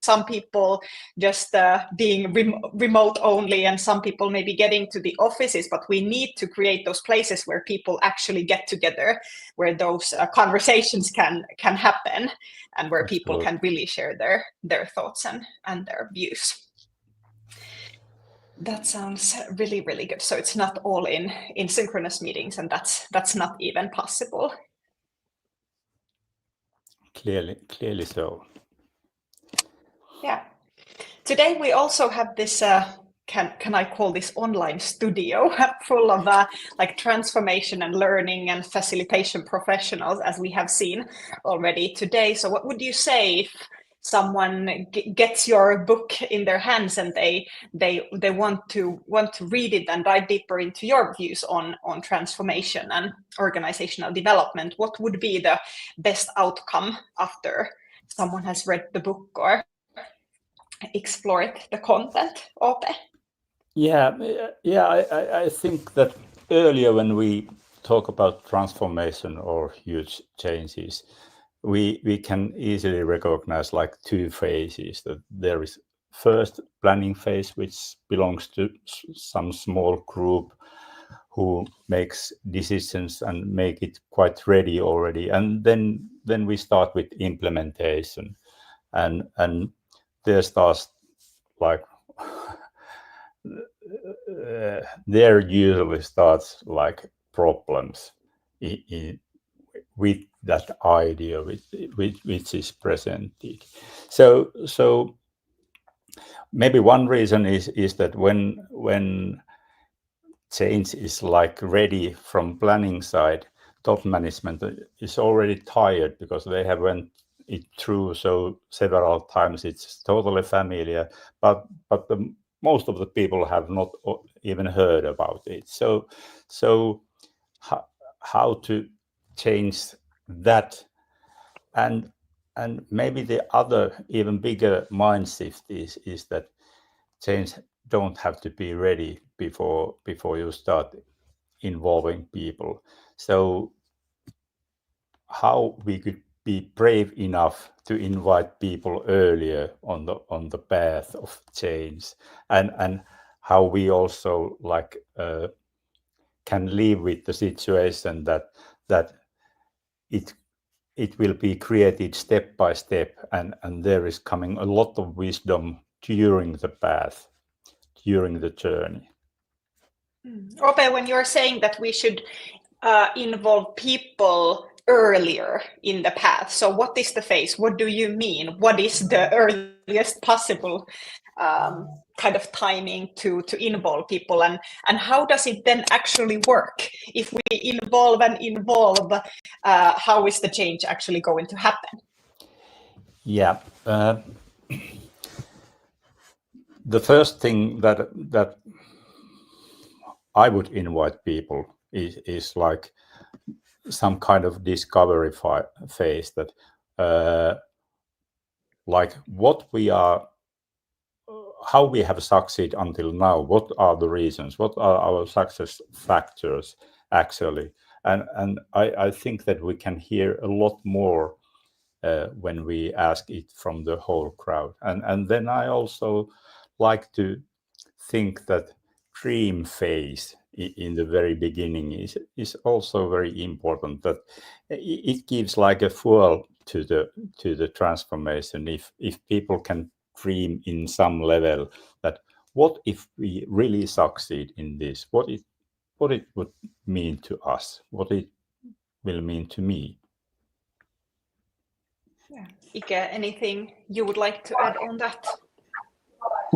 some people just being remote only, and some people maybe getting to the offices, but we need to create those places where people actually get together, where those conversations can happen, and where people can really share their thoughts and their views. That sounds really good. So it's not all in synchronous meetings, and that's not even possible. Clearly so. Yeah. Today we also have this, can I call this online studio full of transformation and learning and facilitation professionals, as we have seen already today. So what would you say if someone gets your book in their hands and they want to read it and dive deeper into your views on transformation and organizational development? What would be the best outcome after someone has read the book or explored the content? Ope? Yeah. I think that earlier when we talk about transformation or huge changes, we can easily recognize like two phases. That there is first planning phase, which belongs to some small group who makes decisions and make it quite ready already, and then we start with implementation, and there starts like there usually starts like problems with that idea which is presented. So maybe one reason is that when change is like ready from planning side, top management is already tired because they have went it through so several times. It's totally familiar, but most of the people have not even heard about it. So how to change that, and maybe the other even bigger mind shift is that change don't have to be ready before you start involving people. So how we could be brave enough to invite people earlier on the path of change, and how we also like can live with the situation that it will be created step by step, and there is coming a lot of wisdom during the path, during the journey. Roope, when you're saying that we should involve people earlier in the path, so what is the phase? What do you mean? What is the earliest possible kind of timing to involve people, and how does it then actually work? If we involve, how is the change actually going to happen? Yeah. The first thing that I would invite people is like some kind of discovery phase, that like what we are, how we have succeeded until now, what are the reasons, what are our success factors actually, and I think that we can hear a lot more when we ask it from the whole crowd, and then I also like to think that dream phase in the very beginning is also very important, that it gives like a fuel to the transformation. If people can dream in some level that what if we really succeed in this, what it would mean to us, what it will mean to me. Yeah. Ike, anything you would like to add on that?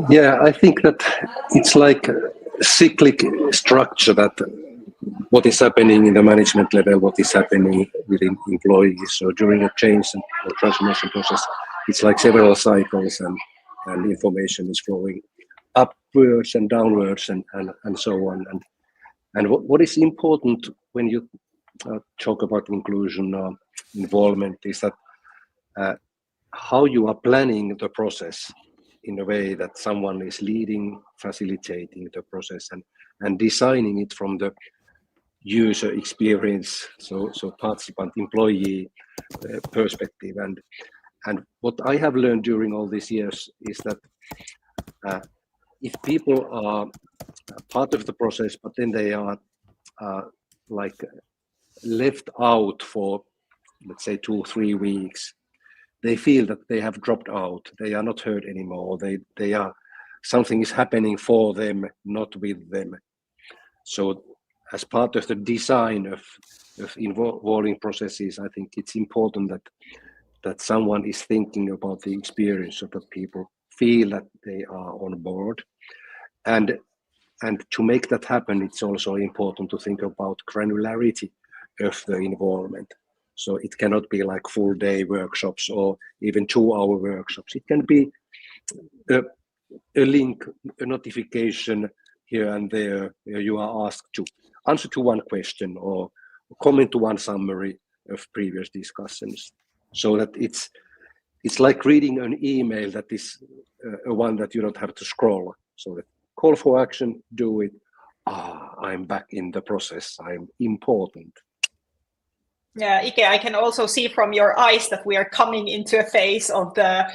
Yeah, I think that it's like a cyclic structure, that what is happening in the management level, what is happening within employees. So during a change or transformation process, it's like several cycles, and information is flowing upwards and downwards and so on. And what is important when you talk about inclusion or involvement is that how you are planning the process in a way that someone is leading, facilitating the process, and designing it from the user experience, so participant, employee perspective. And what I have learned during all these years is that if people are part of the process, but then they are like left out for, let's say, 2-3 weeks, they feel that they have dropped out, they are not heard anymore, they are, something is happening for them, not with them. So as part of the design of involving processes, I think it's important that someone is thinking about the experience, so that people feel that they are on board. And to make that happen, it's also important to think about granularity of the involvement. So it cannot be like full day workshops or even 2-hour workshops. It can be a link, a notification here and there, where you are asked to answer to one question or comment to one summary of previous discussions. So that it's like reading an email that is one that you don't have to scroll. So that call for action, do it, I'm back in the process, I'm important. Yeah, Ike, I can also see from your eyes that we are coming into a phase of the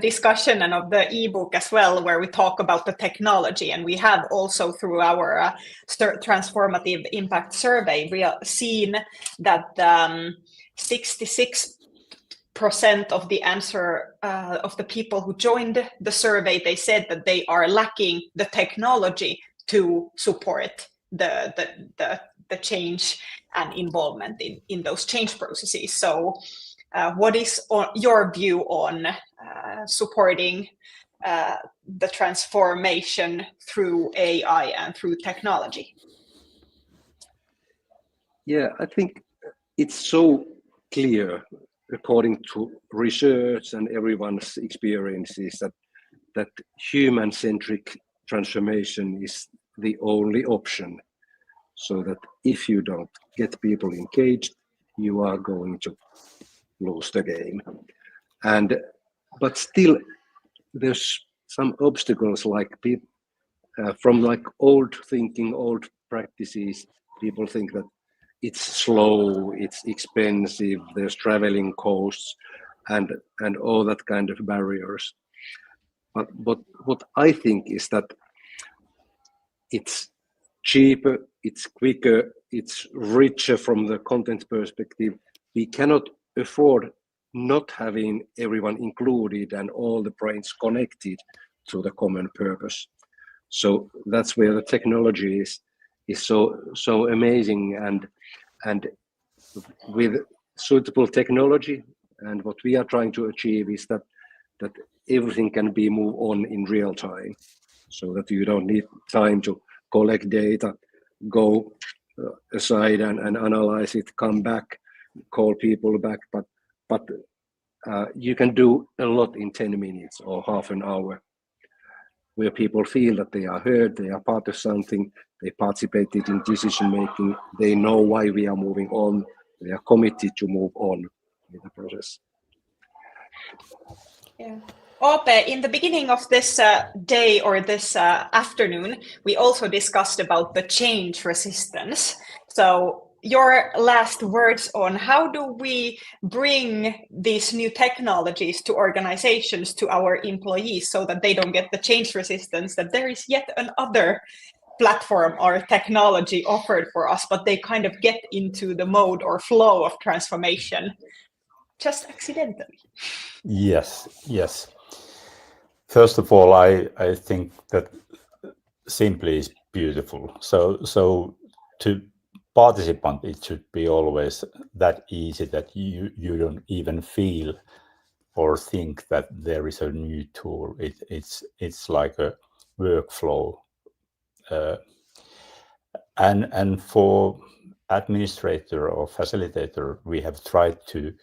discussion and of the ebook as well, where we talk about the technology. And we have also through our Transformative Impact survey, we have seen that 66% of the answer of the people who joined the survey, they said that they are lacking the technology to support the change and involvement in those change processes. So what is your view on supporting the transformation through AI and through technology? Yeah, I think it's so clear, according to research and everyone's experiences, that human-centric transformation is the only option. So that if you don't get people engaged, you are going to lose the game. But still, there's some obstacles, like from like old thinking, old practices. People think that it's slow, it's expensive, there's traveling costs, and all that kind of barriers. But what I think is that it's cheaper, it's quicker, it's richer from the content perspective. We cannot afford not having everyone included and all the brains connected to the common purpose. So that's where the technology is so amazing, and with suitable technology, and what we are trying to achieve is that everything can be moved on in real time, so that you don't need time to collect data, go aside and analyze it, come back, call people back, but you can do a lot in 10 minutes or half an hour, where people feel that they are heard, they are part of something, they participated in decision making, they know why we are moving on, they are committed to move on with the process. Yeah. Ope, in the beginning of this day or this afternoon, we also discussed about the change resistance. So your last words on how do we bring these new technologies to organizations, to our employees, so that they don't get the change resistance, that there is yet another platform or technology offered for us, but they kind of get into the mode or flow of transformation just accidentally. Yes. First of all, I think that simply is beautiful. So to participant, it should be always that easy that you don't even feel or think that there is a new tool. It's like a workflow, and for administrator or facilitator, we have tried to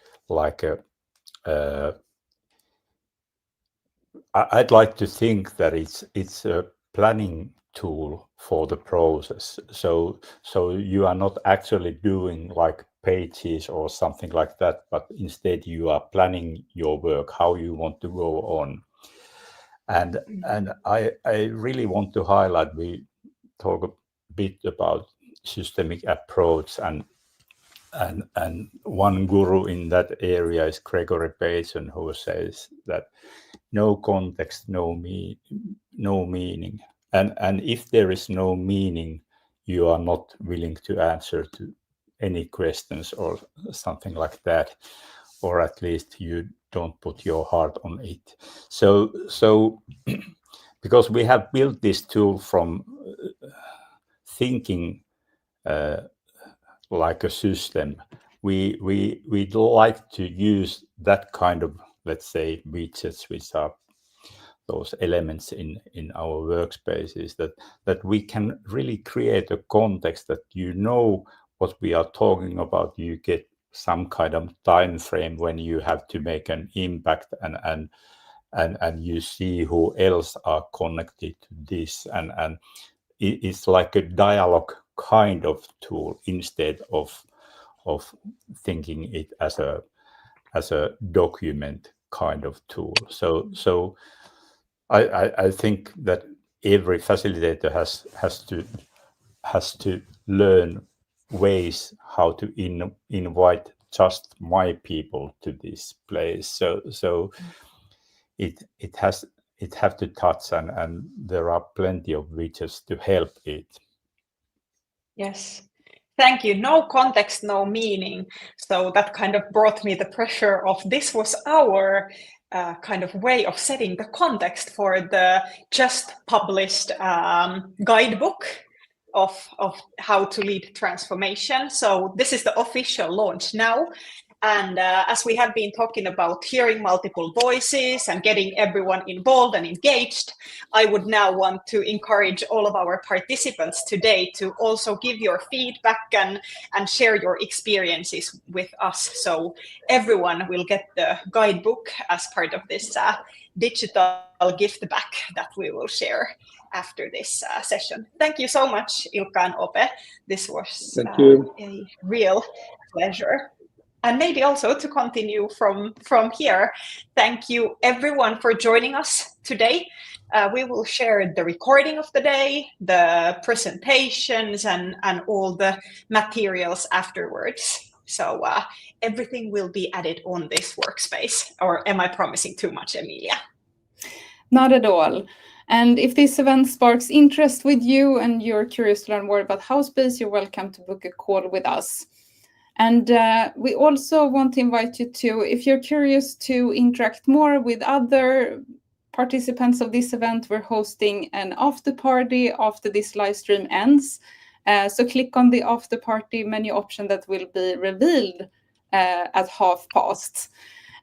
I'd like to think that it's a planning tool for the process. So you are not actually doing like pages or something like that, but instead you are planning your work, how you want to go on. And I really want to highlight, we talk a bit about systemic approach, and one guru in that area is Gregory Bateson, who says that no context, no meaning. And if there is no meaning, you are not willing to answer to any questions or something like that, or at least you don't put your heart on it. So because we have built this tool from thinking like a system, we'd like to use that kind of, let's say, widgets, which are those elements in our workspaces, that we can really create a context that you know what we are talking about. You get some kind of time frame when you have to make an impact, and you see who else are connected to this, and it's like a dialogue kind of tool instead of thinking it as a document kind of tool. So I think that every facilitator has to has to learn ways how to invite just my people to this place. So it have to touch, and there are plenty of widgets to help it. Yes. Thank you. No context, no meaning. So that kind of brought me the pressure of this was our kind of way of setting the context for the just published guidebook of how to lead transformation. So this is the official launch now. And as we have been talking about hearing multiple voices and getting everyone involved and engaged, I would now want to encourage all of our participants today to also give your feedback and share your experiences with us. So everyone will get the guidebook as part of this digital gift back that we will share after this session. Thank you so much, Ilkka and Ope. This was a real pleasure. And maybe also to continue from here, thank you everyone for joining us today. We will share the recording of the day, the presentations, and all the materials afterwards. So everything will be added on this workspace. Or am I promising too much, Emilia? Not at all. And if this event sparks interest with you and you're curious to learn more about Howspace, you're welcome to book a call with us. And we also want to invite you to, if you're curious to interact more with other participants of this event, we're hosting an after party after this live stream ends. So click on the after party menu option that will be revealed at past.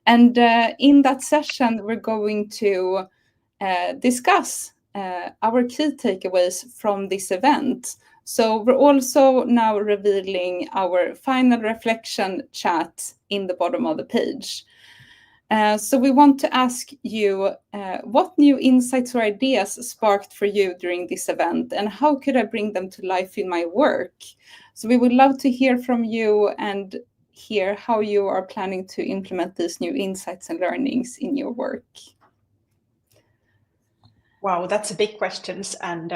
And in that session, we're going to discuss our key takeaways from this event. So we're also now revealing our final reflection chat in the bottom of the page. So we want to ask you what new insights or ideas sparked for you during this event, and how could I bring them to life in my work? So we would love to hear from you and hear how you are planning to implement these new insights and learnings in your work. Wow, that's a big questions and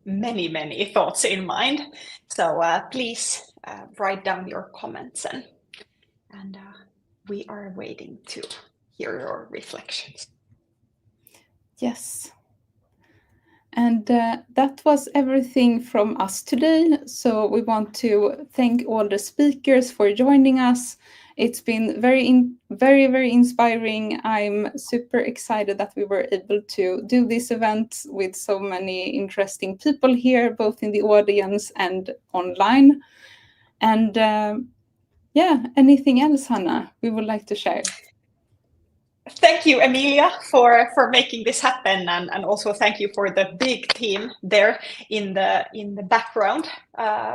many thoughts in mind. So please write down your comments and we are waiting to hear your reflections. Yes. And that was everything from us today. So we want to thank all the speakers for joining us. It's been very inspiring. I'm super excited that we were able to do this event with so many interesting people here, both in the audience and online. And yeah, anything else, Hanna, we would like to share? Thank you, Emilia, for making this happen, and also thank you for the big team there in the background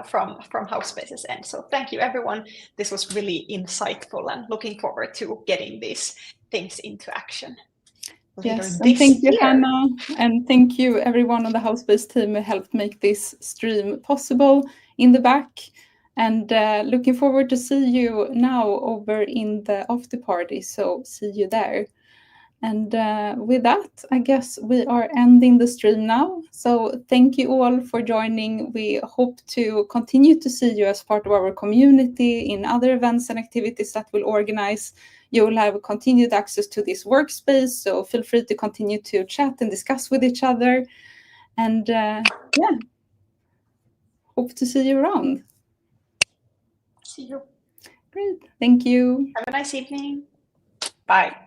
from Howspace's end. So thank you, everyone. This was really insightful, and looking forward to getting these things into action. Yes, and thank you, Hanna, and thank you everyone on the Howspace team who helped make this stream possible in the back. And looking forward to see you now over in the after party. So see you there. And with that, I guess we are ending the stream now. So thank you all for joining. We hope to continue to see you as part of our community in other events and activities that we'll organize. You will have continued access to this workspace. So feel free to continue to chat and discuss with each other. And yeah, hope to see you around. See you. Great. Thank you. Have a nice evening. Bye.